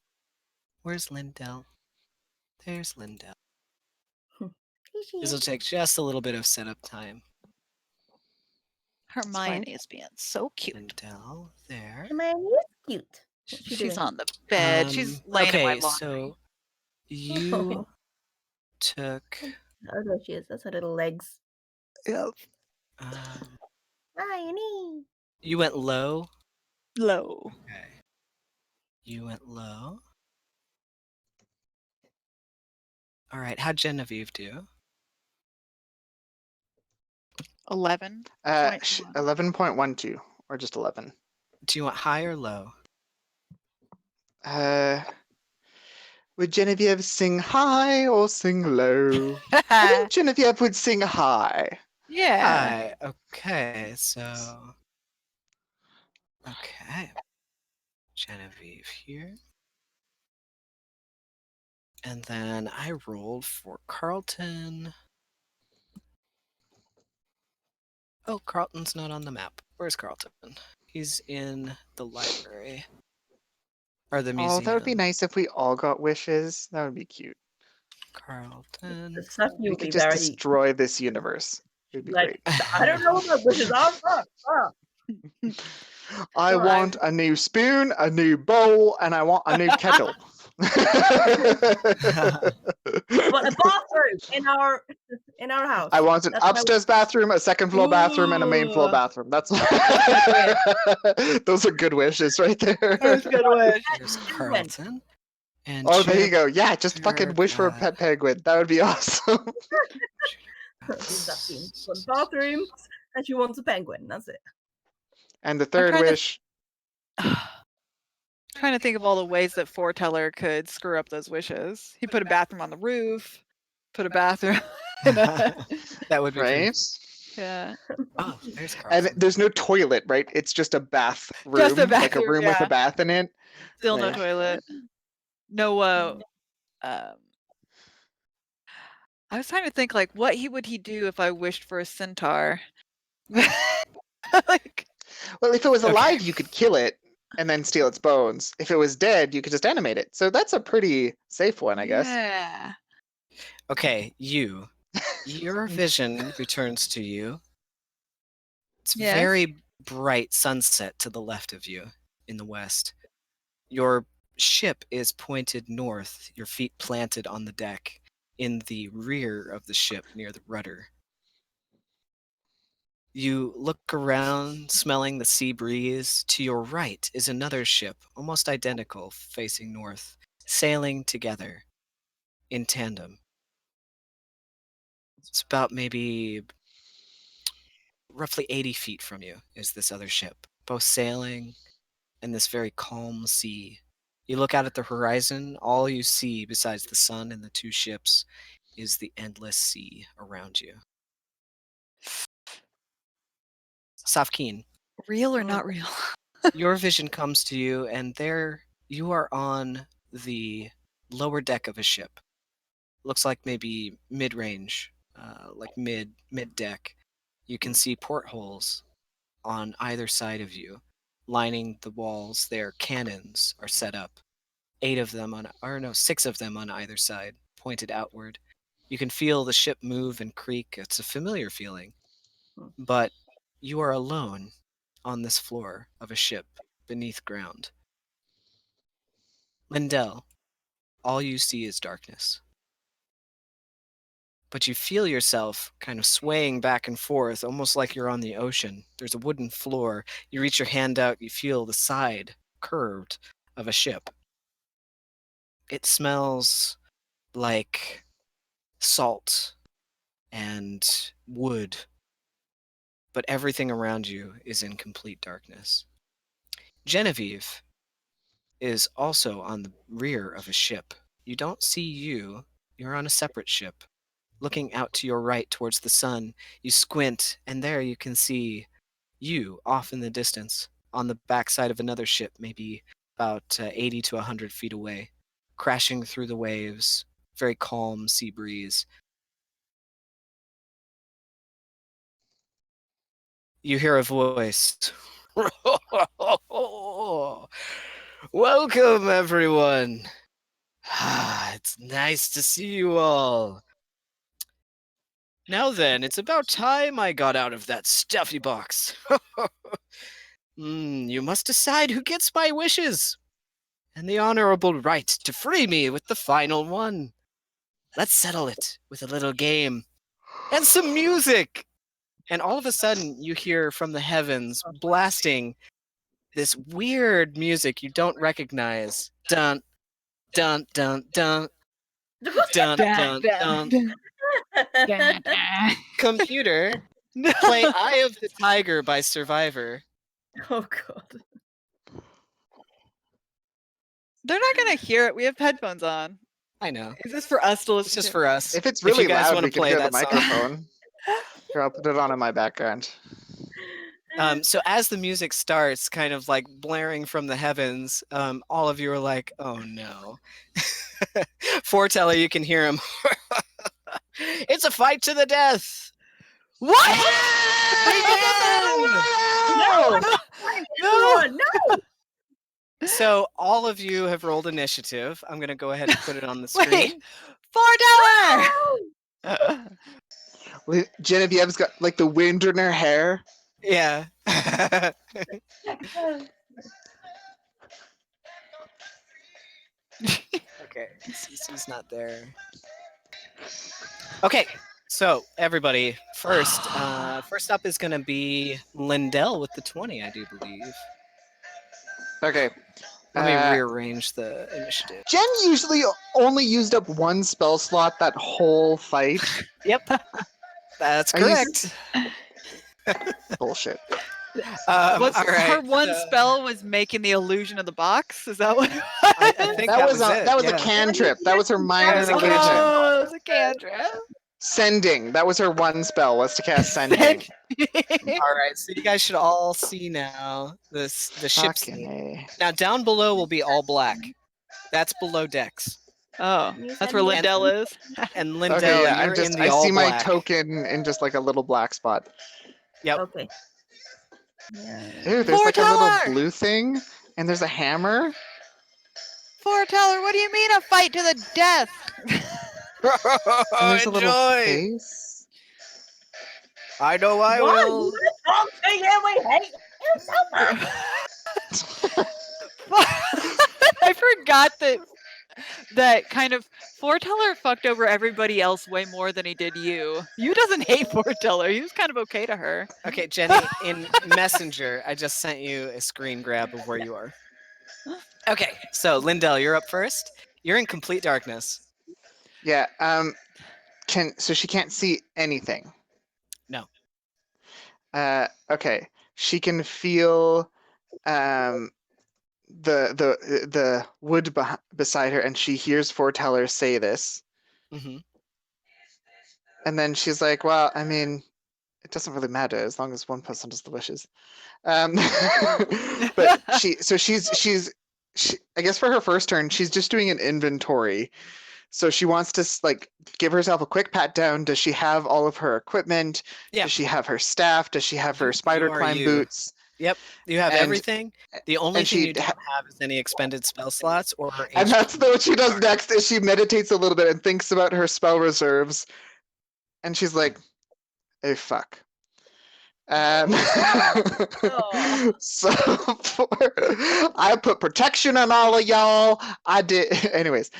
Where's Lindell? There's Lindell. This will take just a little bit of setup time. Hermione is being so cute. Lindell, there. Hermione is cute. What's she She's doing? on the bed. She's laying in my Okay, laundry. so you took. Oh, there she is. That's her little legs. Yep. Hermione. You went low. Low. Okay. You went low. All right. How'd Genevieve do? 11. 11.12 or just 11. Do you want high or low? Would Genevieve sing high or sing low? I think Genevieve would sing high. Yeah. High. Okay. So. Okay. Genevieve here. And then I rolled for Carlton. Oh, Carlton's not on the map. Where's Carlton? He's in the library. Or the museum. Oh, that would be nice if we all got wishes. That would be cute. Carlton. The stuff We you'll could be just very destroy this universe. It would be like. great. I don't know what wishes are. I Well, want a new spoon, a new bowl, and I want a new kettle. But a bathroom in our house. I want an That's my- upstairs bathroom, a second floor bathroom, and a main floor Ooh. bathroom. That's those are good wishes right there. That's a good wish. There's Carlton. And Oh, there you Chip, go. Yeah, just fucking wish for a pet penguin. That would be awesome. She wants bathrooms and she wants a penguin. That's it. And the third trying to- wish. Trying to think of all the ways that Foreteller could screw up those wishes. He put a bathroom on the roof. Put a bathroom. that would be pretty- Right? Yeah. Oh, there's Carlton. And there's no toilet, right? It's just a bath room. Just a like a bathroom, room with yeah. a bath in it. Still no Yeah. toilet. No. I was trying to think like what would he do if I wished for a centaur? Like, Well, if it was Okay. alive, you could kill it and then steal its bones. If it was dead, you could just animate it. So that's a pretty safe one, I guess. yeah. Okay, your vision returns to you. It's Yes. very bright sunset to the left of you in the west. Your ship is pointed north, your feet planted on the deck in the rear of the ship near the rudder. You look around, smelling the sea breeze. To your right is another ship, almost identical, facing north, sailing together in tandem. It's about maybe roughly 80 feet from you is this other ship, both sailing in this very calm sea. You look out at the horizon, all you see besides the sun and the two ships is the endless sea around you. Safkeen, Real or not real? your vision comes to you, and there you are on the lower deck of a ship. Looks like maybe mid-range, like mid-deck. You can see portholes on either side of you, lining the walls. Their cannons are set up. 6 of them on either side, pointed outward. You can feel the ship move and creak. It's a familiar feeling. But you are alone on this floor of a ship beneath ground. Lindell, all you see is darkness. But you feel yourself kind of swaying back and forth, almost like you're on the ocean. There's a wooden floor. You reach your hand out, you feel the side curved of a ship. It smells like salt and wood, but everything around you is in complete darkness. Genevieve is also on the rear of a ship. You don't see you. You're on a separate ship. Looking out to your right towards the sun, you squint, and there you can see you off in the distance on the backside of another ship, maybe about 80 to 100 feet away, crashing through the waves, very calm sea breeze. You hear a voice. Welcome, everyone. It's nice to see you all. Now then, it's about time I got out of that stuffy box. You must decide who gets my wishes and the honorable right to free me with the final one. Let's settle it with a little game and some music. And all of a sudden, you hear from the heavens blasting this weird music you don't recognize. Dun, dun, dun, dun. Dun, dun, dun. Computer, play Eye of the Tiger by Survivor. Oh god. They're not gonna hear it. We have headphones on. I know. Is this for us to listen It's just to? for us. If it's If you really guys loud, wanna we can play hear the that song. microphone. Here, I'll put it on in my background. So as the music starts, kind of like blaring from the heavens, all of you are like, "Oh no!" Foreteller, you can hear him. It's a fight to the death. What? No! No! No! So all of you have rolled initiative. I'm gonna go ahead and put it on the screen. Wait! $4! Genevieve's got like the wind in her hair. Yeah. Okay, CC's not there. Okay, so everybody, first up is gonna be Lindell with the 20, I do believe. Okay. Let me rearrange the initiative. Jen usually only used up one spell slot that whole fight. Yep, that's Are you correct. Bullshit. All right. Her one spell was making the illusion of the box. Is that what? I think That was it. that was yeah. a cantrip. That was her minor That was a illusion. cantrip. Oh, it was a cantrip. Sending. That was her one spell, was to cast sending. All right, so you guys should all see now the ship Fucking scene. A. Now down below will be all black. That's below decks. Oh, Can you that's send where me Lindell is. And Lindell, Okay, yeah, you're in the I all see my black. token in just like a little black spot. Yep. Okay. Yeah. Ew, there's like a Foreteller! little blue thing, and there's a hammer. Foreteller, what do you mean a fight to the death? And there's a little face. I know I Why? will. You talk to you, we hate you so much. I forgot that kind of Foreteller fucked over everybody else way more than he did you. You doesn't hate Foreteller. He was kind of okay to her. Okay, Jenny, in Messenger, I just sent you a screen grab of where you are. Okay, so Lindell, you're up first. You're in complete darkness. Yeah. So she can't see anything. No. Okay. She can feel the wood beside her, and she hears Foreteller say this. Mm-hmm. And then she's like, well, I mean, it doesn't really matter as long as one person does the wishes. But she's I guess for her first turn, she's just doing an inventory. So she wants to like give herself a quick pat down. Does she have all of her equipment? Yeah. Does she have her staff? Does she have her spider you are climb you. boots? Yep, you have And- everything. The only and thing she you don't have is any expended spell slots or her And HP. that's what she does next is she meditates a little bit and thinks about her spell reserves. And she's like, oh, fuck. So I put protection on all of y'all. I did. Anyways,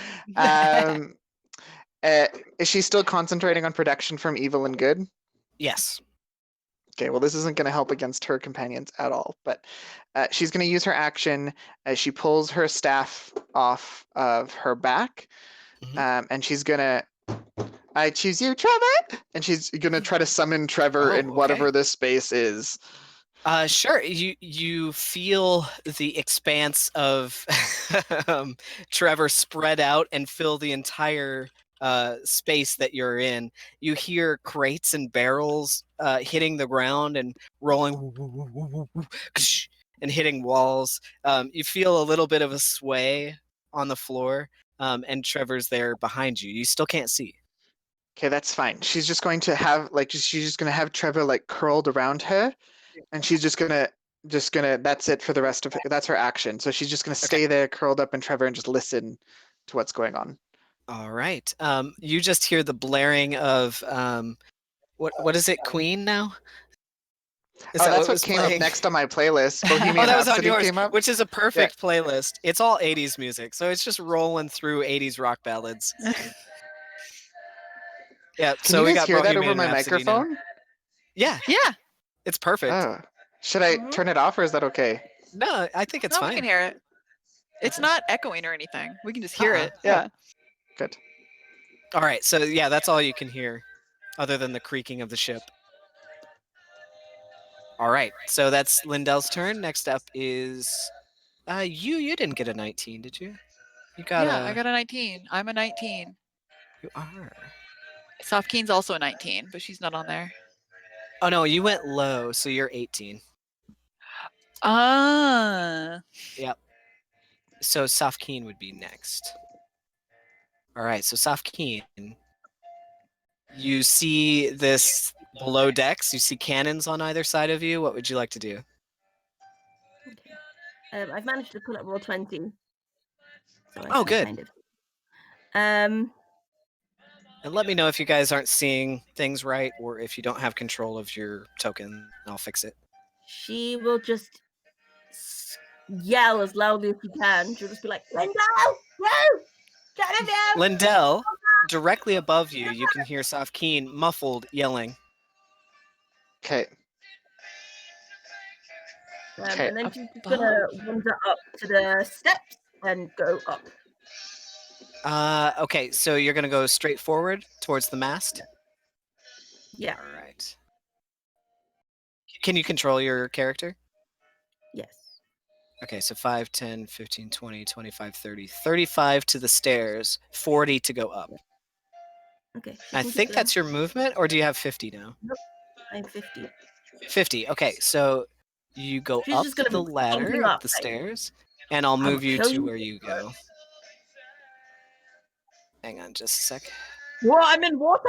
is she still concentrating on protection from evil and good? Yes. Okay, well, this isn't going to help against her companions at all, but she's going to use her action as she pulls her staff off of her back, and she's going to, I choose you, Trevor! And she's going to try to summon Trevor in whatever this space is. Sure. You feel the expanse of Trevor spread out and fill the entire space that you're in. You hear crates and barrels hitting the ground and rolling and hitting walls. You feel a little bit of a sway on the floor, and Trevor's there behind you. You still can't see. Okay, that's fine. She's just going to have Trevor like curled around her, and she's just gonna that's it for the rest of that's her action. So she's just gonna stay there curled up in Trevor and just listen to what's going on. All right. You just hear the blaring of what is it, Queen now? That's what came up next on my playlist. Bohemian that was on Rhapsody yours, came up. which is a perfect playlist. It's all 80s music, so it's just rolling through 80s rock ballads. Yeah, Can so you we guys got hear that Bohemian over my Rhapsody now. microphone? Yeah, it's perfect. Oh. Should I turn it off or is that okay? No, I think it's No, fine. we can hear it. It's not echoing or anything. We can just hear it. Yeah. Good. All right, so yeah, that's all you can hear, other than the creaking of the ship. All right, so that's Lindell's turn. Next up is you didn't get a 19, did you? You got I got a 19. I'm a 19. You are. Soft Keen's also a 19, but she's not on there. Oh no, you went low, so you're 18. Yep. So Safkeen would be next. All right, so Safkeen, you see this below decks. You see cannons on either side of you. What would you like to do? Okay. I've managed to pull up roll 20. So Oh, good. Kind of. And let me know if you guys aren't seeing things right, or if you don't have control of your token. I'll fix it. She will just yell as loudly as she can. She'll just be like, Lindell, No! Genevieve! Lindell, directly above you, you can hear Safkeen muffled yelling. Okay. Okay. And then she's just gonna wander up to the steps and go up. Okay, so you're gonna go straight forward towards the mast? Yeah. All right. Can you control your character? Yes. Okay, so 5, 10, 15, 20, 25, 30. 35 to the stairs, 40 to go up. Okay. I think that's your movement, or do you have 50 now? Nope. I'm 50. 50. Okay, so you go She's up just gonna the be ladder, bumping up up, the like, stairs, and I'll move you kill to you. where you go. Hang on just a sec. What? I'm in water!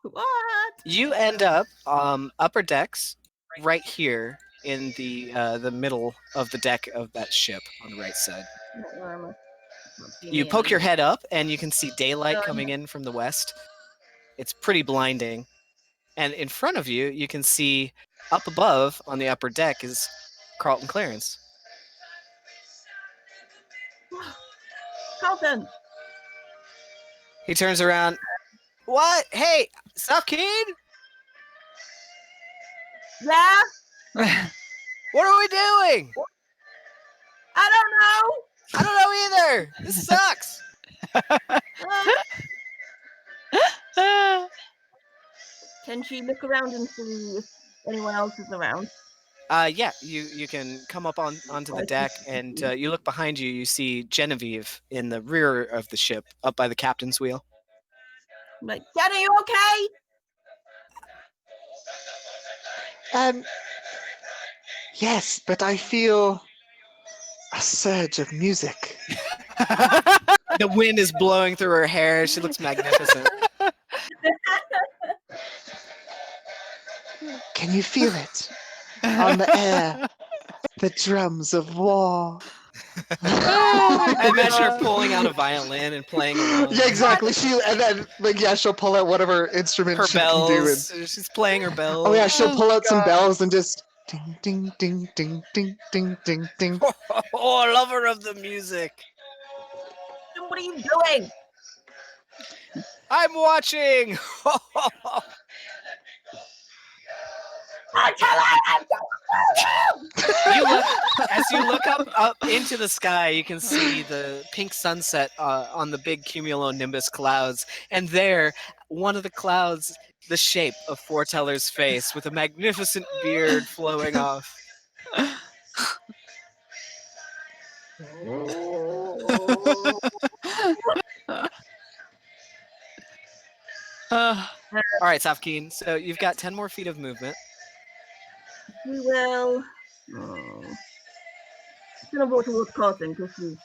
What? You end up upper decks right here in the middle of the deck of that ship on the right side. Where am I? Not seeing You me poke your anymore. head up and you can see daylight coming in from the west. It's pretty blinding. And in front of you, you can see up above on the upper deck is Carlton Clarence. Carlton! He turns around. What? Hey, Safkeen? Yeah? What are we doing? I don't know! I don't know either. This sucks. Can she look around and see if anyone else is around? Yeah, you can come up onto the deck, and you look behind you. You see Genevieve in the rear of the ship, up by the captain's wheel. I'm like, Dad, are you okay? Yes, but I feel a surge of music. The wind is blowing through her hair. She looks magnificent. Can you feel it? On the air. The drums of war. I imagine her pulling out a violin and playing along. Yeah, exactly. And then she'll pull out whatever instrument Her she can do. bells. She's playing her bells. Oh yeah, she'll pull out some bells and just ding ding ding ding ding ding ding ding. Oh, lover of the music. What are you doing? I'm watching. As you look up into the sky, you can see the pink sunset on the big cumulonimbus clouds, and there, one of the clouds, the shape of Foreteller's face, with a magnificent beard flowing off. All right, Safkeen. So you've got 10 more feet of movement. We will. Gonna walk towards Carlton because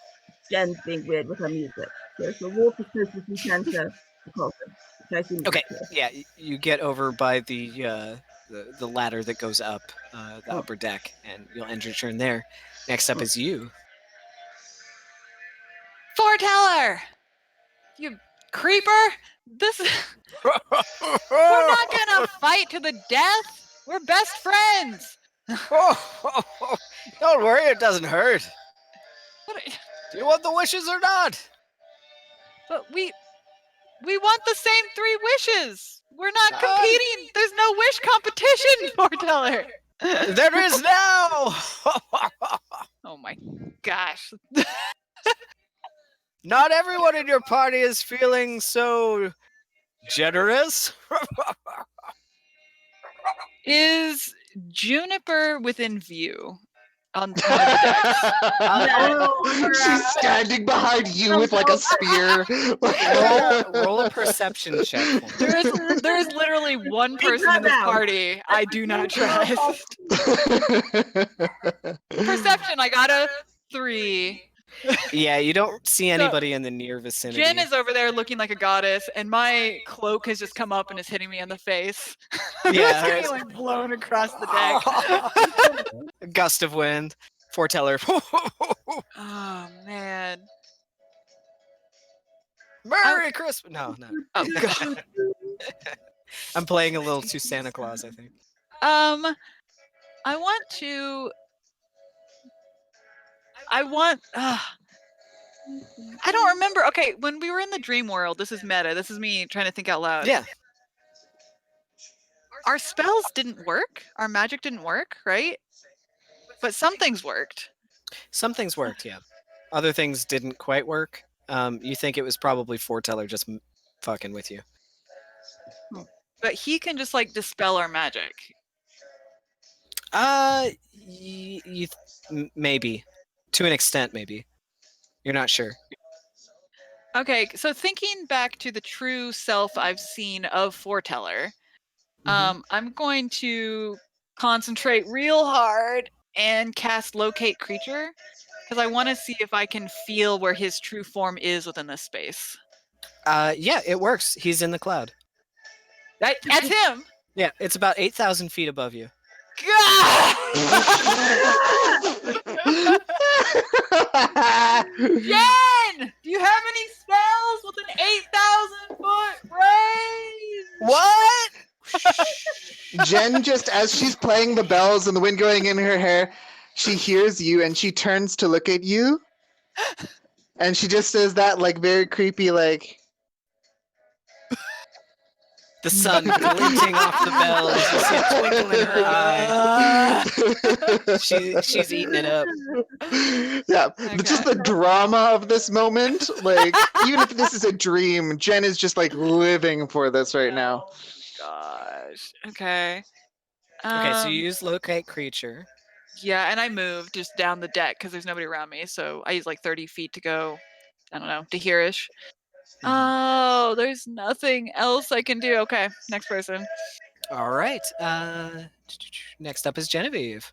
Jen's being weird with her music. So she'll walk as close as we can to Carlton. Which I think Okay. Yeah, you get over by the ladder that goes up the upper deck, and you'll end your turn there. Next up is you. Foreteller! You creeper! We're not gonna fight to the death! We're best friends! Don't worry, it doesn't hurt. What, Do you want the wishes or not? but we want the same 3 wishes! We're not competing! There's no wish competition, Foreteller! There is now! Oh my gosh. Not everyone in your party is feeling so generous. Is Juniper within view on one of the decks? She's standing behind you with like a spear. Roll a perception check for me. There is literally one person in this party I do not trust. Perception, I got a 3. Yeah, you don't see anybody in the near vicinity. Jen is over there looking like a goddess, and my cloak has just come up and is hitting me in the face. Yeah, it's getting like blown across the deck. A gust of wind. Foreteller. Oh man. Merry Christmas. No. Oh god. I'm playing a little too Santa Claus, I think. I don't remember. Okay, when we were in the dream world, this is meta. This is me trying to think out loud. Yeah. Our spells didn't work. Our magic didn't work, right? But some things worked. Some things worked, yeah. Other things didn't quite work. You think it was probably Foreteller just fucking with you. But he can just like dispel our magic. Maybe. To an extent, maybe. You're not sure. Okay, so thinking back to the true self I've seen of Foreteller, I'm going to concentrate real hard and cast Locate Creature because I want to see if I can feel where his true form is within this space. Yeah, it works. He's in the cloud. That's him! Yeah, it's about 8,000 feet above you. Jen! Do you have any spells with an 8,000-foot range? What? Jen, just as she's playing the bells and the wind going in her hair, she hears you and she turns to look at you. And she just says that like very creepy, like... The sun glinting off the bells. You see a twinkle in her eye. She's eating it up. Yeah, Okay. just the drama of this moment. Like, even if this is a dream, Jen is just like living for this right now. Gosh. Okay. Okay, so you use Locate Creature. Yeah, and I moved just down the deck because there's nobody around me, so I use like 30 feet to go, I don't know, to here-ish. Oh, there's nothing else I can do. Okay, next person. All right. Next up is Genevieve.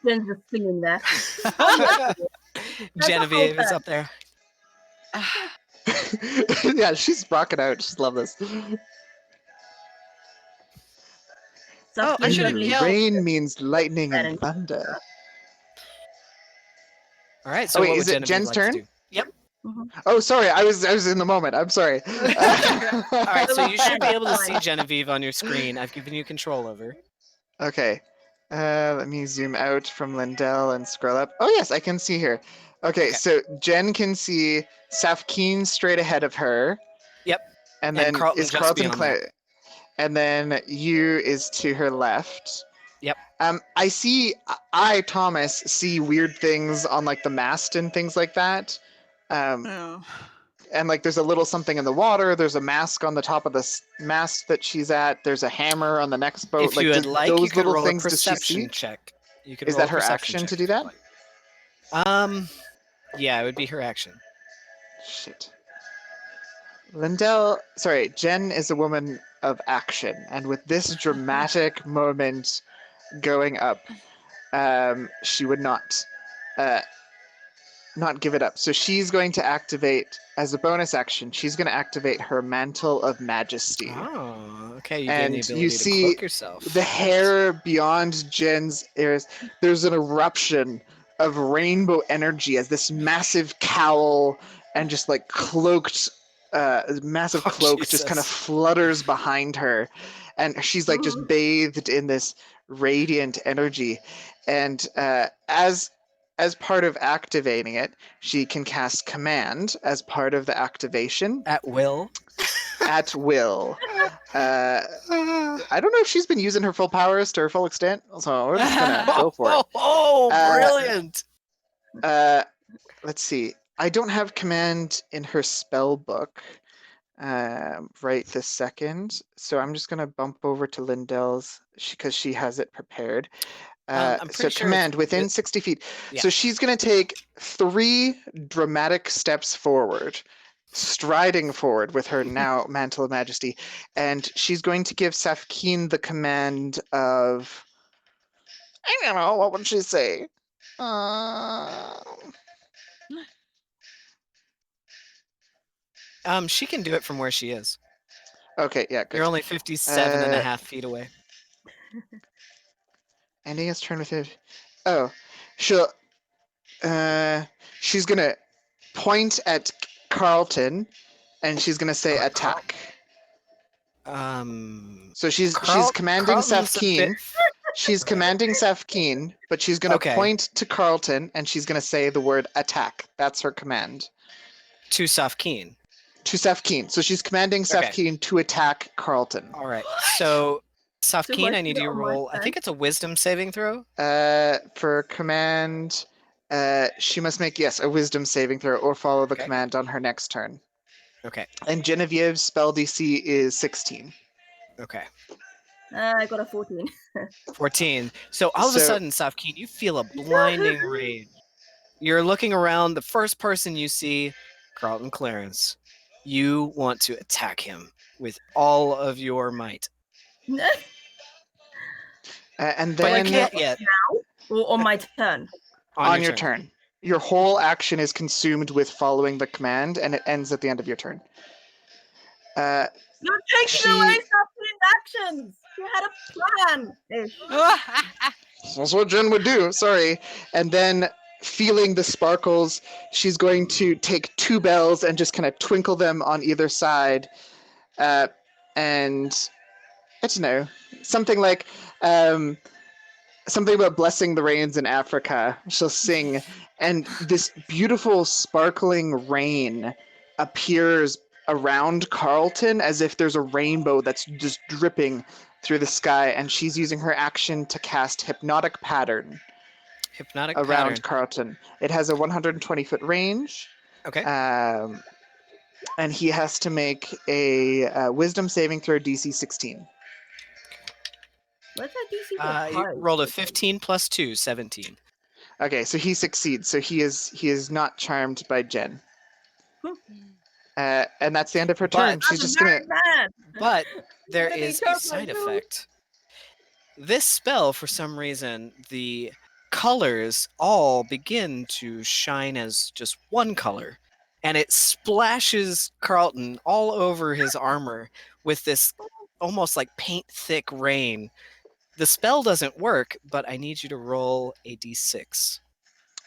Jen's just singing there. Genevieve is up there. Yeah, she's rocking out. Just love this. Oh, I should have Lovely. yelled. Rain means lightning and thunder. All right. So Oh, wait, what is would it Genevieve Jen's like to turn? do? Yep. Oh, sorry, I was in the moment. I'm sorry. All right. So you should be able to see Genevieve on your screen. I've given you control over. Okay. Let me zoom out from Lindell and scroll up. Oh yes, I can see her. Okay, so Jen can see Safkeen straight ahead of her. Yep. And And then Carlton is just Carlton beyond that. and then you is to her left. Yep. I Thomas see weird things on like the mast and things like that. Oh. And like there's a little something in the water. There's a mask on the top of the mast that she's at. There's a hammer on the next boat. If you would like, you those could little roll a things does she perception see? check. You could Is roll that a her perception action to check do if you'd that? like. Yeah, it would be her action. Shit. Jen is a woman of action, and with this dramatic moment going up, she would not give it up. So she's going to activate, as a bonus action, she's going to activate her Mantle of Majesty. Oh, okay. You gain the And ability you to see cloak yourself. the hair beyond Jen's ears. There's an eruption of rainbow energy as this massive cowl and just like cloaked, massive cloak just kind of Jesus. flutters behind her. And she's like just bathed in this radiant energy. And as part of activating it, she can cast Command as part of the activation. At will. At will. I don't know if she's been using her full powers to her full extent, so we're just gonna go for it. Oh, brilliant! Let's see. I don't have Command in her spell book right this second, so I'm just gonna bump over to Lindell's because she has it prepared. I'm So pretty sure Command within 60 feet. Yeah. So she's gonna take 3 dramatic steps forward, striding forward with her now Mantle of Majesty, and she's going to give Safkeen the command of, I don't know, what would she say? She can do it from where she is. Okay, yeah, good. You're only 57 and a half feet away. Ending its turn with it. Oh, she'll. She's gonna point at Carlton, and she's gonna say attack. So she's commanding Carlton's a Safkeen. She's commanding Safkeen, but she's going to Okay. point to Carlton and she's going to say the word attack. That's her command. To Safkeen. To Safkeen. So she's commanding Okay. Safkeen to attack Carlton. All right. So Safkeen, I I need do it you to on my roll. I turn? think it's a wisdom saving throw. For command, she must make, yes, a wisdom saving throw or follow the Okay. command on her next turn. Okay. And Genevieve's spell DC is 16. Okay. I got a 14. 14. So all of a So- sudden, Safkeen, you feel a blinding rage. You're looking around. The first person you see, Carlton Clarence. You want to attack him with all of your might. And But you then can't yet. Or on my turn. on your turn. Your whole action is consumed with following the command, and it ends at the end of your turn. You're taking away Safkeen's actions. You had a plan. Ish. That's what Jen would do. Sorry. And then, feeling the sparkles, she's going to take 2 bells and just kind of twinkle them on either side. And I don't know, something like something about blessing the rains in Africa. She'll sing, and this beautiful sparkling rain appears around Carlton as if there's a rainbow that's just dripping through the sky, and she's using her action to cast Hypnotic Pattern Hypnotic around pattern. Carlton. It has a 120-foot range, Okay. and he has to make a Wisdom saving throw DC 16. Where's that DC for You pie? rolled a 15 plus 2, 17. Okay, so he succeeds. So he is not charmed by Jen. And that's the end of her turn. But- She's That's just gonna. very bad. But there Gonna is be a tough, side I know. effect. This spell, for some reason, the colors all begin to shine as just one color. And it splashes Carlton all over his armor with this almost like paint thick rain. The spell doesn't work, but I need you to roll a d6.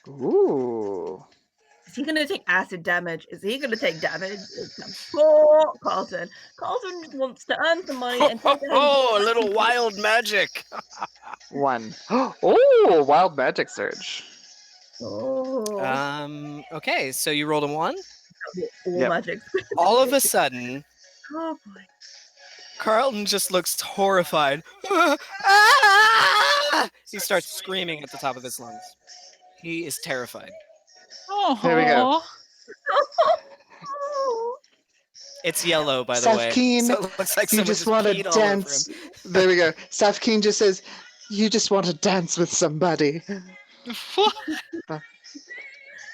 Ooh. Is he gonna take acid damage? Is he gonna take damage? Poor Carlton. Carlton just wants to earn some money and take it home. Oh, a little wild magic. 1. Oh, wild magic surge. Oh, Okay, so you rolled a 1. all Yep. magic. All of a sudden, Oh boy. Carlton just looks horrified. Ah! He starts screaming at the top of his lungs. He is terrified. There we go. It's yellow, by the way. Safkeen, So it looks like you someone just want to peed all over him. dance. There we go. Safkeen just says, "You just want to dance with somebody."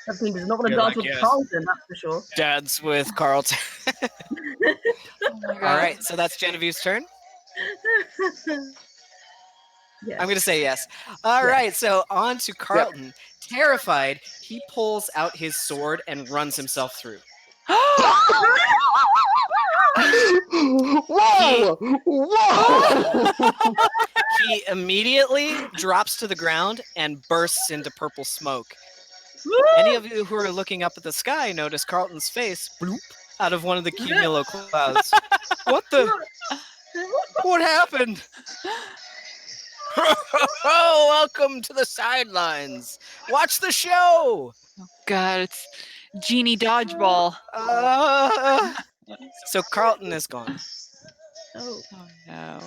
That thing does not want to You're dance like, with yes. Carlton, that's for sure. Dance with Carlton. Oh my All God. right, so that's Genevieve's turn. Yes. I'm going to say yes. All right, so on to Carlton. Terrified, he pulls out his sword and runs himself through. Whoa! Whoa! He immediately drops to the ground and bursts into purple smoke. Any of you who are looking up at the sky notice Carlton's face bloop out of one of the cumulo clouds. What the? What happened? Oh, welcome to the sidelines. Watch the show. God, it's Genie Dodgeball. So Carlton is gone. Oh. Oh no.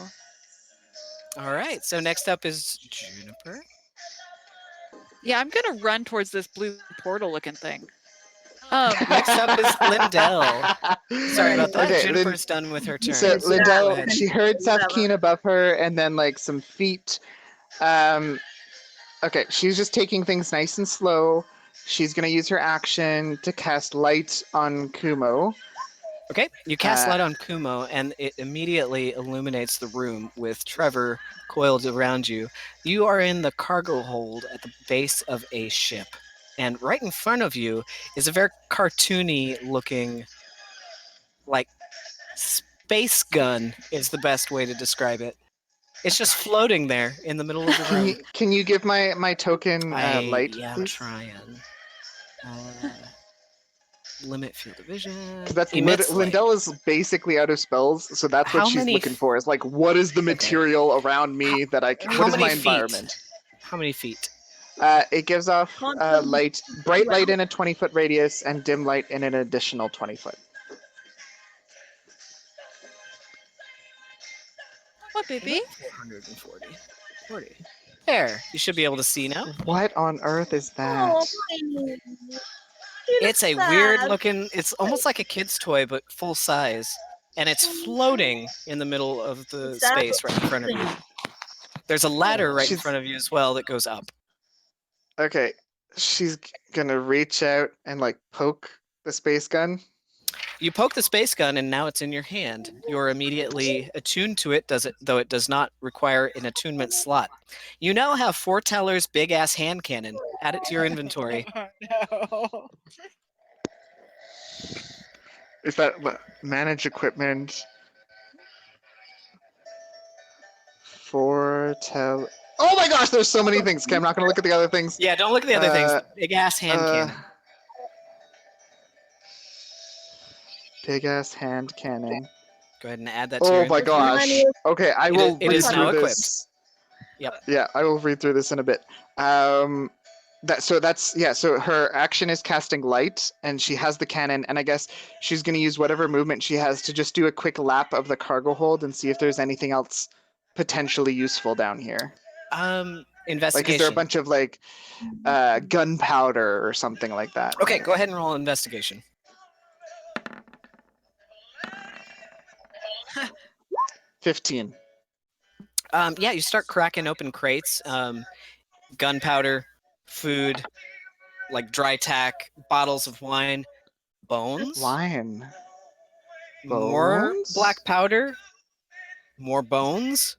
All right. So next up is Juniper. Yeah, I'm gonna run towards this blue portal looking thing. Next up is Lindell. Sorry about that. Okay, Juniper's done with her turn. So Go Lindell, ahead. she heard Safkeen above her, and then like some feet. Okay, she's just taking things nice and slow. She's gonna use her action to cast light on Kumo. Okay, you cast light on Kumo, and it immediately illuminates the room with Trevor coiled around you. You are in the cargo hold at the base of a ship, and right in front of you is a very cartoony-looking, like, space gun is the best way to describe it. It's just floating there in the middle of the room. Can you give my token light, Yeah, I'm please? trying. limit field of vision. That's Emits light. Lindell is basically out of spells, so that's what How she's many looking for. Is like, what is the material around me that I can? How What is many my feet? environment? How many feet? It gives off Can't tell me light, bright light in a 20-foot radius, and dim light in an additional 20-foot. What, baby? 440. 40. There. You should be able to see now. What on earth is that? Oh, Tiny. It's a weird looking. It's almost like a kid's toy, but full size, and it's floating in the middle of the space right in front of you. There's a ladder right in She's- front of you as well that goes up. Okay, she's gonna reach out and like poke the space gun. You poke the space gun, and now it's in your hand. You're immediately attuned to it, though it does not require an attunement slot. You now have Foreteller's big-ass hand cannon. Add it to your inventory. No. Is that manage equipment? Foretell. Oh my gosh, there's so many things. Okay, I'm not gonna look at the other things. Yeah, don't look at the other things. Big-ass hand cannon. Big ass hand cannon. Go ahead and add that to your Oh my inventory. gosh. Okay, I will it read is through now this. Yep. Yeah, I will read through this in a bit. So her action is casting light, and she has the cannon, and I guess she's gonna use whatever movement she has to just do a quick lap of the cargo hold and see if there's anything else potentially useful down here. Investigation. Like, is there a bunch of like gunpowder or something like that? Okay, go ahead and roll investigation. 15. Yeah, you start cracking open crates. Gunpowder, food, like dry tack, bottles of wine, bones, Wine. more Bones? black powder, more bones,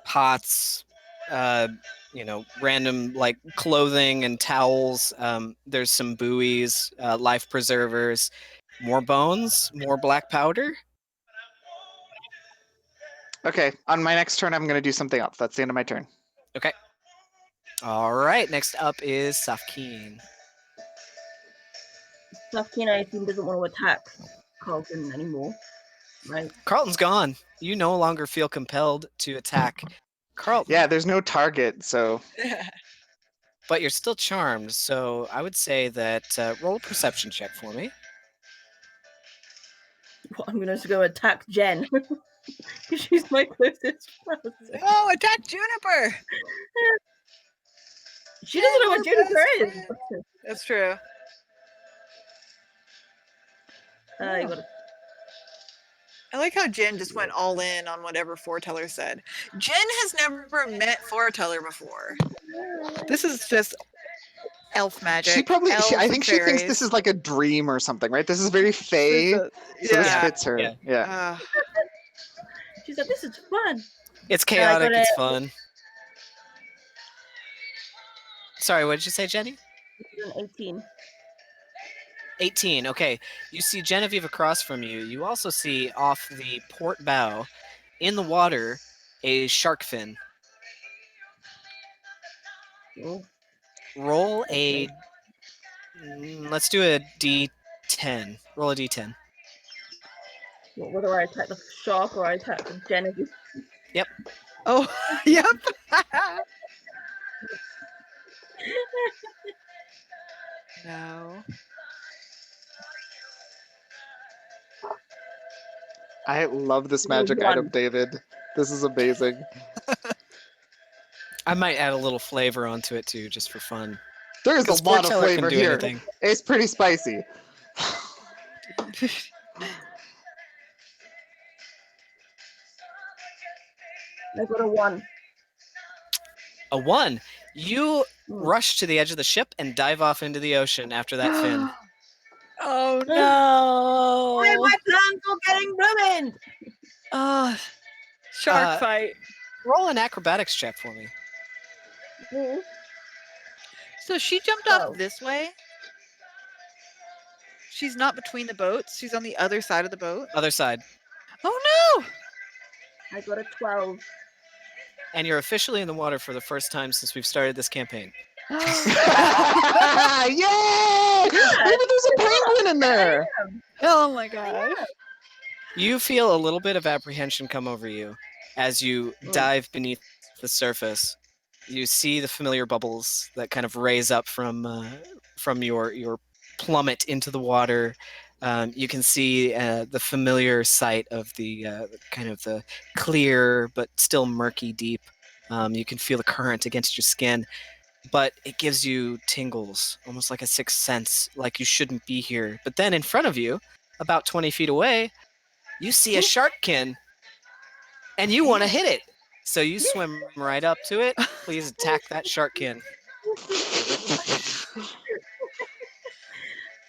pots, random like clothing and towels. There's some buoys, life preservers, more bones, more black powder. Okay, on my next turn, I'm gonna do something else. That's the end of my turn. Okay. All right. Next up is Safkeen. Safkeen, I assume, doesn't want to attack Carlton anymore, right? Carlton's gone. You no longer feel compelled to attack Carlton. Yeah, there's no target, so But you're still charmed, so I would say that roll a perception check for me. Well, I'm gonna go attack Jen because she's my closest friend. Oh, attack Juniper! She doesn't know what Juniper is. That's true. You gotta... I like how Jen just went all in on whatever Foreteller said. Jen has never met Foreteller before. This is just elf magic. she probably. elves I and think she thinks fairies. this is like a dream or something, right? This is very This fey, is so this yeah. fits her. Yeah. Yeah. She's like, this is fun. It's chaotic. got It's it. fun. Sorry, what did you say, Jenny? 18. 18. Okay. You see Genevieve across from you. You also see off the port bow, in the water, a shark fin. Oh, Roll a. Let's do a D10. Roll a D10. whether I attack the shark or I attack the Genevieve. Oh, yep. No. I love this magic One. item, David. This is amazing. I might add a little flavor onto it too, just for fun. There is a 'Cause lot of Foreteller can flavor do here. anything. It's pretty spicy. I got a 1. A 1. You Mm. rush to the edge of the ship and dive off into the ocean after that fin. Oh Why are no. my plans all getting ruined? Oh, shark Uh, fight. Roll an acrobatics check for me. Mm. So she jumped Oh. off this way. She's not between the boats. She's on the other side of the boat. Other side. Oh no! I got a 12. And you're officially in the water for the first time since we've started this campaign. Yay! Maybe there's a penguin in there. Oh my gosh. You feel a little bit of apprehension come over you as you dive beneath the surface. You see the familiar bubbles that kind of raise up from your plummet into the water. You can see the familiar sight of the kind of the clear but still murky deep. You can feel the current against your skin, but it gives you tingles, almost like a sixth sense, like you shouldn't be here. But then in front of you, about 20 feet away, you see a sharkkin, and you want to hit it. So you swim right up to it. Please attack that sharkkin.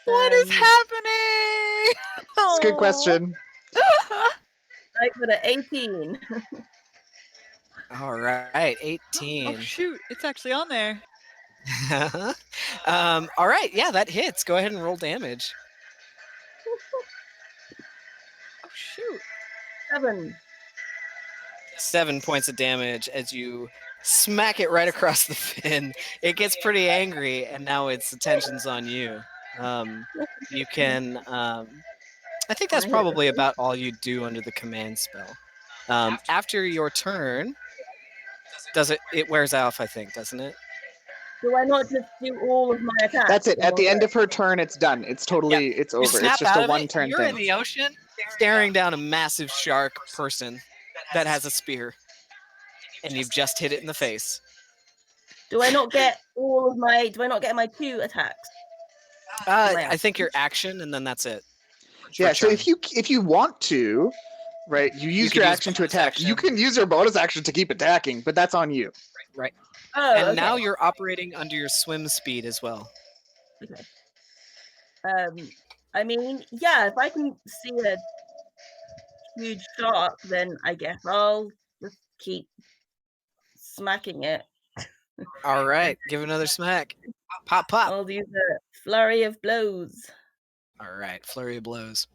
What is happening? It's a good question. I got an 18. All right, Oh 18. shoot, it's actually on there. All right, yeah, that hits. Go ahead and roll damage. Oh shoot. 7. 7 points of damage as you smack it right across the fin. It gets pretty angry, and now its attention's on you. You can. I think that's probably about all you do under the command spell. After your turn, it wears off, I think, doesn't it? Do I not just do all of my attacks? That's it. in At the one end go? of her turn, it's done. It's totally, it's You over. snap It's just out a of it, one-turn you're thing. in the ocean, staring down a massive shark person that has a spear, and you've just hit it in the face. Do I not get all of my? Do I not get my 2 attacks? I think your action, and then that's it. for Yeah. So charm. if you want to, right, you use could your use action to bonus attack. action. You can use your bonus action to keep attacking, but that's on you. Right. Oh, And okay. now you're operating under your swim speed as well. Okay. I mean, yeah, if I can see a huge shark, then I guess I'll just keep smacking it. All right, give another smack. Pop, pop. I'll use a flurry of blows. All right, flurry of blows.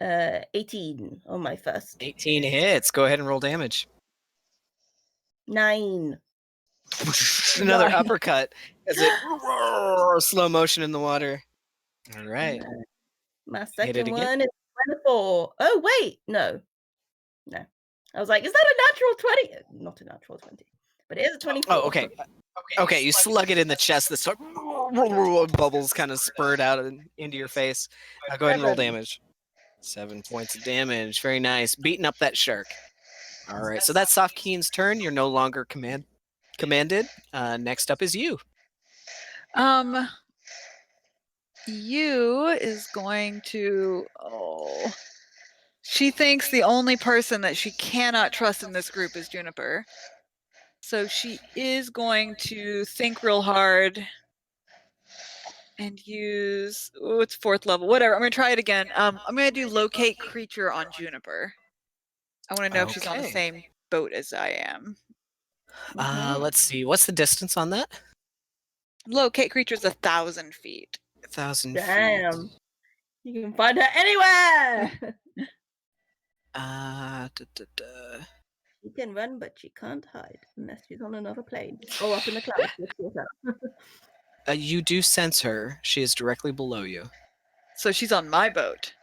18 on my first. 18 hits. Go ahead and roll damage. 9. Another Nice. uppercut as it slow motion in the water. All right. My Hit it second again. one is 24. Oh, wait. No. I was like, is that a natural 20? Not a natural 20, but it is a 24. Oh, okay. Okay, you slug it in the chest. The bubbles kind of spurred out into your face. Go ahead and roll 7. damage. 7 points of damage. Very nice. Beating up that shark. All right, so that's Soft Keen's turn. You're no longer commanded. Next up is you. You is going to. She thinks the only person that she cannot trust in this group is Juniper. So she is going to think real hard and use. Oh, it's 4th level. Whatever. I'm going to try it again. I'm going to do locate creature on Juniper. I want to know if she's on the Okay. same boat as I am. Let's see. What's the distance on that? Locate creature is 1,000 feet. 1,000 Damn. feet. You can find her anywhere. She can run, but she can't hide unless she's on another plane or up in the clouds. Let's see her. You do sense her. She is directly below you. So she's on my boat.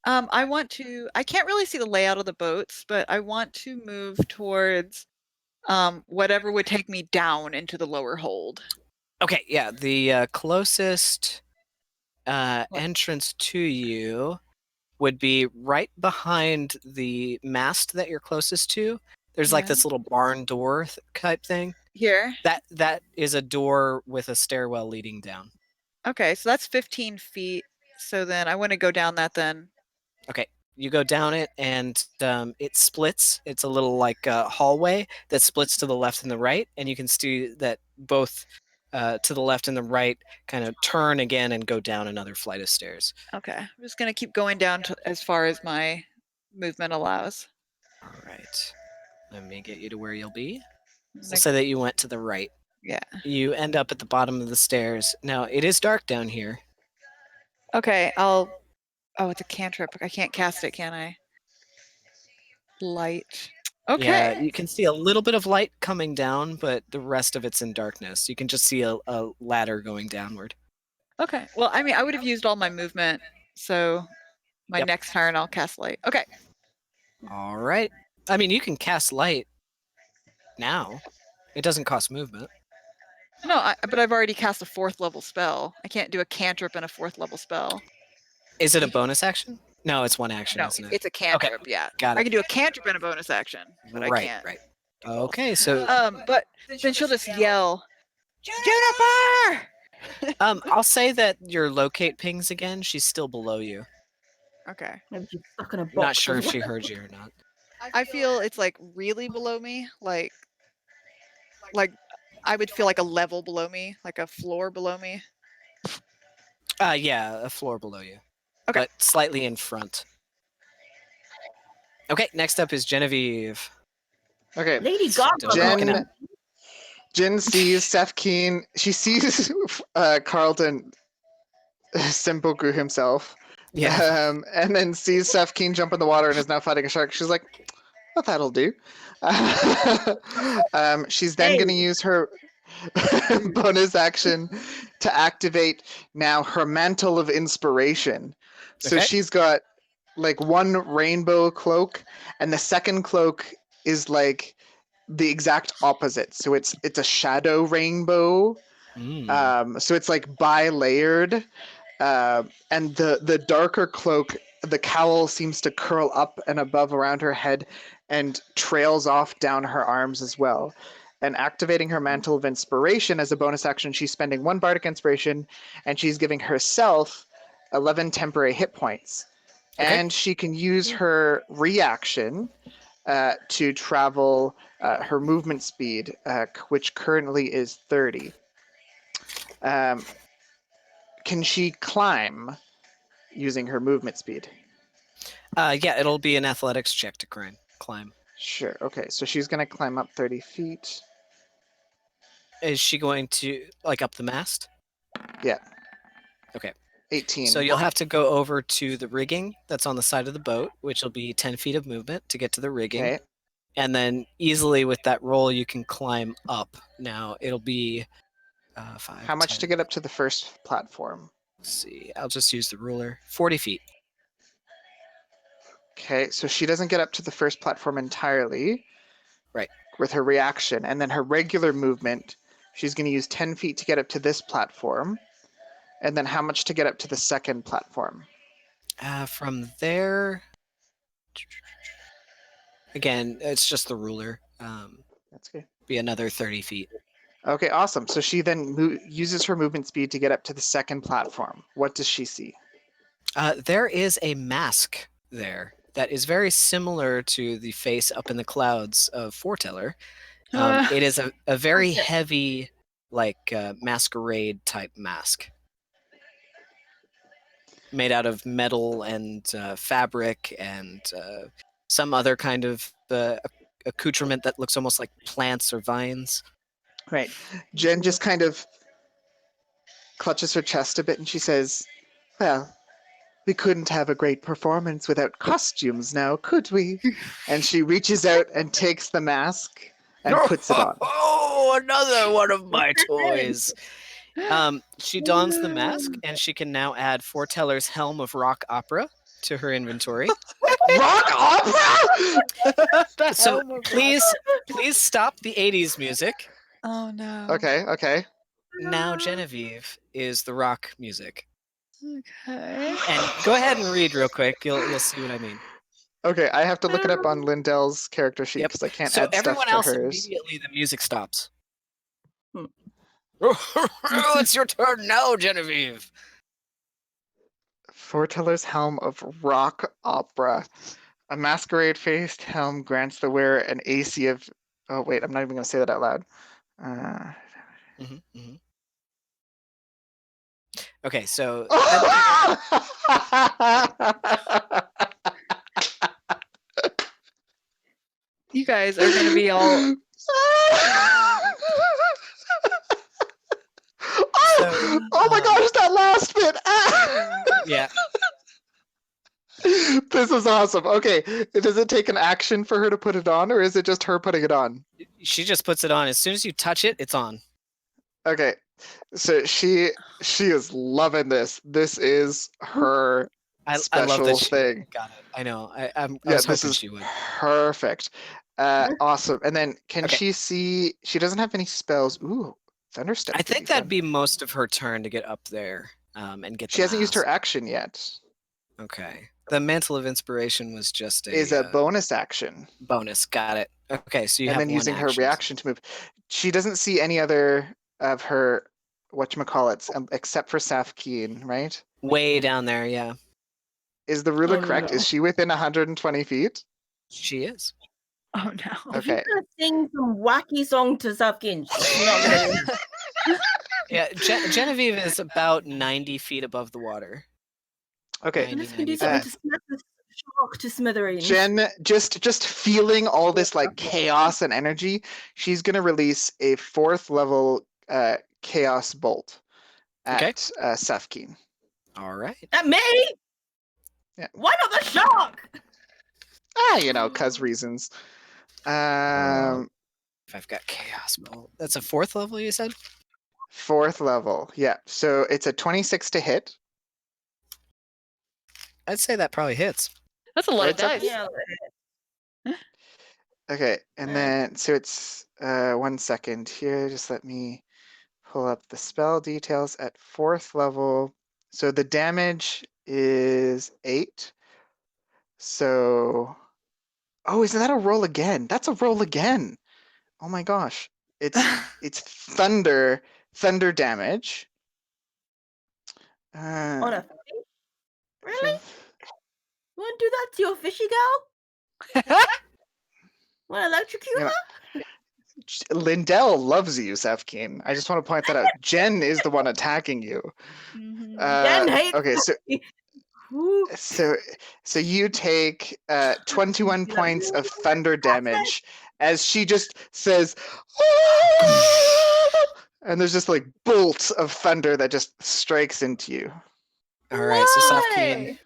I can't really see the layout of the boats, but I want to move towards whatever would take me down into the lower hold. Okay, yeah. The closest entrance to you would be right behind the mast that you're closest to. There's like this little barn door type thing. Here? That is a door with a stairwell leading down. Okay, so that's 15 feet. So then I want to go down that then. Okay, you go down it and it splits. It's a little like hallway that splits to the left and the right, and you can see that both to the left and the right kind of turn again and go down another flight of stairs. Okay, I'm just going to keep going down as far as my movement allows. All right. Let me get you to where you'll be. Like, We'll say that you went to the right. yeah. You end up at the bottom of the stairs. Now, it is dark down here. Okay, Oh, it's a cantrip. I can't cast it, can I? Light. Okay. Yeah, you can see a little bit of light coming down, but the rest of it's in darkness. You can just see a ladder going downward. Okay. Well, I mean, I would have used all my movement, so my Yep. next turn I'll cast light. Okay. All right. I mean, you can cast light now. It doesn't cost movement. No, but I've already cast a 4th level spell. I can't do a cantrip and a 4th level spell. Is it a bonus action? No, it's one action, No, isn't it? it's a cantrip. Yeah, Got it. I can do a cantrip and a bonus action, but I can't. Right. Okay, so But then she'll just yell, Juniper! I'll say that your locate pings again. She's still below you. Okay. Maybe she's stuck in a box. Not sure as if she well. heard you or not. I feel it's like really below me, like I would feel like a level below me, like a floor below me. Yeah, a floor below you. Okay. But slightly in front. Okay, next up is Genevieve. Okay. Lady Gaga. Jen- got it. Jen sees Seth Keen. She sees Carlton Simpoku himself. Yeah. And then sees Seth Keen jump in the water and is now fighting a shark. She's like, well, that'll do. She's then going to use her bonus action to activate now her mantle of inspiration. So Okay. she's got like one rainbow cloak, and the second cloak is like the exact opposite. So it's a shadow rainbow. So it's like bi-layered. And the darker cloak, the cowl seems to curl up and above around her head and trails off down her arms as well. And activating her mantle of inspiration as a bonus action, she's spending 1 bardic inspiration, and she's giving herself 11 temporary hit points. Okay. And she can use her reaction to travel her movement speed, which currently is 30. Can she climb using her movement speed? Yeah, it'll be an athletics check to climb. Sure. Okay, so she's going to climb up 30 feet. Is she going to up the mast? Yeah. Okay. 18. So you'll have to go over to the rigging that's on the side of the boat, which will be 10 feet of movement to get to the rigging. Okay. And then easily with that roll, you can climb up. Now it'll be 5. How much 10, to get up to the first platform? Let's see. I'll just use the ruler. 40 feet. Okay, so she doesn't get up to the first platform entirely. Right. With her reaction. And then her regular movement, she's going to use 10 feet to get up to this platform. And then how much to get up to the second platform? From there, again, it's just the ruler. That's good. Be another 30 feet. Okay, awesome. So she then uses her movement speed to get up to the second platform. What does she see? There is a mask there that is very similar to the face up in the clouds of Foreteller. It is a very heavy, masquerade type mask. Made out of metal and fabric and some other kind of accoutrement that looks almost like plants or vines. Right. Jen just kind of clutches her chest a bit and she says, well, we couldn't have a great performance without costumes now, could we? And she reaches out and takes the mask and puts it on. Oh, another one of my toys. She dons the mask, and she can now add Foreteller's Helm of Rock Opera to her inventory. Rock opera? So please stop the 80s music. Oh no. Okay. Now Genevieve is the rock music. Okay. And go ahead and read real quick. You'll see what I mean. Okay, I have to look it up on Lindell's character sheet Yep. because I can't So add stuff everyone to else hers. immediately the music stops. It's your turn now, Genevieve. Foreteller's Helm of Rock Opera. A masquerade-faced helm grants the wearer an AC of... Oh, wait, I'm not even going to say that out loud. Okay, so... You guys are gonna be all. Oh my gosh, that last bit! Yeah. This is awesome. Okay, does it take an action for her to put it on, or is it just her putting it on? She just puts it on. As soon as you touch it, it's on. Okay, so she is loving this. This is her I love special that she thing. got it. I know. I Yeah, was this hoping is she would. perfect. Awesome. And then can Okay. she see? She doesn't have any spells. Ooh, thunderstep. I could think be that'd fun. be most of her turn to get up there and get the She hasn't used her mask. action yet. Okay. The Mantle of Inspiration was just Is a bonus action. bonus. Got it. Okay, so you and have then one using her action. reaction to move. She doesn't see any other of her whatchamacallits except for Safkeen, right? Way down there, yeah. Is the ruler Oh, correct? no. Is she within 120 feet? She is. Oh no. If you're Okay. gonna sing some wacky song to Safkin, she's not gonna. Yeah, Genevieve is about 90 feet above the water. Okay. 90, Let's can do 95. something to smack the shark to smithereens. Jen, just feeling all this like chaos and energy, she's gonna release a 4th level chaos bolt Okay. at Safkeen. All right. At me? Yeah. Why not the shark? Cause reasons. If I've got Chaos Bolt. That's a 4th level, you said? 4th level, yeah. So it's a 26 to hit. I'd say that probably hits. That's a lot of Right, dice. Yeah. Okay, and then so it's 1 second here. Just let me pull up the spell details at 4th level. So the damage is 8. So, oh, isn't that a roll again? That's a roll again. Oh my gosh, it's thunder damage. On a fish? Really? You want to do that to your fishy girl? Want to electrocute You know, her? Lindell loves you, Sefkeen. I just want to point that out. Jen is the one attacking you. Jen hates Okay, so Who? so you take 21 points of thunder damage as she just says, "Ah!" and there's just like bolts of thunder that just strikes into you. All right, so Why?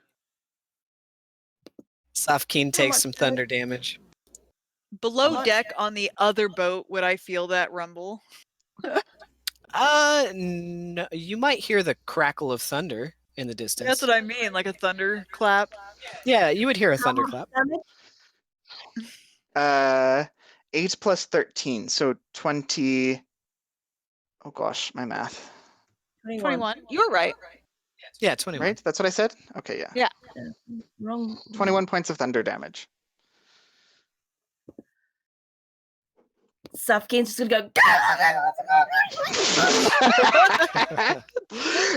Safkeen takes much some damage? thunder damage. Below What? deck on the other boat, would I feel that rumble? No, you might hear the crackle of thunder in the distance. That's what I mean, like a thunder clap. Yeah, you would hear a How much thunderclap. damage? 8 plus 13, so 20. Oh gosh, my math. 21. You were right. Yeah, 21. Right? That's what I said? Okay, yeah. Yeah. Wrong. 21 points of thunder damage. Safkin's just gonna go.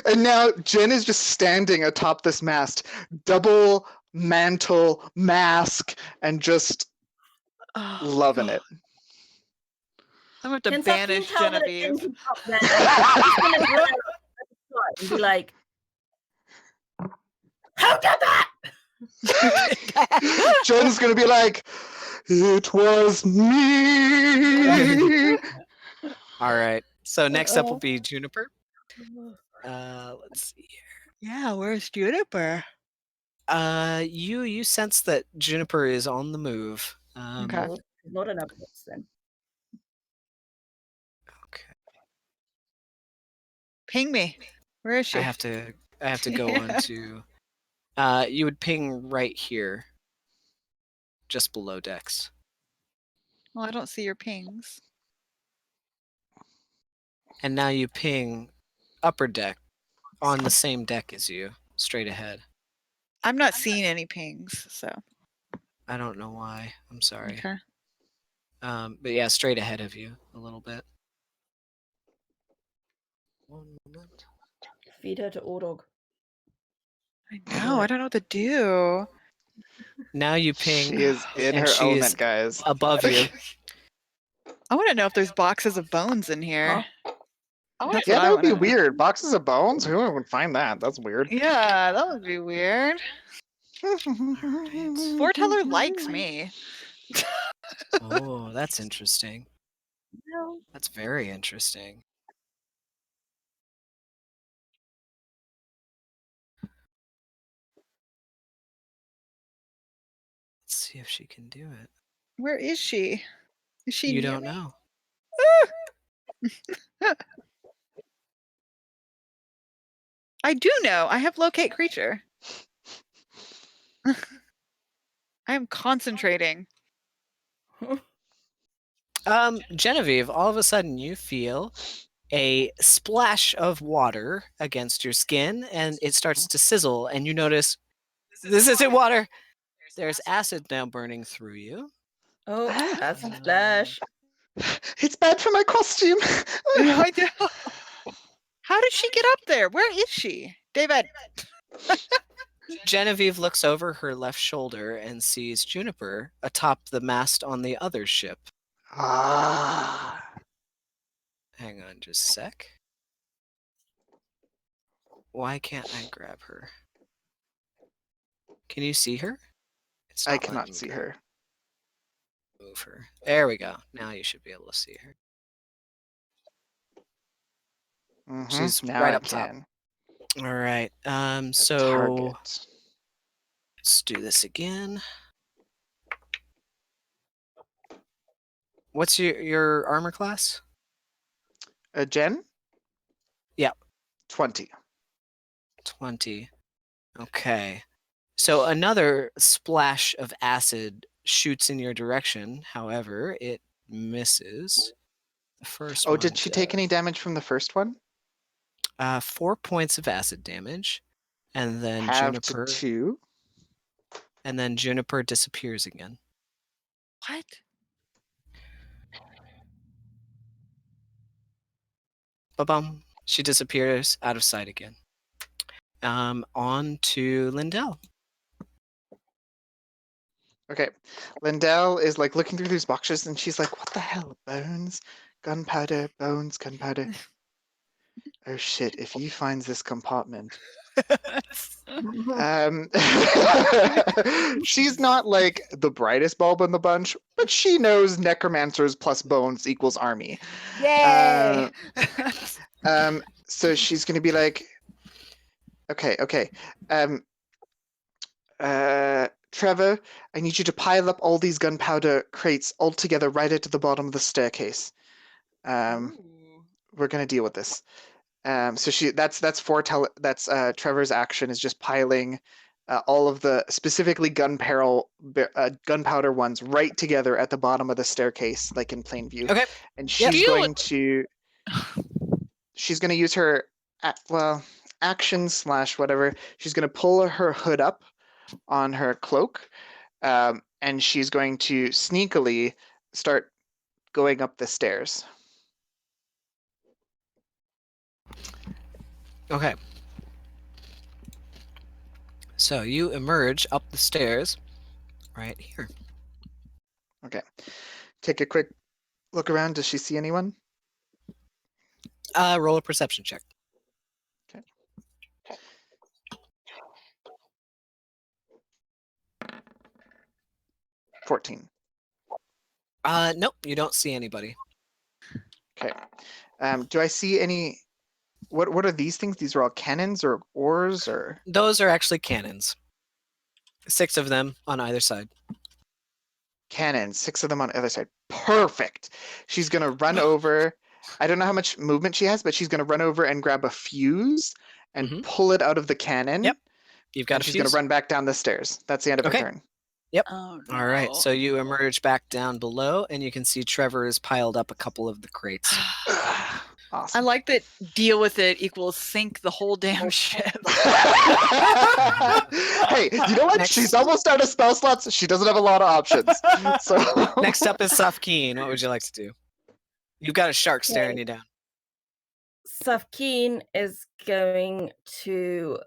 And now Jen is just standing atop this mast, double mantle mask, and just Oh, loving God. it. I'm gonna have to Can banish Safkin tell that Genevieve. it's up there? He's gonna go and be like, "Who did that?" Jen's gonna be like, "It was me." All right. So next up will be Juniper. Let's see here. Yeah, where's Juniper? You sense that Juniper is on the move. Okay. Not enough hits then. Okay. Ping me. Where is she? I have to go on to. You would ping right here, just below decks. Well, I don't see your pings. And now you ping upper deck on the same deck as you, straight ahead. I'm not seeing any pings, so. I don't know why. I'm sorry. Okay. But yeah, straight ahead of you a little bit. One moment. Feed her to Ordog. I know. I don't know what to do. Now you ping. She is in and her she element, is guys. above you. I want to know if there's boxes of bones in here. That's Yeah, what that I would be wanna know. weird. Boxes of bones? Who would find that? That's weird. Yeah, that would be weird. Foreteller likes me. Oh, that's interesting. No. That's very interesting. see if she can do it. Where is she? Is she You near don't me? know. I do know. I have locate creature. I am concentrating. Genevieve, all of a sudden you feel a splash of water against your skin, and it starts to sizzle, and you notice this isn't water. There's acid now burning through you. Oh, that's a splash. It's bad for my costume. I know. How did she get up there? Where is she? David. Genevieve looks over her left shoulder and sees Juniper atop the mast on the other ship. Ah. Hang on just a sec. Why can't I grab her? Can you see her? It's I not cannot letting me see grab her. Move her. There we go. Now you should be able to see her. She's Now right I up top. can. All right. A So target. let's do this again. What's your armor class? Jen? Yeah. 20. 20. Okay. So another splash of acid shoots in your direction. However, it misses. The first Oh, one did she take any damage from the first one? 4 points of acid damage, and then Have to Juniper, 2. and then Juniper disappears again. What? Ba-bum. She disappears out of sight again. On to Lindell. Okay. Lindell is like looking through these boxes and she's like, what the hell? Bones? Gunpowder? Bones? Gunpowder? Oh shit, if he finds this compartment. She's not like the brightest bulb in the bunch, but she knows necromancers plus bones equals army. Yay! So she's gonna be like, okay. Trevor, I need you to pile up all these gunpowder crates all together right at the bottom of the staircase. We're gonna deal with this. So that's Trevor's action is just piling all of the specifically gunpowder ones right together at the bottom of the staircase, like in plain view. Okay. And she's going to use her action / whatever. She's going to pull her hood up on her cloak, and she's going to sneakily start going up the stairs. Okay. So you emerge up the stairs right here. Okay. Take a quick look around. Does she see anyone? Roll a perception check. Okay. 14. Nope, you don't see anybody. Okay. Do I see any? What are these things? These are all cannons or oars or? Those are actually cannons. 6 of them on either side. Cannons, 6 of them on the other side. Perfect. She's gonna run over. I don't know how much movement she has, but she's gonna run over and grab a fuse and pull it out of the cannon. Yep. You've got a she's fuse. gonna run back down the stairs. That's the end of her turn. Yep. Oh, no. All right. So you emerge back down below, and you can see Trevor has piled up a couple of the crates. Awesome. I like that deal with it equals sink the whole damn ship. Hey, you know what? She's almost out of spell slots. She doesn't have a lot of options. So Next up is Safkeen. What would you like to do? You've got a shark staring you down. Safkeen is going to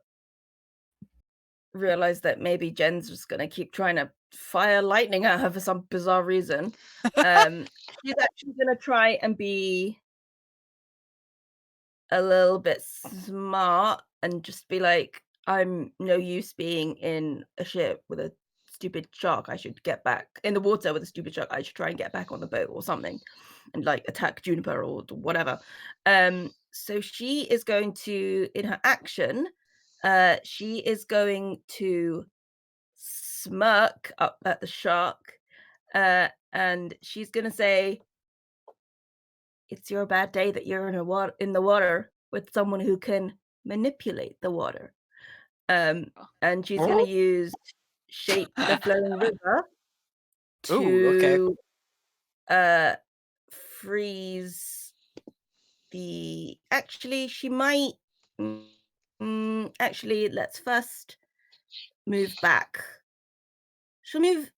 realize that maybe Jen's just going to keep trying to fire lightning at her for some bizarre reason. She's actually going to try and be a little bit smart and just be like, I'm no use being in a ship with a stupid shark. I should get back in the water with a stupid shark. I should try and get back on the boat or something and like attack Juniper or whatever. So she is going to, in her action, she is going to smirk up at the shark, and she's gonna say, "It's your bad day that you're in the water with someone who can manipulate the water." And she's gonna use shape the flowing river Ooh, okay. to uh freeze the. Actually, she might. Actually, let's first move back. She'll move.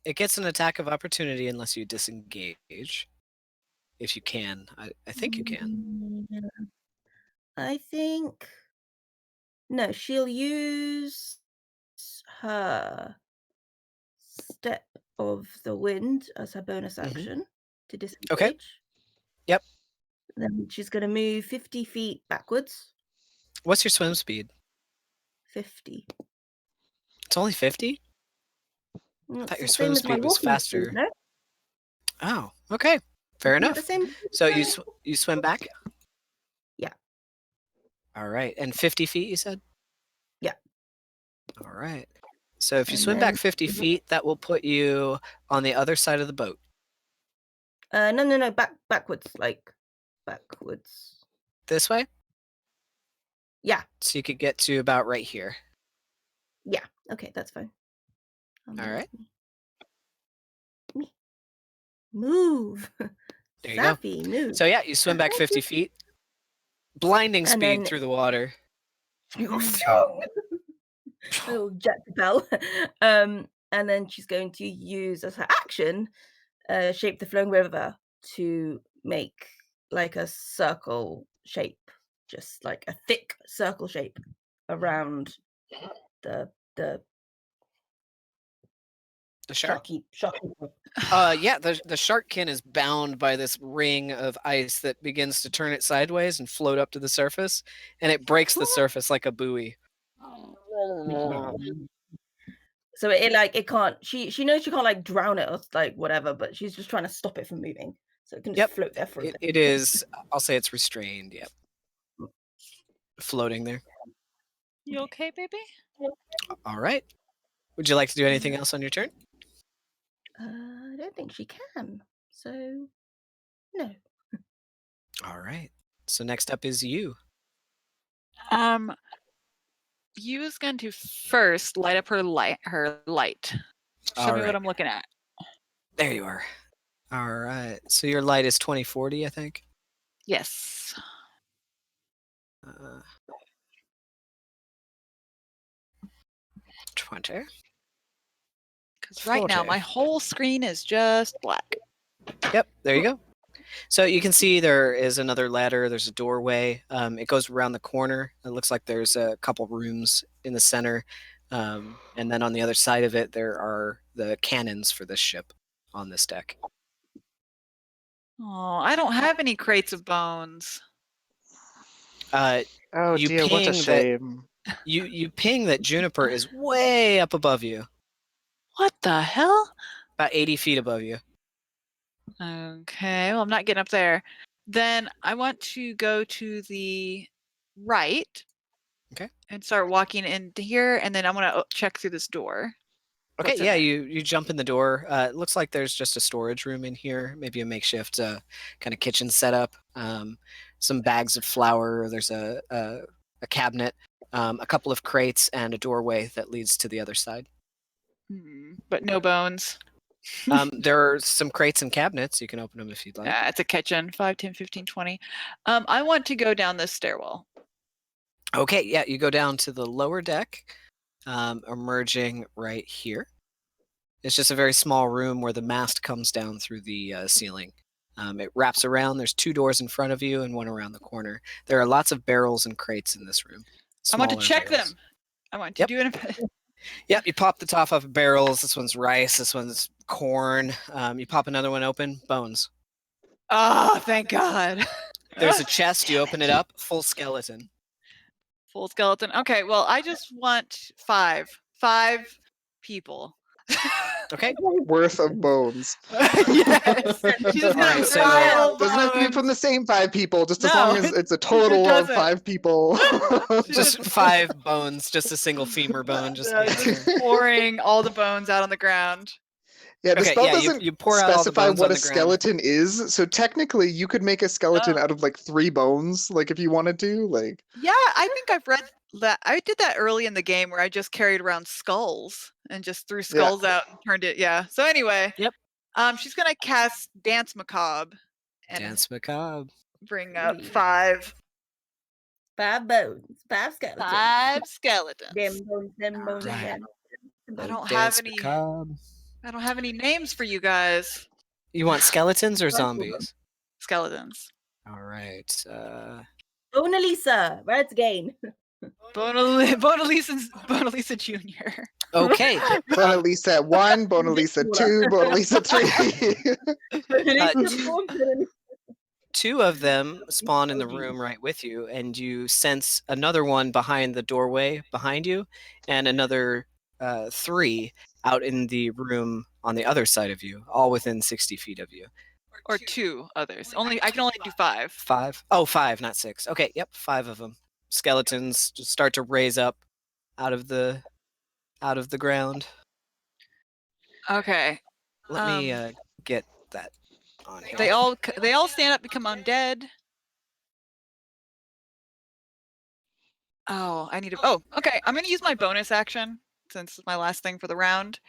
It gets an attack of opportunity unless you disengage. If you can. I think you can. I think no. She'll use her step of the wind as her bonus action to disengage. Okay. Yep. Then she's going to move 50 feet backwards. What's your swim speed? 50. It's only 50? I thought your swim speed was faster. Speed, no? Oh, okay. Fair Isn't that enough. the same So speed? you swim back? Yeah. All right. And 50 feet, you said? Yeah. All right. So if you And swim back then- 50 feet, that will put you on the other side of the boat. No. Backwards, like backwards. This way? Yeah. So you could get to about right here. Yeah. Okay, that's fine. All right. Move. There you Sappy, move. So yeah, you swim back 50 feet. Blinding And speed then- through the water. Little jet propel. And then she's going to use as her action, shape the flowing river to make like a circle shape, just like a thick circle shape around the shark? sharky. Yeah, the sharkkin is bound by this ring of ice that begins to turn it sideways and float up to the surface, and it breaks the surface like a buoy. So it can't. She knows she can't like drown it or like whatever, but she's just trying to stop it from moving, so it can just Yep. float there for a bit. It is. I'll say it's restrained. Yep. Floating there. You okay, baby? All right. Would you like to do anything else on your turn? I don't think she can. So no. All right. So next up is you. You is going to first light up her light. Show All me right. what I'm looking at. There you are. All right. So your light is 2040, I think. Yes. 20. Because right now 40. my whole screen is just black. Yep, there you go. So you can see there is another ladder. There's a doorway. It goes around the corner. It looks like there's a couple rooms in the center. And then on the other side of it, there are the cannons for this ship on this deck. Oh, I don't have any crates of bones. Oh you dear, what a ping that- shame. You ping that Juniper is way up above you, What the hell? about 80 feet above you. Okay, well, I'm not getting up there. Then I want to go to the right. Okay. And start walking into here, and then I'm going to check through this door. Okay, What's in yeah, there? you jump in the door. It looks like there's just a storage room in here, maybe a makeshift kind of kitchen setup. Some bags of flour. There's a cabinet, a couple of crates, and a doorway that leads to the other side. But no bones. There are some crates and cabinets. You can open them if you'd like. It's a kitchen. 5, 10, 15, 20. I want to go down this stairwell. Okay, yeah, you go down to the lower deck, emerging right here. It's just a very small room where the mast comes down through the ceiling. It wraps around. There's 2 doors in front of you and one around the corner. There are lots of barrels and crates in this room. I want to Smaller check barrels. them. I want to Yep. do it. Yep, you pop the top off of barrels. This one's rice. This one's corn. You pop another one open, bones. Oh, thank God. There's a chest. You open it up, full skeleton. Full skeleton. Okay, well, I just want 5 people. Okay. Worth of bones. Yes. She just Alright, got so- wild Doesn't have to be bones. from the same 5 people, just as No, long as it's a total of doesn't. 5 people. Just 5 bones, just a single femur bone. Just Just pouring all the bones out on the ground. Yeah, the Okay, spell yeah, doesn't you pour out all the specify bones what on a the ground. skeleton is, so technically you could make a skeleton Oh. out of like 3 bones, like if you wanted to, like. Yeah, I think I've read that. I did that early in the game where I just carried around skulls and just threw skulls out and turned it. Yeah. So anyway. Yep. She's gonna cast Dance Macabre and Dance macabre. bring up 5 bones, 5 skeletons. 5 skeletons. Them bones, Right. them I don't Dance have any. macabre. I don't have any names for you guys. You want skeletons or zombies? Skeletons. All right. Mona Lisa, Red's gain. Bona Lisa Jr. Okay. Bona Lisa 1, Bona Lisa 2, Bona Lisa 3. Two of them spawn in the room right with you, and you sense another one behind the doorway behind you, and another 3 out in the room on the other side of you, all within 60 feet of you. Or 2 others. I can only do 5. 5? Oh, 5, not 6. Okay, yep, 5 of them. Skeletons just start to raise up out of the ground. Okay. Let me get that on here. They all stand up, become undead. Oh, I need to. Oh, okay. I'm gonna use my bonus action since it's my last thing for the round,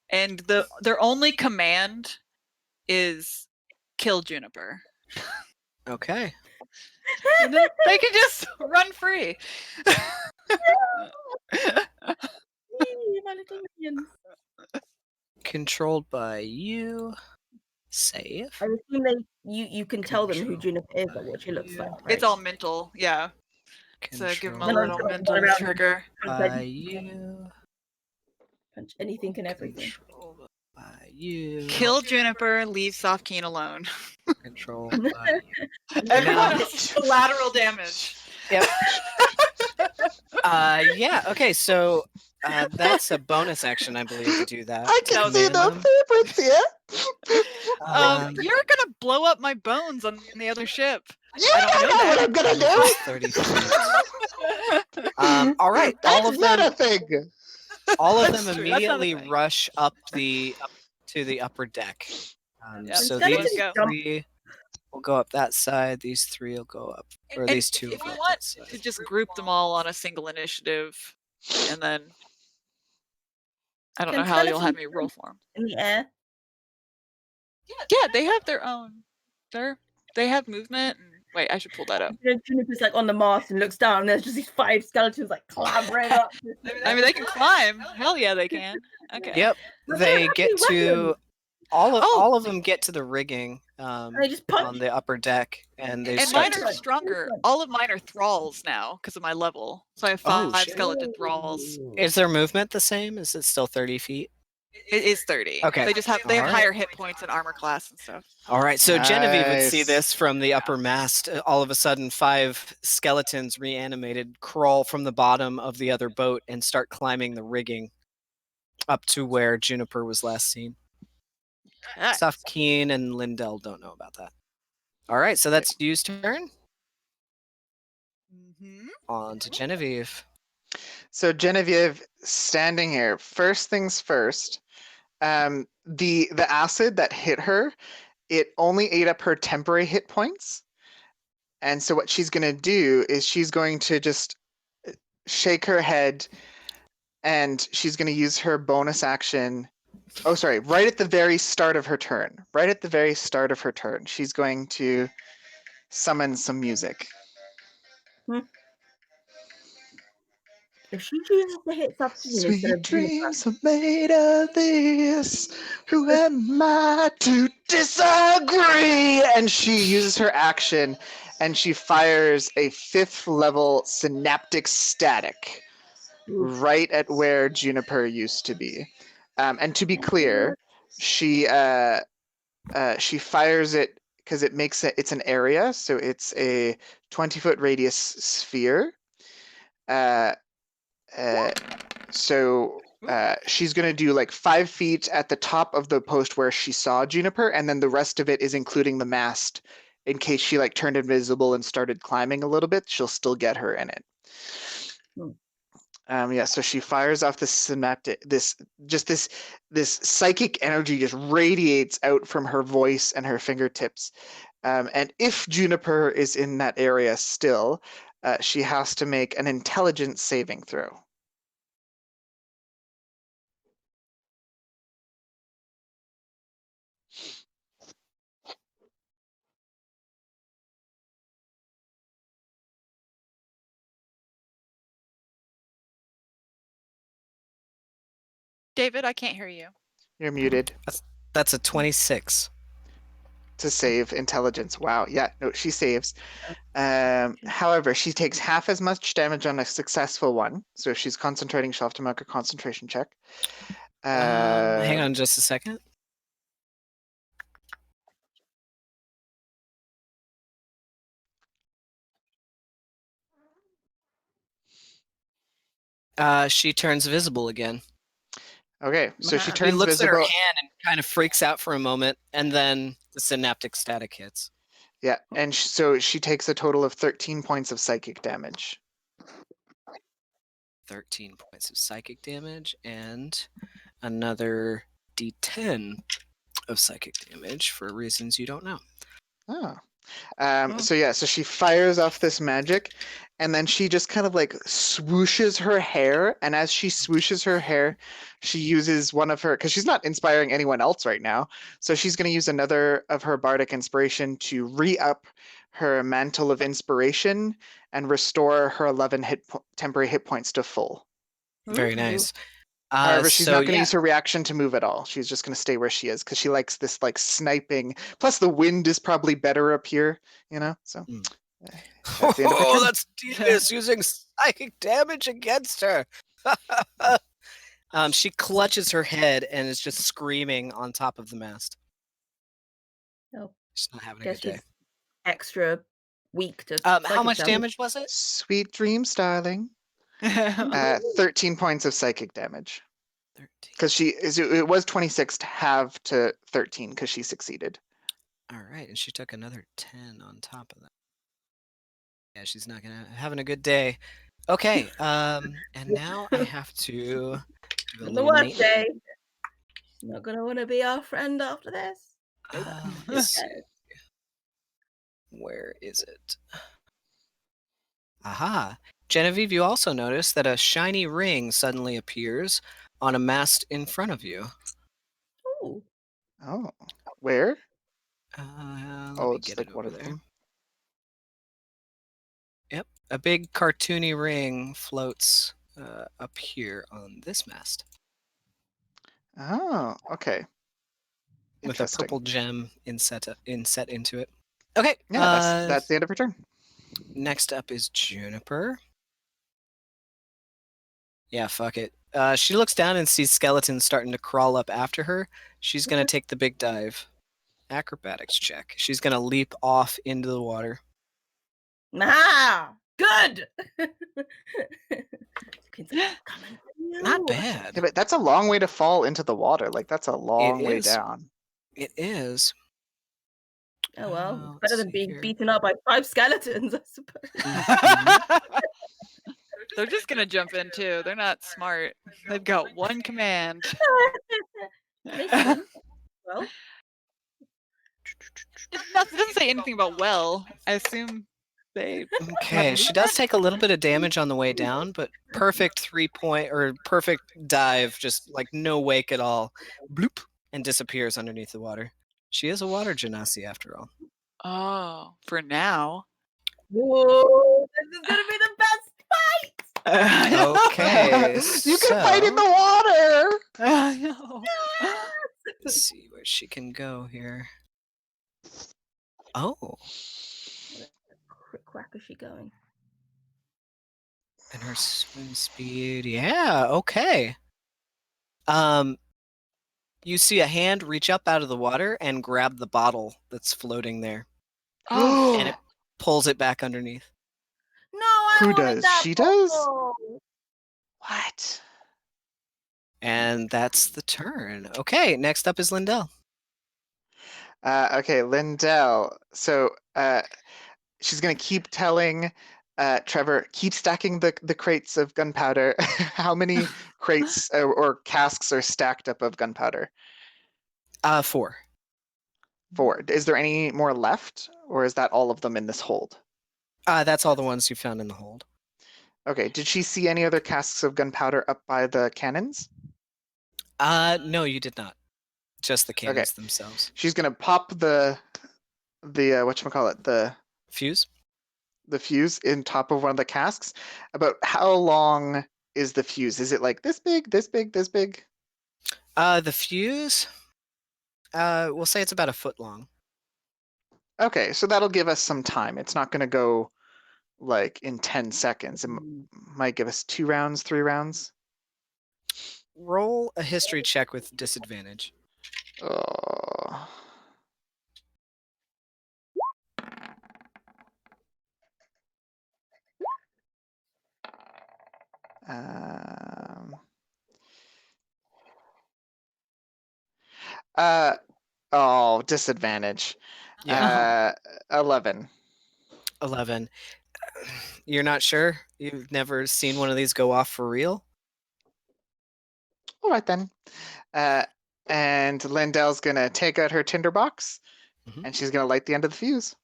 and their only command is kill Juniper. Okay. And then they can just run free. My little minions. Controlled by you. Save. I assume you can tell them who Juniper is or what she looks like. Right? It's all mental, yeah. So give them a Controlled little mental trigger. by you. Punch anything and everything. Controlled by you. Kill Juniper, leave Sofkeen alone. Controlled by you. Everyone Now- else collateral damage. Yep. Yeah. Okay. So that's a bonus action, I believe, to do that. I to can see command the them. favorites here. You're gonna blow up my bones on the other ship. Yeah, I don't I know know what that. I'm gonna do. 30 feet. All right. All of That's not them. a thing. All of That's them true, that's not a immediately thing. rush up to the upper deck. Yep. So Let's these go. 3 will go up that side. These 3 will go up, or And these 2 will if go you up want that side. to just group them all on a single initiative, and then I don't know Can how you'll have skeletons me roll for them. in the air. Yeah, they have their own. They have movement. And, wait, I should pull that up. Juniper's like on the mast and looks down. And there's just these 5 skeletons like clambering up. I mean, they can climb. Hell yeah, they can. Okay. Yep. But They they're get actually to weapons. all of them get to the rigging And they just punch. on the upper deck, and they And start mine to are stronger. All of mine are thralls now because of my level. So I have 5 shit. skeleton thralls. Is their movement the same? Is it still 30 feet? It is 30. Okay. They have Alright. higher hit points and armor class and stuff. All right, so Genevieve would see Nice. this from the upper mast. All of a sudden, 5 skeletons reanimated crawl from the bottom of the other boat and start climbing the rigging up to where Juniper was last seen. Nice. Sofkeen and Lindell don't know about that. All right, so that's Yu's turn. Mhm. On to Genevieve. So Genevieve, standing here, first things first, the acid that hit her, it only ate up her temporary hit points. And so what she's gonna do is she's going to just shake her head, and she's gonna use her bonus action. Oh, sorry, right at the very start of her turn. Right at the very start of her turn, she's going to summon some music. If she chooses to hit Sofkeen instead Sweet of Juniper, dreams are made of this. Who am I to disagree? And she uses her action and she fires a 5th level synaptic static right at where Juniper used to be. And to be clear, she fires it because it makes it's an area, so it's a 20-foot radius sphere. So She's going to do like 5 feet at the top of the post where she saw Juniper, and then the rest of it is including the mast. In case she like turned invisible and started climbing a little bit, she'll still get her in it. Yeah, so she fires off this synaptic, this psychic energy just radiates out from her voice and her fingertips. And if Juniper is in that area still, she has to make an intelligence saving throw. David, I can't hear you. You're muted. That's a 26. To save intelligence. Wow. Yeah, no, she saves. However, she takes half as much damage on a successful one. So if she's concentrating, she'll have to make a concentration check. Hang on just a second. She turns visible again. Okay, so she She turns looks visible. at her hand and kind of freaks out for a moment, and then the synaptic static hits. Yeah, and so she takes a total of 13 points of psychic damage. 13 points of psychic damage and another d10 of psychic damage for reasons you don't know. Oh. So she fires off this magic, and then she just kind of like swooshes her hair, and as she swooshes her hair, she uses one of her, because she's not inspiring anyone else right now, so she's going to use another of her bardic inspiration to re-up her mantle of inspiration and restore her 11 temporary hit points to full. Very nice. However, she's not going to use her reaction to move at all. She's just going to stay where she is because she likes this like sniping. Plus, the wind is probably better up here, you know. So, that's devious using psychic damage against her. She clutches her head and is just screaming on top of the mast. Oh, she's not having a good day. Extra weak to. How much damage was it? Sweet dreams, darling. 13 points of psychic damage. Because it was 26 to have to 13 because she succeeded. All right, and she took another 10 on top of that. Yeah, she's not having a good day. Okay, and now I have to. The worst day. Not gonna want to be our friend after this. Where is it? Aha! Genevieve, you also notice that a shiny ring suddenly appears on a mast in front of you. Ooh. Oh, where? Let me it's get like it one over of there. them. Yep, a big cartoony ring floats up here on this mast. Oh, okay. With a purple gem inset into it. Okay. Yeah, that's the end of her turn. Next up is Juniper. Yeah, fuck it. She looks down and sees skeletons starting to crawl up after her. She's going to take the big dive. Acrobatics check. She's going to leap off into the water. Good! Not bad. Yeah, but that's a long way to fall into the water. Like, that's a long way down. It is. Oh, well. Better than being beaten up by 5 skeletons, I suppose. They're just going to jump in, too. They're not smart. They've got one command. Well. It doesn't say anything about well. I assume they... Okay, she does take a little bit of damage on the way down, but perfect 3-point or perfect dive, just like no wake at all. Bloop, and disappears underneath the water. She is a water genasi after all. Oh, for now. Whoa, this is gonna be the best fight! Okay, you can fight in the water! No. Let's see where she can go here. Oh. Quick whack is she going? And her swim speed, yeah, okay. You see a hand reach up out of the water and grab the bottle that's floating there. Oh. And it pulls it back underneath. No, I Who wanted does? that She bottle. does? What? And that's the turn. Okay, next up is Lindell. Okay, Lindell. So she's gonna keep telling Trevor, keep stacking the crates of gunpowder. How many crates or casks are stacked up of gunpowder? 4. 4. Is there any more left, or is that all of them in this hold? That's all the ones you found in the hold. Okay. Did she see any other casks of gunpowder up by the cannons? No, you did not. Just the cannons Okay. themselves. She's gonna pop the whatchamacallit, Fuse? the fuse in top of one of the casks. About how long is the fuse? Is it like this big, this big, this big? The fuse, we'll say it's about a foot long. Okay, so that'll give us some time. It's not gonna go like in 10 seconds. It might give us 2 rounds, 3 rounds. Roll a history check with disadvantage. Oh. Disadvantage. Yeah. 11. 11. You're not sure? You've never seen one of these go off for real? All right then. And Lindell's gonna take out her tinderbox, and she's gonna light the end of the fuse.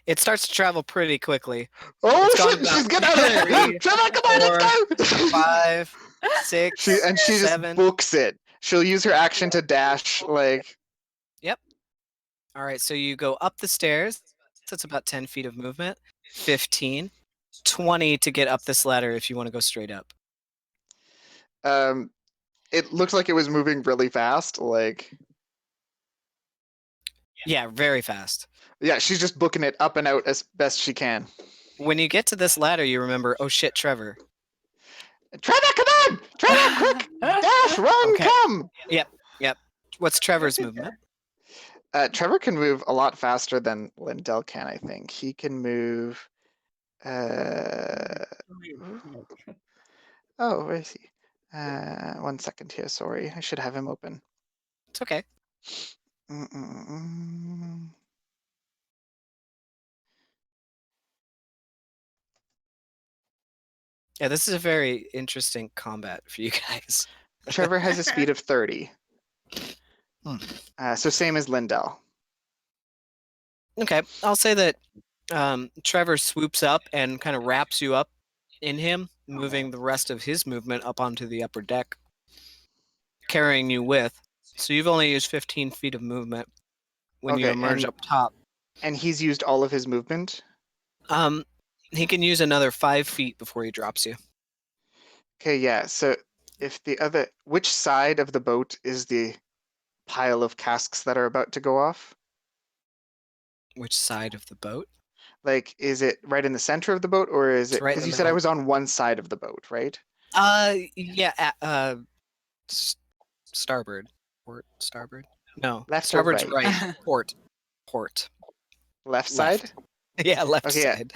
It starts to travel pretty quickly. Oh It's gone shit! about She's getting out of there! 3, Trevor, come on, let's go! 5, 6, She 7. just books it. She'll use her action to dash, like. Yep. All right, so you go up the stairs. That's about 10 feet of movement. 15. 20 to get up this ladder if you want to go straight up. It looks like it was moving really fast, like. Yeah, very fast. Yeah, she's just booking it up and out as best she can. When you get to this ladder, you remember, oh shit, Trevor. Trevor, come on! Trevor, quick! Dash, run, Okay. come! Yep. What's Trevor's movement? Trevor can move a lot faster than Lindell can, I think. He can move. Oh, where is he? 1 second here. Sorry, I should have him open. It's okay. Yeah, this is a very interesting combat for you guys. Trevor has a speed of 30. So same as Lindell. Okay, I'll say that Trevor swoops up and kind of wraps you up in him, moving the rest of his movement up onto the upper deck, carrying you with. So you've only used 15 feet of movement when you emerge up top. And he's used all of his movement? He can use another 5 feet before he drops you. Okay, yeah. So if which side of the boat is the pile of casks that are about to go off? Which side of the boat? Like, is it right in the center of the boat, or is it? Because you said I was on one side of the boat, right? Yeah. Starboard. Port. Starboard. No. Left or Starboard's right? Port. Port. Left side? Yeah, left side.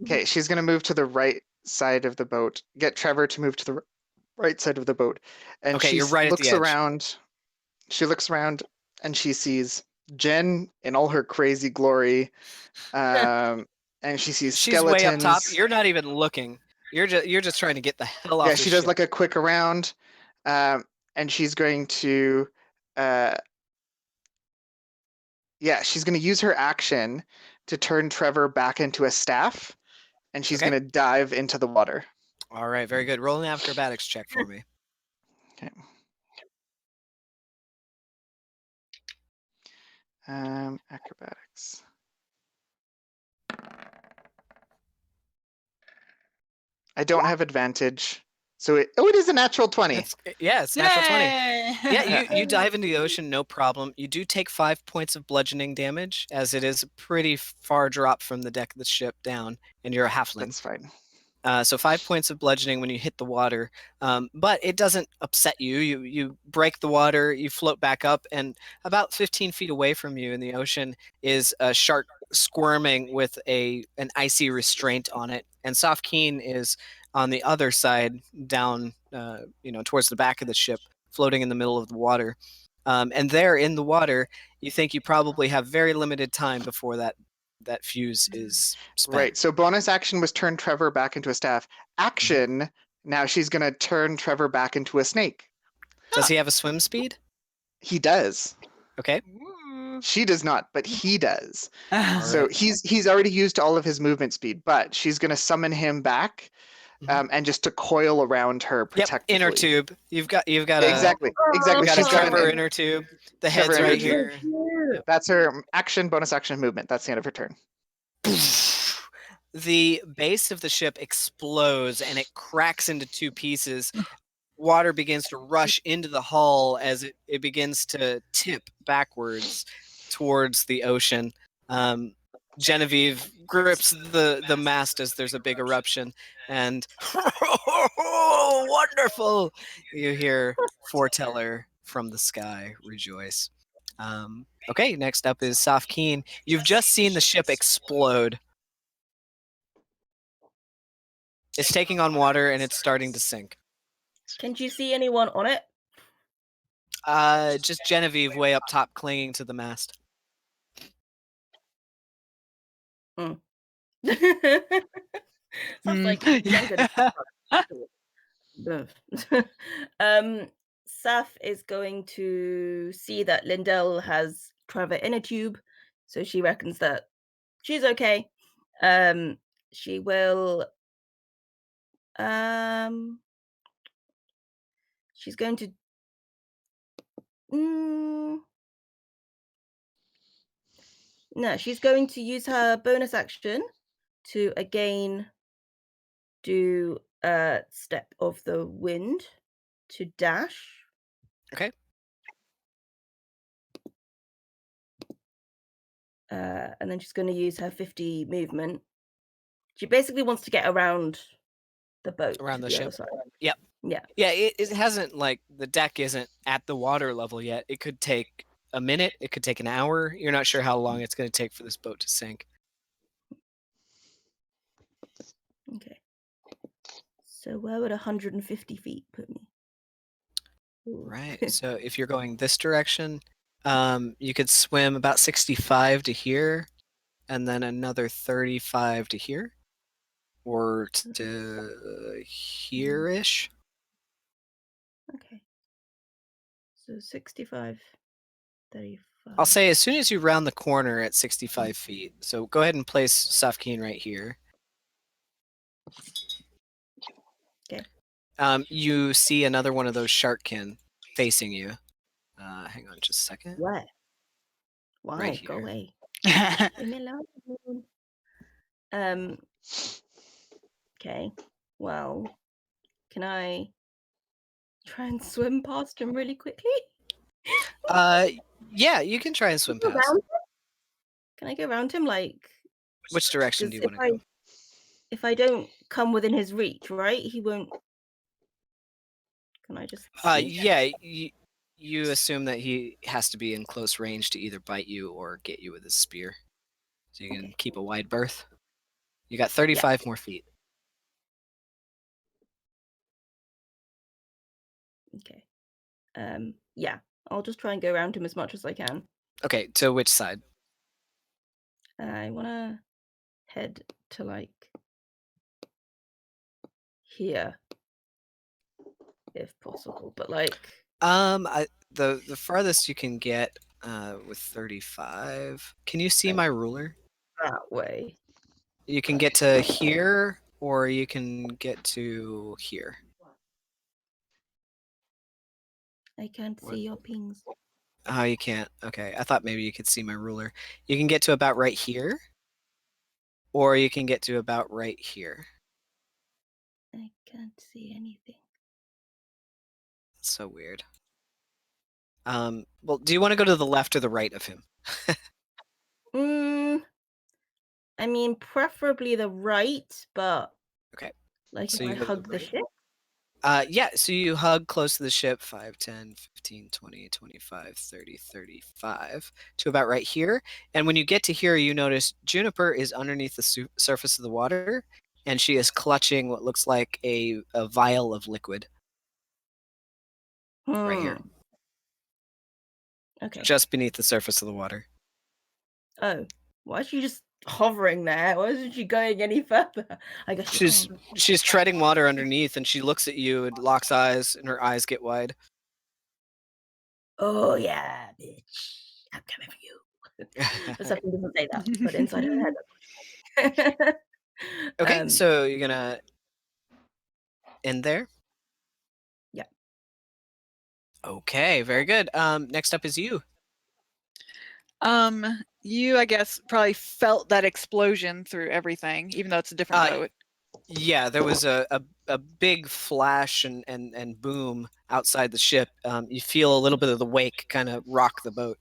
Okay, she's gonna move to the right side of the boat. Get Trevor to move to the right side of the boat, and Okay, she you're right at the edge. around. She looks around, and she sees Jen in all her crazy glory, and she sees skeletons. She's way up top. You're not even looking. You're just trying to get the hell off. Yeah, she does like a quick around, and she's going to. She's going to use her action to turn Trevor back into a staff, and she's going to dive into the water. All right, very good. Roll an acrobatics check for me. Okay. Acrobatics. I don't have advantage. So it is a natural 20. It's natural 20. Yeah, you dive into the ocean, no problem. You do take 5 points of bludgeoning damage, as it is a pretty far drop from the deck of the ship down, and you're a halfling. That's fine. So 5 points of bludgeoning when you hit the water, but it doesn't upset you. You break the water, you float back up, and about 15 feet away from you in the ocean is a shark squirming with an icy restraint on it, and Safkeen is on the other side, down towards the back of the ship, floating in the middle of the water. And there in the water, you think you probably have very limited time before that fuse is spent. Right. So bonus action was turn Trevor back into a staff. Action, now she's going to turn Trevor back into a snake. Does he have a swim speed? He does. Okay. She does not, but he does. So Alright. he's already used all of his movement speed, but she's going to summon him back, and just to coil around her protectively. Inner tube. You've got Exactly. We got a She's got Trevor an inner tube. The Trevor head's inner right tube. here. That's her action, bonus action movement. That's the end of her turn. The base of the ship explodes and it cracks into two pieces. Water begins to rush into the hull as it begins to tip backwards towards the ocean. Genevieve grips the mast as there's a big eruption, and wonderful! You hear Foreteller from the sky rejoice. Okay, next up is Safkeen. You've just seen the ship explode. It's taking on water and it's starting to sink. Can you see anyone on it? Just Genevieve way up top clinging to the mast. Sounds like younger. Saf is going to see that Lindell has Trevor in a tube, so she reckons that she's okay. She will she's going to no, she's going to use her bonus action to again do a step of the wind to dash. Okay. And then she's going to use her 50 movement. She basically wants to get around the boat. Around the ship. Other side. Yep. Yeah. Yeah, it hasn't, like, the deck isn't at the water level yet. It could take a minute. It could take an hour. You're not sure how long it's going to take for this boat to sink. Okay. So where would 150 feet put me? Ooh. Right. So if you're going this direction, you could swim about 65 to here, and then another 35 to here, or to here-ish. Okay. So 65, 35. I'll say as soon as you round the corner at 65 feet. So go ahead and place Safkeen right here. Okay. You see another one of those sharkkin facing you. Hang on just a second. Where? Why? Right Go here. away. Leave me alone. Okay. Well, can I try and swim past him really quickly? Yeah, you can try and swim Go past. around him? Can I go around him? Like, Which direction do you 'cause want to go? if I don't come within his reach, right? He won't. Can I just? sneak? Yeah, you assume that he has to be in close range to either bite you or get you with his spear. So you can Okay. keep a wide berth. You got 35 more feet. Okay. Yeah. I'll just try and go around him as much as I can. Okay, to which side? I want to head to like here, if possible. But like, The farthest you can get with 35. Can you see my ruler? that way. You can get to here, or you can get to here. I can't What? see your pings. Oh, you can't. Okay, I thought maybe you could see my ruler. You can get to about right here, or you can get to about right here. I can't see anything. That's so weird. Well, do you want to go to the left or the right of him? I mean, preferably the right, but Okay. like So if you I go to the hug the right. ship. Yeah, so you hug close to the ship, 5, 10, 15, 20, 25, 30, 35, to about right here. And when you get to here, you notice Juniper is underneath the surface of the water, and she is clutching what looks like a vial of liquid right here, Okay. just beneath the surface of the water. Oh, why is she just hovering there? Why isn't she going any further? I guess She's treading water underneath, and she looks at you and locks eyes, and her eyes get wide. Oh yeah, bitch, I'm coming for you. But something doesn't say that, but inside her head, that's what she's saying. Okay, so you're gonna end there. Yeah. Okay, very good. Next up is you. You, I guess, probably felt that explosion through everything, even though it's a different boat. Yeah, there was a big flash and boom outside the ship. You feel a little bit of the wake kind of rock the boat.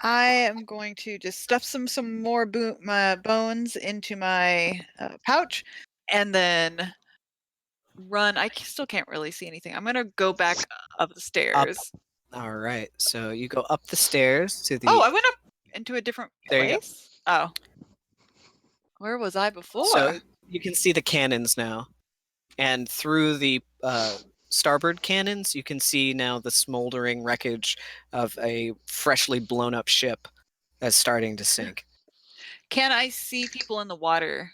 I am going to just stuff some more bones into my pouch, and then run. I still can't really see anything. I'm gonna go back up the stairs. All right, so you go up the stairs to the. Oh, I went up into a different There you go. place. Oh, where was I before? So you can see the cannons now, and through the starboard cannons, you can see now the smoldering wreckage of a freshly blown up ship that's starting to sink. Can I see people in the water?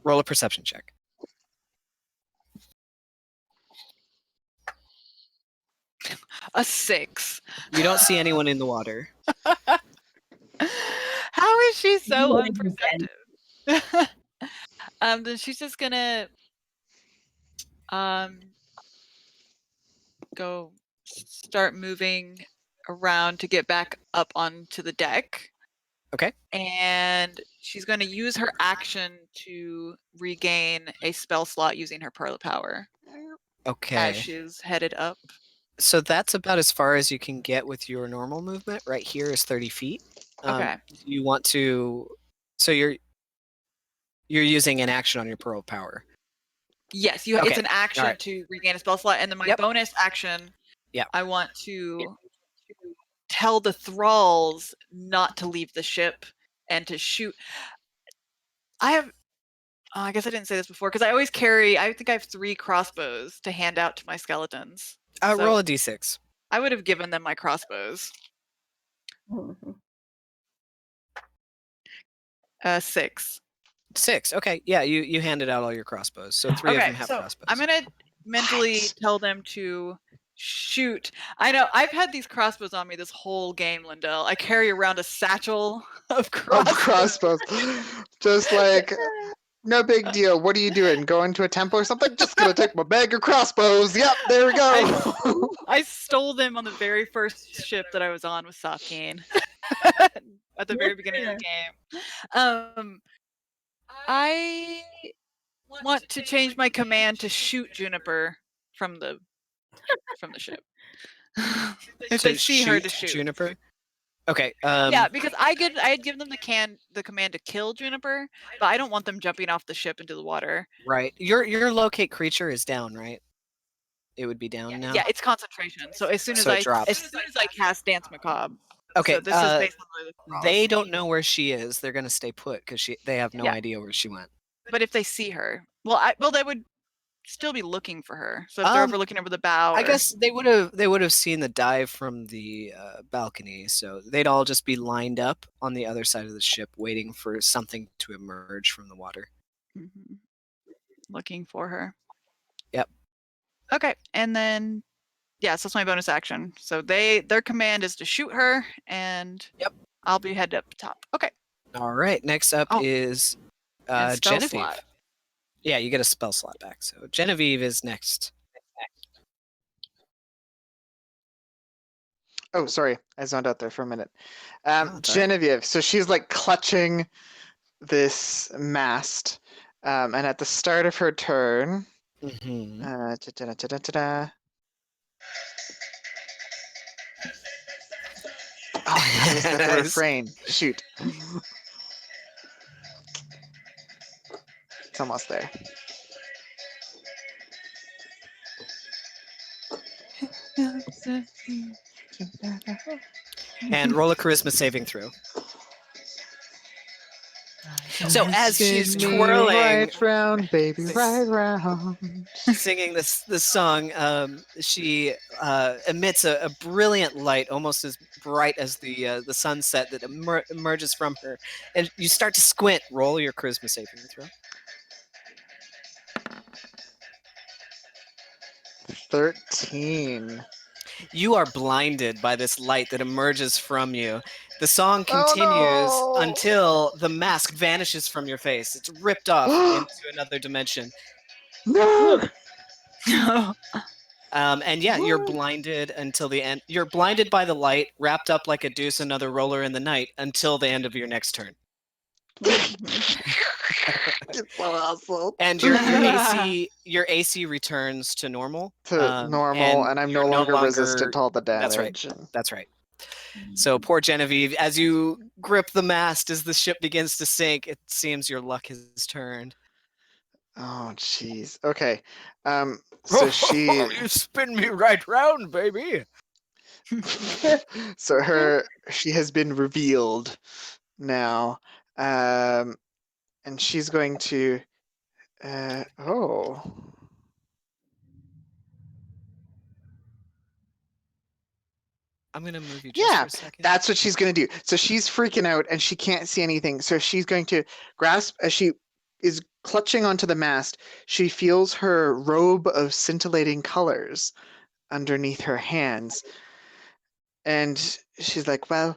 Roll a perception check. A 6. You don't see anyone in the water. How is she so unperceptive? Then she's just gonna go start moving around to get back up onto the deck. Okay. And she's going to use her action to regain a spell slot using her pearl power. Okay. As she's headed up. So that's about as far as you can get with your normal movement. Right here is 30 feet. Okay. You want to. So you're using an action on your pearl power. Yes, Okay. it's an action to regain a spell slot, and then my bonus action. Yeah. I want to tell the thralls not to leave the ship and to shoot. I guess I didn't say this before because I always carry. I think I have 3 crossbows to hand out to my skeletons. Roll a d6. I would have given them my crossbows. 6. 6. Okay. Yeah, you handed out all your crossbows. So 3 of them have crossbows. I'm gonna mentally tell them to shoot. I know I've had these crossbows on me this whole game, Lindell. I carry around a satchel of crossbows. Just like, no big deal. What are you doing? Going to a temple or something? Just gonna take my bag of crossbows. Yep, there we go. I stole them on the very first ship that I was on with Safkeen at the very beginning of the game. I want to change my command to shoot Juniper from the ship. If they see her, to shoot Juniper. Okay. Yeah, because I had given them the command to kill Juniper, but I don't want them jumping off the ship into the water. Right. Your locate creature is down, right? It would be down now. Yeah, it's concentration. So as soon as I cast Dance Macabre. Okay. So this is based on they don't know where she is. They're gonna stay put because they have no idea where she went. But if they see her, they would still be looking for her. So if they're looking over the bow, I guess they would have seen the dive from the balcony. So they'd all just be lined up on the other side of the ship, waiting for something to emerge from the water. Mm-hmm. Looking for her. Yep. Okay, and then so that's my bonus action. So their command is to shoot her, and I'll be headed up top. Okay. All right. Next up is Genevieve. Slot. Yeah, you get a spell slot back. So Genevieve is next. Oh, sorry. I zoned out there for a minute. Genevieve. So she's like clutching this mast. And at the start of her turn, Oh, is that the refrain? Shoot. It's almost there. And roll a charisma saving throw. So as she's Spin me twirling, right round, baby, right round. singing this song, she emits a brilliant light, almost as bright as the sunset that emerges from her, and you start to squint. Roll your charisma saving throw. 13. You are blinded by this light that emerges from you. The song Oh, continues no! until the mask vanishes from your face. It's ripped off into another dimension. No! And yeah, you're blinded until the end. You're blinded by the light, wrapped up like a deuce, another roller in the night, until the end of your next turn. It's so awesome. And your AC returns to normal. To normal, and I'm you're no longer resistant to all the damage. That's right. That's right. So poor Genevieve, as you grip the mast as the ship begins to sink, it seems your luck has turned. Oh, jeez. Okay. So she. You spin me right round, baby. So she has been revealed now, and she's going to. Oh. I'm gonna move you just for a second. That's what she's going to do. So she's freaking out and she can't see anything. So she's going to grasp as she is clutching onto the mast. She feels her robe of scintillating colors underneath her hands. And she's like, well,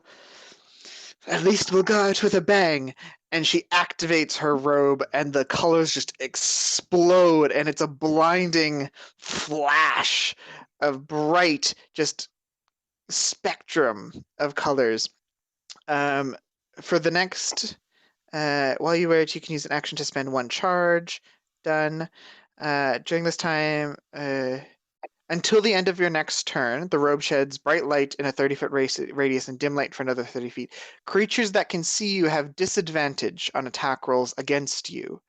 at least we'll go out with a bang. And she activates her robe and the colors just explode. And it's a blinding flash of bright, just spectrum of colors. For the next, while you wear it, you can use an action to spend 1 charge. Done. During this time, until the end of your next turn, the robe sheds bright light in a 30-foot radius and dim light for another 30 feet. Creatures that can see you have disadvantage on attack rolls against you.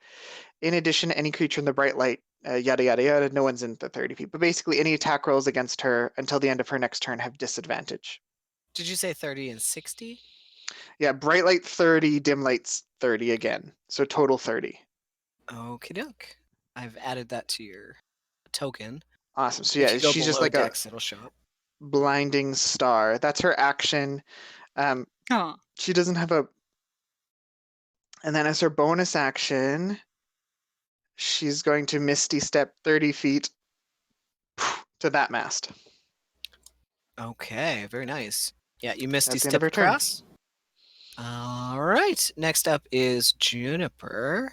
In addition, any creature in the bright light, yada, yada, yada, no one's in the 30 feet. But basically, any attack rolls against her until the end of her next turn have disadvantage. Did you say 30 and 60? Yeah, bright light 30, dim lights 30 again. So total 30. Okie doke. I've added that to your token. Awesome. So If yeah, you go she's just below like Dex, it'll show up. blinding star. That's her action. Oh. She doesn't have a... And then as her bonus action, she's going to Misty Step 30 feet to that mast. Okay, very nice. Yeah, you Misty That's the end of Step her turn. across. All right. Next up is Juniper.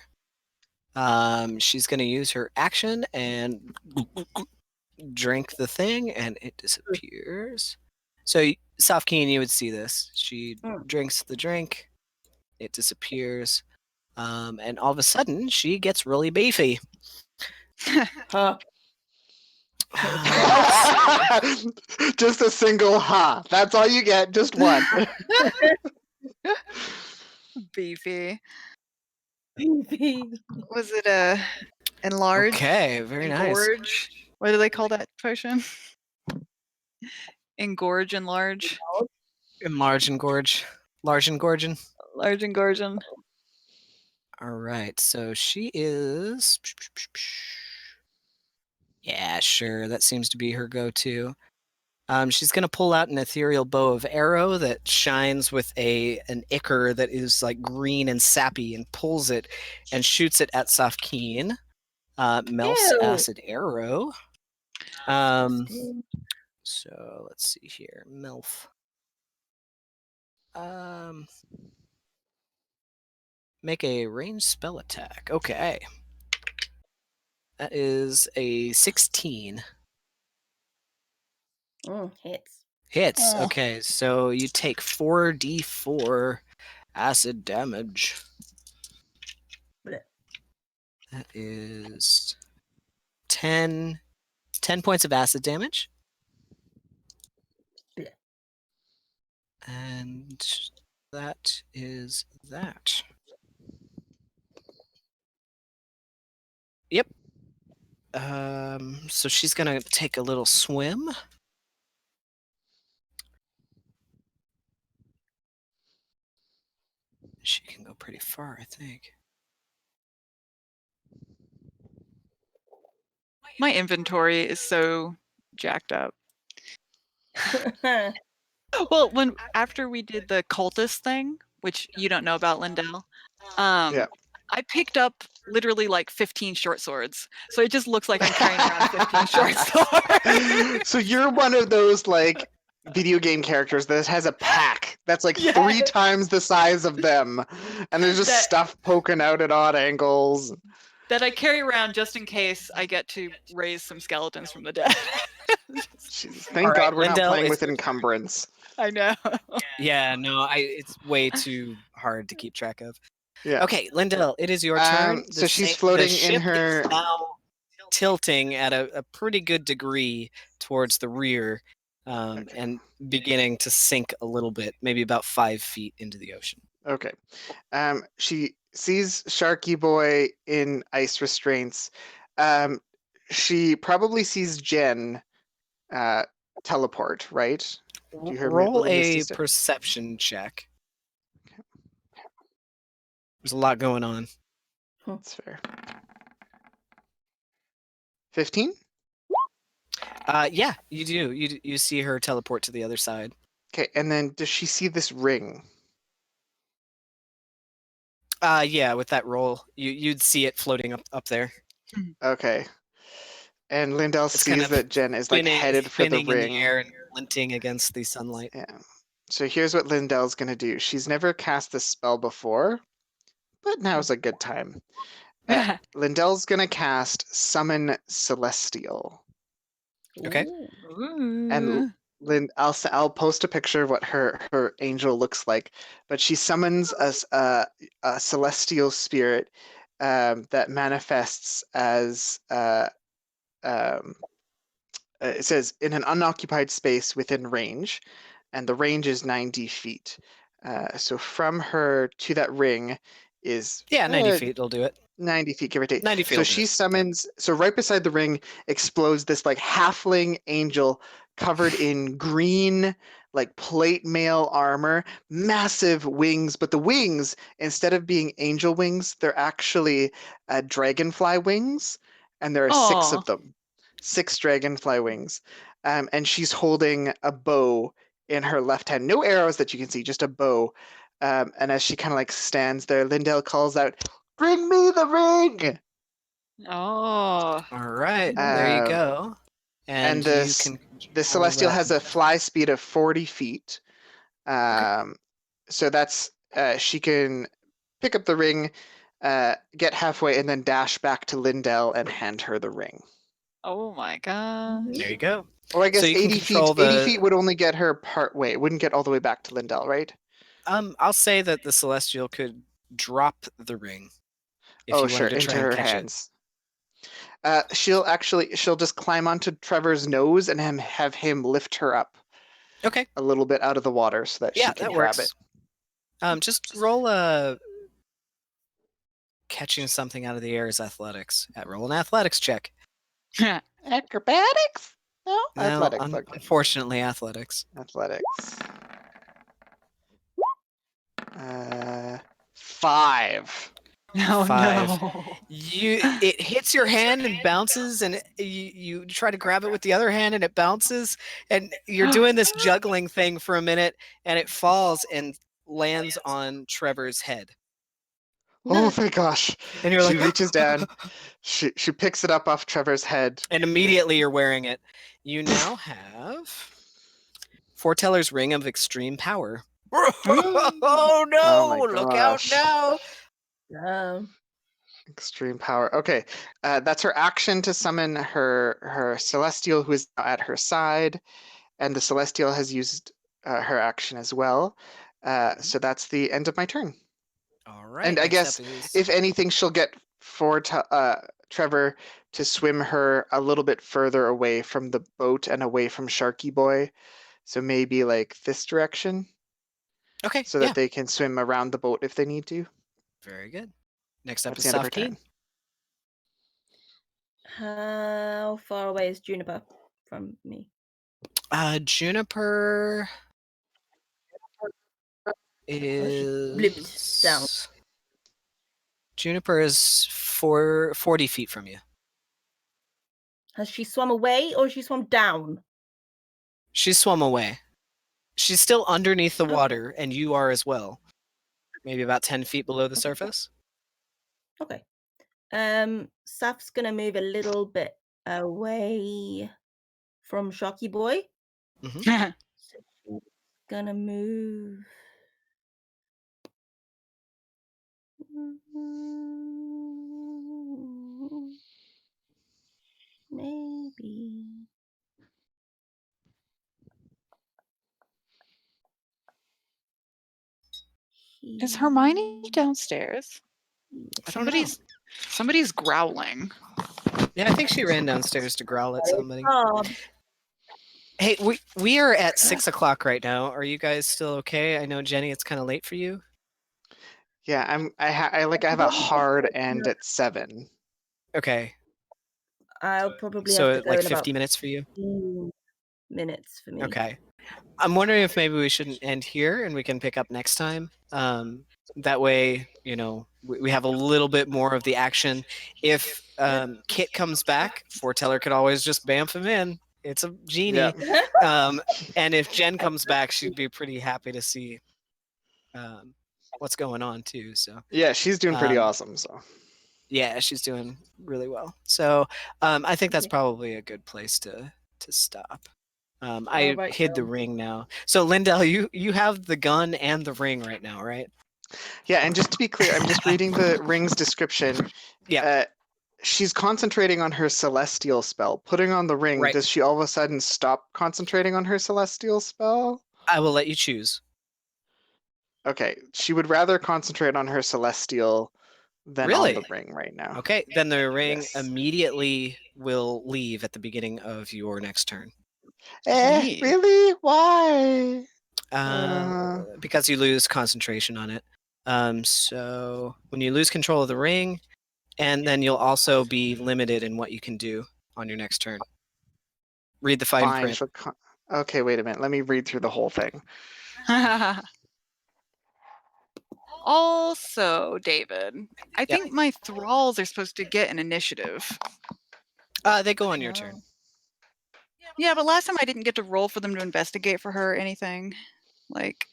She's going to use her action and drink the thing, and it disappears. So, Safkeen, you would see this. She drinks the drink, it disappears, and all of a sudden, she gets really beefy. Huh. Just a single ha. That's all you get. Just one. Beefy. Beefy. Was it enlarge? Okay, very nice. Engorge? What do they call that potion? Engorge, enlarge. Enlarge and gorge. Large and gorging. Large engorging. All right, so she is... Yeah, sure, that seems to be her go-to. She's going to pull out an ethereal bow of arrow that shines with an ichor that is like green and sappy, and pulls it and shoots it at Safkeen. Melf's acid arrow. So let's see here. Melf. Make a ranged spell attack. Okay. That is a 16. Hits. Hits. Okay, so you take 4d4 acid damage. Blech. That is 10 points of acid damage. Blech. And that is that. Yep. So she's gonna take a little swim. She can go pretty far, I think. My inventory is so jacked up. Well, after we did the cultist thing, which you don't know about, Lindell, Yeah. I picked up literally like 15 short swords. So it just looks like I'm carrying around 15 short swords. So you're one of those like video game characters that has a pack that's like 3 times the size of them, and there's just stuff poking out at odd angles. That I carry around just in case I get to raise some skeletons from the dead. Thank God we're not playing with encumbrance. I know. Yeah, no, it's way too hard to keep track of. Yeah. Okay, Lindell, it is your turn. So she's floating in her. Is now tilting at a pretty good degree towards the rear, and beginning to sink a little bit, maybe about 5 feet into the ocean. Okay. She sees Sharky Boy in ice restraints. She probably sees Jen teleport, right? Do you hear Roll a perception check. Okay. There's a lot going on. That's fair. 15? Yeah, you do. You see her teleport to the other side. Okay, and then does she see this ring? Yeah, with that roll, you'd see it floating up there. Okay. And Lindell sees that Jen is like headed for the ring. In the air and glinting against the sunlight. Yeah. So here's what Lindell's gonna do. She's never cast this spell before, but now's a good time. Lindell's gonna cast Summon Celestial. Okay. And I'll post a picture of what her angel looks like, but she summons a celestial spirit that manifests as it says in an unoccupied space within range, and the range is 90 feet. So from her to that ring is 90 feet will do it. 90 feet, give or take. 90 feet. So she summons. So right beside the ring explodes this like halfling angel covered in green, like plate mail armor, massive wings. But the wings, instead of being angel wings, they're actually dragonfly wings, and there are 6 of them. 6 dragonfly wings, and she's holding a bow in her left hand. No arrows that you can see, just a bow. And as she kind of like stands there, Lindell calls out, "Bring me the ring!" Oh. All right, there you go. And the celestial has a fly speed of 40 feet. So that's she can pick up the ring, get halfway, and then dash back to Lindell and hand her the ring. Oh my god. There you go. Well, I guess 80 feet. 80 feet would only get her part way. It wouldn't get all the way back to Lindell, right? I'll say that the celestial could drop the ring. If you sure, to into try and her catch hands. She'll just climb onto Trevor's nose and have him lift her up. Okay. A little bit out of the water so that she can grab it. Just roll a catching something out of the air is athletics. Roll an athletics check. Acrobatics? No, athletics. Unfortunately, athletics. Athletics. 5. No, 5. no. It hits your hand and bounces, and you try to grab it with the other hand, and it bounces, and you're doing this juggling thing for a minute, and it falls and lands on Trevor's head. Oh my gosh! And you're she reaches down, she picks it up off Trevor's head, and immediately you're wearing it. You now have Foreteller's Ring of Extreme Power. Oh no! Oh Look out now! Extreme power. Okay, that's her action to summon her celestial, who is at her side, and the celestial has used her action as well. So that's the end of my turn. All right. And I guess if anything, she'll get Trevor to swim her a little bit further away from the boat and away from Sharky Boy. So maybe like this direction. Okay. So that they can swim around the boat if they need to. Very good. Next up is Safkeen. How far away is Juniper from me? Juniper blipped down. is Juniper is 40 feet from you. Has she swum away or has she swum down? She swum away. She's still underneath the Okay. water, and you are as well. Maybe about 10 feet below the surface. Okay. Saf's gonna move a little bit away from Shocky Boy. Mhm. So she's gonna move. Maybe. Is Hermione downstairs? Yes. Somebody's growling. Yeah, I think she ran downstairs to growl at somebody. Oh, Hey, we are at 6 o'clock right now. Are you guys still okay? I know, Jenny, it's kind of late for you. Yeah, I have a hard end at 7. Okay, I'll probably so have to go like in 50 about minutes for you? 15 minutes for me. Okay. I'm wondering if maybe we shouldn't end here and we can pick up next time. That way, you know, we have a little bit more of the action. If Kit comes back, Foreteller could always just bamf him in. It's a genie. Yeah. And if Jen comes back, she'd be pretty happy to see what's going on too. So Yeah, she's doing pretty awesome. So yeah, she's doing really well. So I think that's probably a good place to stop. I right hid the ring now. So Lindell, you have the gun and the ring right now, right? yeah, and just to be clear, I'm just reading the ring's description. Yeah. She's concentrating on her celestial spell. Putting on the ring, Right. does she all of a sudden stop concentrating on her celestial spell? I will let you choose. Okay, she would rather concentrate on her celestial than Really? on the ring right now. Okay, then the ring Yes. immediately will leave at the beginning of your next turn. Neat. Really? Why? Because you lose concentration on it. So when you lose control of the ring, and then you'll also be limited in what you can do on your next turn. Read the fine Fine. print. Okay, wait a minute. Let me read through the whole thing. Also, David, I think my thralls are supposed to get an initiative. They go on your turn. Yeah, but last time I didn't get to roll for them to investigate for her or anything. Like,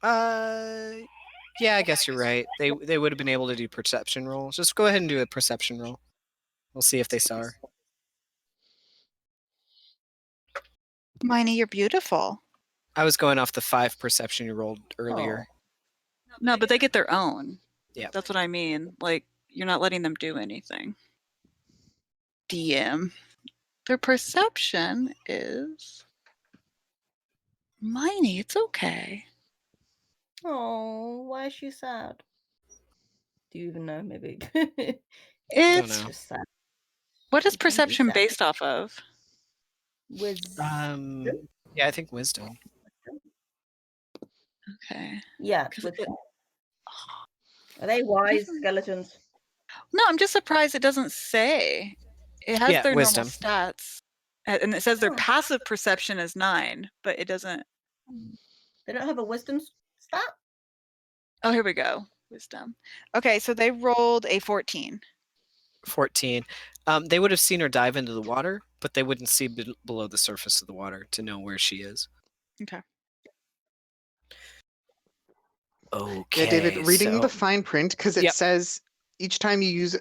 yeah, I guess you're right. They would have been able to do perception rolls. Just go ahead and do a perception roll. We'll see if they saw her. Miney, you're beautiful. I was going off the 5 perception you rolled earlier. No, but they get their own. Yeah. That's what I mean. Like, you're not letting them do anything. DM. Their perception is... Miney, it's okay. Oh, why is she sad? Do you even know? Maybe. It's... Just sad. What is She can be perception sad. based off of? Yeah, I think wisdom. Okay. Yeah. Are they wise skeletons? No, I'm just surprised it doesn't say. It has their wisdom. normal stats. And it says their Oh. passive perception is 9, but it doesn't... They don't have a wisdom stat? Oh, here we go. Wisdom. Okay, so they rolled a 14. 14. They would have seen her dive into the water, but they wouldn't see below the surface of the water to know where she is. Okay. Okay. Yeah, David, reading so- the fine print, because it Yep. says each time you use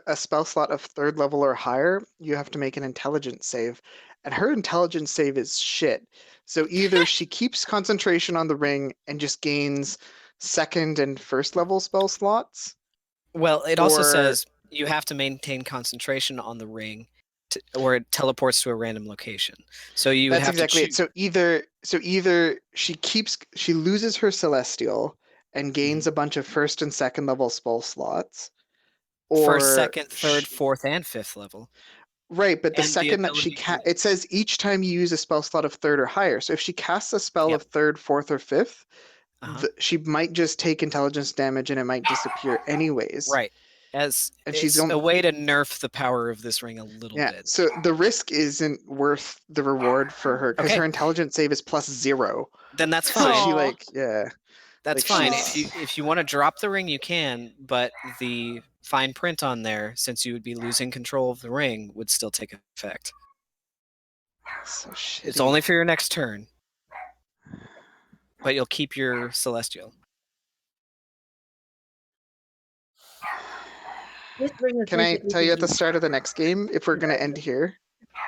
a spell slot of 3rd level or higher, you have to make an intelligence save. And her intelligence save is shit. So either she keeps concentration on the ring and just gains 2nd and 1st level spell slots. Well, it also or- says you have to maintain concentration on the ring, or it teleports to a random location. So you That's have exactly to it. So either she loses her celestial and gains a bunch of 1st and 2nd level spell slots, or 1st, 2nd, 3rd, 4th, and 5th level. Right, but the and the second that she ability it says each time you use a spell slot of 3rd or higher. So if she casts a spell Yep. of 3rd, 4th, or 5th, Uh-huh. she might just take intelligence damage and it might disappear anyways. Right. As And it's she's a way to nerf the power of this ring a little bit. So the risk isn't worth the reward for her because Okay. her intelligence save is +0. Then that's So fine. she Aw. That's like, fine. she's- If you want to drop the ring, you can, but the fine print on there, since you would be losing control of the ring, would still take effect. so shitty. It's only for your next turn, but you'll keep your celestial. This ring is Can I basically tell you at the thinking, start of the next game if we're gonna end here?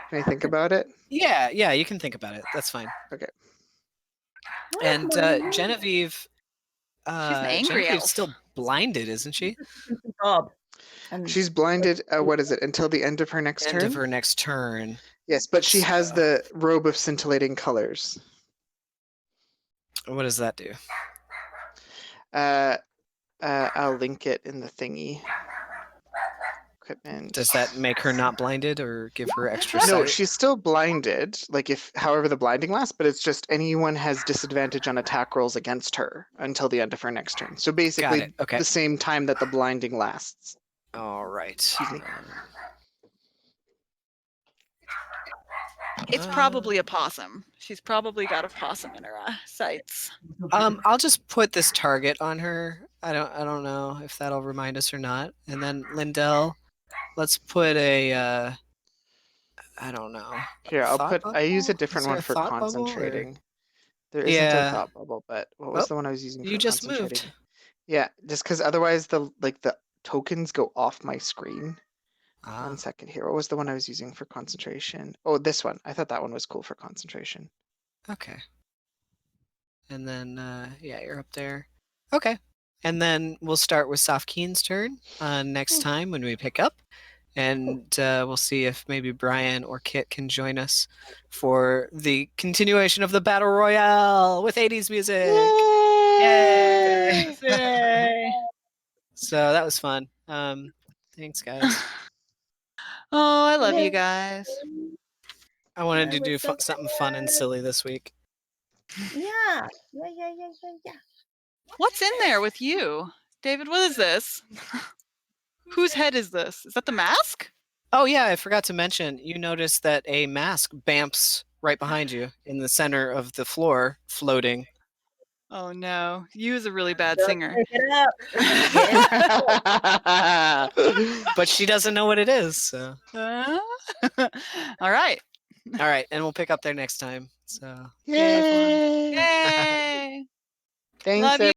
Can I think about it? Yeah, you can think about it. That's fine. Okay. "Where's And my ring?" Genevieve, an angry Genevieve's elf. still blinded, isn't she? Bob. And She's blinded. What is it? Until the end of her next End turn. of her next turn. Yes, but she has So- the robe of scintillating colors. What does that do? I'll link it in the thingy. Equipment. Does that make her not blinded or give her extra No, sight? she's still blinded. Like however the blinding lasts, but it's just anyone has disadvantage on attack rolls against her until the end of her next turn. So basically, it. Okay. the same time that the blinding lasts. All right. Excuse me. It's probably a possum. She's probably got a possum in her sights. I'll just put this target on her. I don't know if that'll remind us or not. And then Lindell, let's put a I don't know. Here, I'll Thought put. I use a bubble? different Is there one a for thought bubble, or- concentrating. There isn't Yeah. a thought bubble, but what was Oh, the one I was using for You just concentrating? moved. Yeah, just because otherwise the tokens go off my screen. Ah, 1 second here. What was the one I was using for concentration? Oh, this one. I thought that one was cool for concentration. okay. And then yeah, you're up there. Okay. And then we'll start with Safkeen's turn next time when we pick up. And we'll see if maybe Brian or Kit can join us for the continuation of the Battle Royale with 80s music. Yay! Yay! So that was fun. Thanks, guys. Oh, I love you guys. I wanted to It was do so something fun and silly this week. yeah. What's in there with you? David, what is this? Whose head is this? Is that the mask? Oh yeah, I forgot to mention. You notice that a mask bamps right behind you in the center of the floor, floating. Oh no. You is a really bad Don't singer. pick it up. But she doesn't know what it is. So. All right. All right, and we'll pick up there next time. So. Yay! Yay! Thanks, Love you.